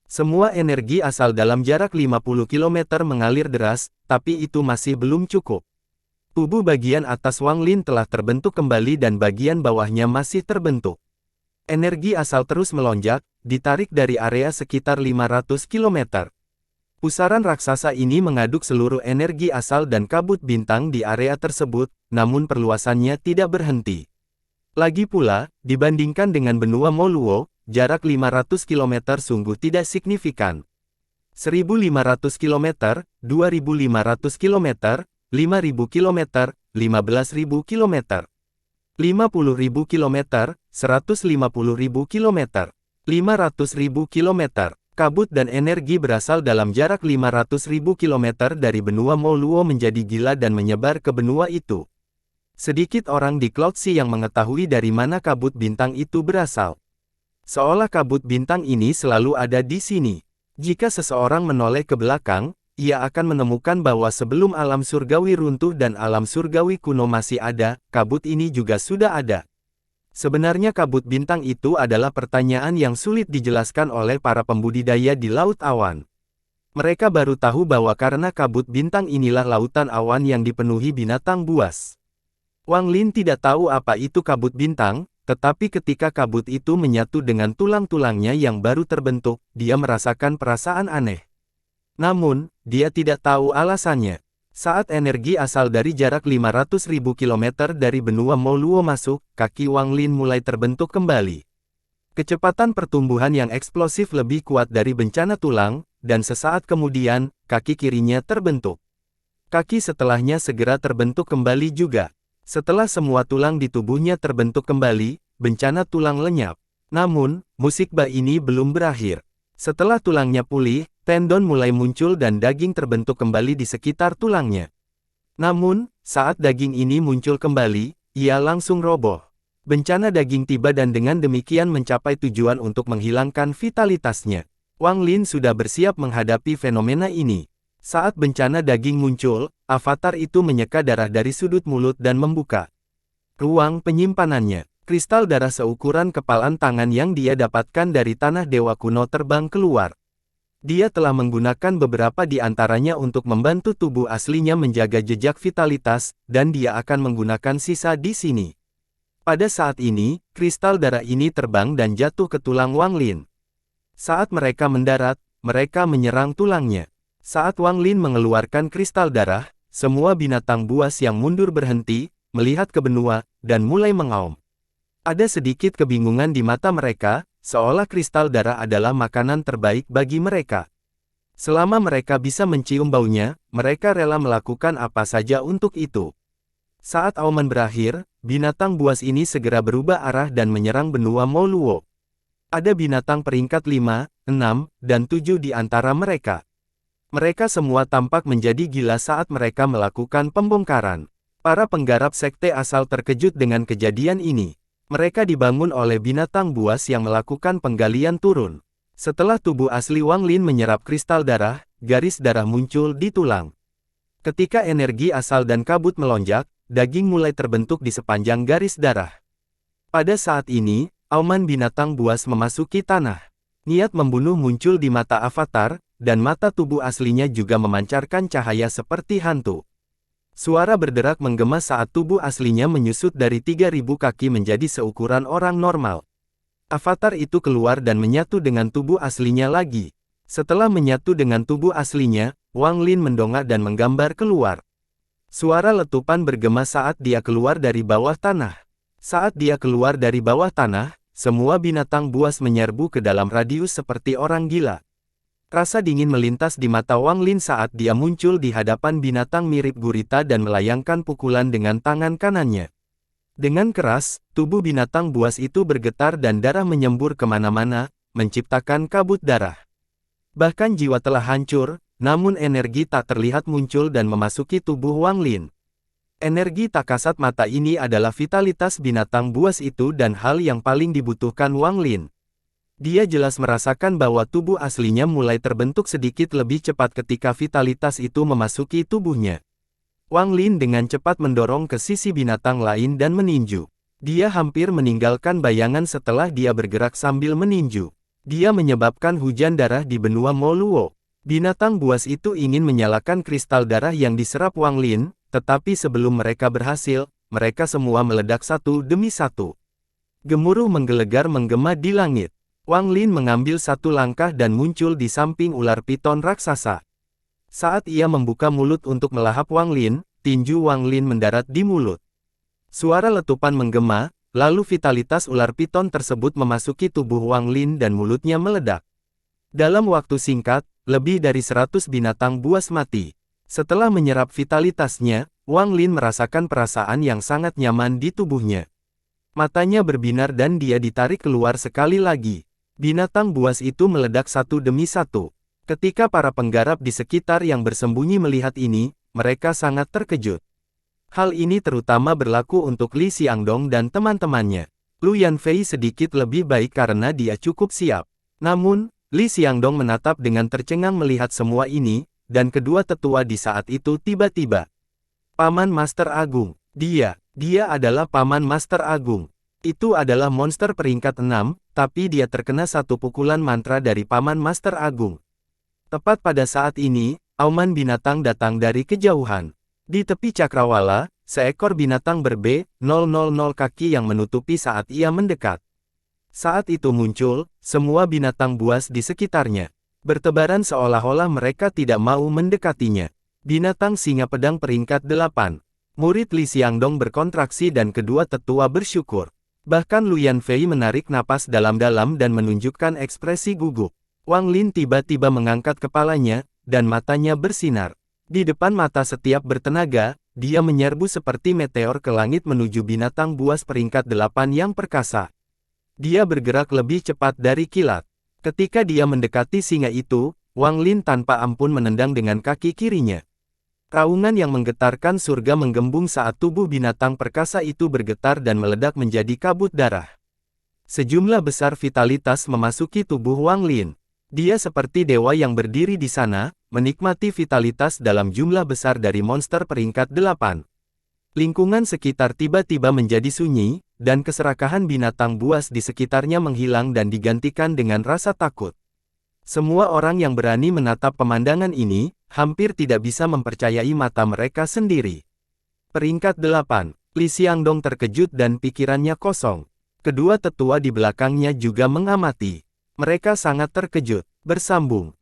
Semua energi asal dalam jarak 50 km mengalir deras, tapi itu masih belum cukup. Tubuh bagian atas Wang Lin telah terbentuk kembali dan bagian bawahnya masih terbentuk. Energi asal terus melonjak, ditarik dari area sekitar 500 km. Pusaran raksasa ini mengaduk seluruh energi asal dan kabut bintang di area tersebut, namun perluasannya tidak berhenti. Lagi pula, dibandingkan dengan benua Moluo, jarak 500 km sungguh tidak signifikan. 1.500 km, 2.500 km, 5.000 km, 15.000 km, 50.000 km, 150.000 km, 500.000 km. Kabut dan energi berasal dalam jarak 500.000 km dari benua Moluo menjadi gila dan menyebar ke benua itu. Sedikit orang di Cloud Sea yang mengetahui dari mana kabut bintang itu berasal. Seolah kabut bintang ini selalu ada di sini. Jika seseorang menoleh ke belakang, ia akan menemukan bahwa sebelum alam surgawi runtuh dan alam surgawi kuno masih ada, kabut ini juga sudah ada. Sebenarnya kabut bintang itu adalah pertanyaan yang sulit dijelaskan oleh para pembudidaya di Laut Awan. Mereka baru tahu bahwa karena kabut bintang inilah lautan awan yang dipenuhi binatang buas. Wang Lin tidak tahu apa itu kabut bintang, tetapi ketika kabut itu menyatu dengan tulang-tulangnya yang baru terbentuk, dia merasakan perasaan aneh. Namun, dia tidak tahu alasannya. Saat energi asal dari jarak 500.000 km dari benua Moluo masuk, kaki Wang Lin mulai terbentuk kembali. Kecepatan pertumbuhan yang eksplosif lebih kuat dari bencana tulang, dan sesaat kemudian, kaki kirinya terbentuk. Kaki setelahnya segera terbentuk kembali juga. Setelah semua tulang di tubuhnya terbentuk kembali, bencana tulang lenyap. Namun, musibah ini belum berakhir. Setelah tulangnya pulih, tendon mulai muncul dan daging terbentuk kembali di sekitar tulangnya. Namun, saat daging ini muncul kembali, ia langsung roboh. Bencana daging tiba dan dengan demikian mencapai tujuan untuk menghilangkan vitalitasnya. Wang Lin sudah bersiap menghadapi fenomena ini. Saat bencana daging muncul, avatar itu menyeka darah dari sudut mulut dan membuka ruang penyimpanannya. Kristal darah seukuran kepalan tangan yang dia dapatkan dari tanah dewa kuno terbang keluar. Dia telah menggunakan beberapa di antaranya untuk membantu tubuh aslinya menjaga jejak vitalitas, dan dia akan menggunakan sisa di sini. Pada saat ini, kristal darah ini terbang dan jatuh ke tulang Wang Lin. Saat mereka mendarat, mereka menyerang tulangnya. Saat Wang Lin mengeluarkan kristal darah, semua binatang buas yang mundur berhenti, melihat ke benua, dan mulai mengaum. Ada sedikit kebingungan di mata mereka, seolah kristal darah adalah makanan terbaik bagi mereka. Selama mereka bisa mencium baunya, mereka rela melakukan apa saja untuk itu. Saat auman berakhir, binatang buas ini segera berubah arah dan menyerang benua Moluo. Ada binatang peringkat 5, 6, dan 7 di antara mereka. Mereka semua tampak menjadi gila saat mereka melakukan pembongkaran. Para penggarap sekte asal terkejut dengan kejadian ini. Mereka dibangun oleh binatang buas yang melakukan penggalian turun. Setelah tubuh asli Wang Lin menyerap kristal darah, garis darah muncul di tulang. Ketika energi asal dan kabut melonjak, daging mulai terbentuk di sepanjang garis darah. Pada saat ini, auman binatang buas memasuki tanah. Niat membunuh muncul di mata avatar, dan mata tubuh aslinya juga memancarkan cahaya seperti hantu. Suara berderak menggema saat tubuh aslinya menyusut dari 3.000 kaki menjadi seukuran orang normal. Avatar itu keluar dan menyatu dengan tubuh aslinya lagi. Setelah menyatu dengan tubuh aslinya, Wang Lin mendongak dan menggambar keluar. Suara letupan bergema saat dia keluar dari bawah tanah. Saat dia keluar dari bawah tanah, semua binatang buas menyerbu ke dalam radius seperti orang gila. Rasa dingin melintas di mata Wang Lin saat dia muncul di hadapan binatang mirip gurita dan melayangkan pukulan dengan tangan kanannya. Dengan keras, tubuh binatang buas itu bergetar dan darah menyembur kemana-mana, menciptakan kabut darah. Bahkan jiwa telah hancur, namun energi tak terlihat muncul dan memasuki tubuh Wang Lin. Energi tak kasat mata ini adalah vitalitas binatang buas itu dan hal yang paling dibutuhkan Wang Lin. Dia jelas merasakan bahwa tubuh aslinya mulai terbentuk sedikit lebih cepat ketika vitalitas itu memasuki tubuhnya. Wang Lin dengan cepat mendorong ke sisi binatang lain dan meninju. Dia hampir meninggalkan bayangan setelah dia bergerak sambil meninju. Dia menyebabkan hujan darah di benua Moluo. Binatang buas itu ingin menyalakan kristal darah yang diserap Wang Lin, tetapi sebelum mereka berhasil, mereka semua meledak satu demi satu. Gemuruh menggelegar menggema di langit. Wang Lin mengambil satu langkah dan muncul di samping ular piton raksasa. Saat ia membuka mulut untuk melahap Wang Lin, tinju Wang Lin mendarat di mulut. Suara letupan menggema, lalu vitalitas ular piton tersebut memasuki tubuh Wang Lin dan mulutnya meledak. Dalam waktu singkat, lebih dari 100 binatang buas mati. Setelah menyerap vitalitasnya, Wang Lin merasakan perasaan yang sangat nyaman di tubuhnya. Matanya berbinar dan dia ditarik keluar sekali lagi. Binatang buas itu meledak satu demi satu. Ketika para penggarap di sekitar yang bersembunyi melihat ini, mereka sangat terkejut. Hal ini terutama berlaku untuk Li Xiangdong dan teman-temannya. Lu Yanfei sedikit lebih baik karena dia cukup siap. Namun, Li Xiangdong menatap dengan tercengang melihat semua ini, dan kedua tetua di saat itu tiba-tiba. Paman Master Agung. Dia adalah Paman Master Agung. Itu adalah monster peringkat 6, tapi dia terkena satu pukulan mantra dari Paman Master Agung. Tepat pada saat ini, auman binatang datang dari kejauhan. Di tepi cakrawala, seekor binatang ber-B000 kaki yang menutupi saat ia mendekat. Saat itu muncul, semua binatang buas di sekitarnya. Bertebaran seolah-olah mereka tidak mau mendekatinya. Binatang singa pedang peringkat 8. Murid Li Xiangdong berkontraksi dan kedua tetua bersyukur. Bahkan Lu Yanfei menarik napas dalam-dalam dan menunjukkan ekspresi gugup. Wang Lin tiba-tiba mengangkat kepalanya, dan matanya bersinar. Di depan mata setiap bertenaga, dia menyerbu seperti meteor ke langit menuju binatang buas peringkat 8 yang perkasa. Dia bergerak lebih cepat dari kilat. Ketika dia mendekati singa itu, Wang Lin tanpa ampun menendang dengan kaki kirinya. Raungan yang menggetarkan surga menggembung saat tubuh binatang perkasa itu bergetar dan meledak menjadi kabut darah. Sejumlah besar vitalitas memasuki tubuh Wang Lin. Dia seperti dewa yang berdiri di sana, menikmati vitalitas dalam jumlah besar dari monster peringkat 8. Lingkungan sekitar tiba-tiba menjadi sunyi, dan keserakahan binatang buas di sekitarnya menghilang dan digantikan dengan rasa takut. Semua orang yang berani menatap pemandangan ini, hampir tidak bisa mempercayai mata mereka sendiri. Peringkat 8. Li Xiangdong terkejut dan pikirannya kosong. Kedua tetua di belakangnya juga mengamati. Mereka sangat terkejut. Bersambung.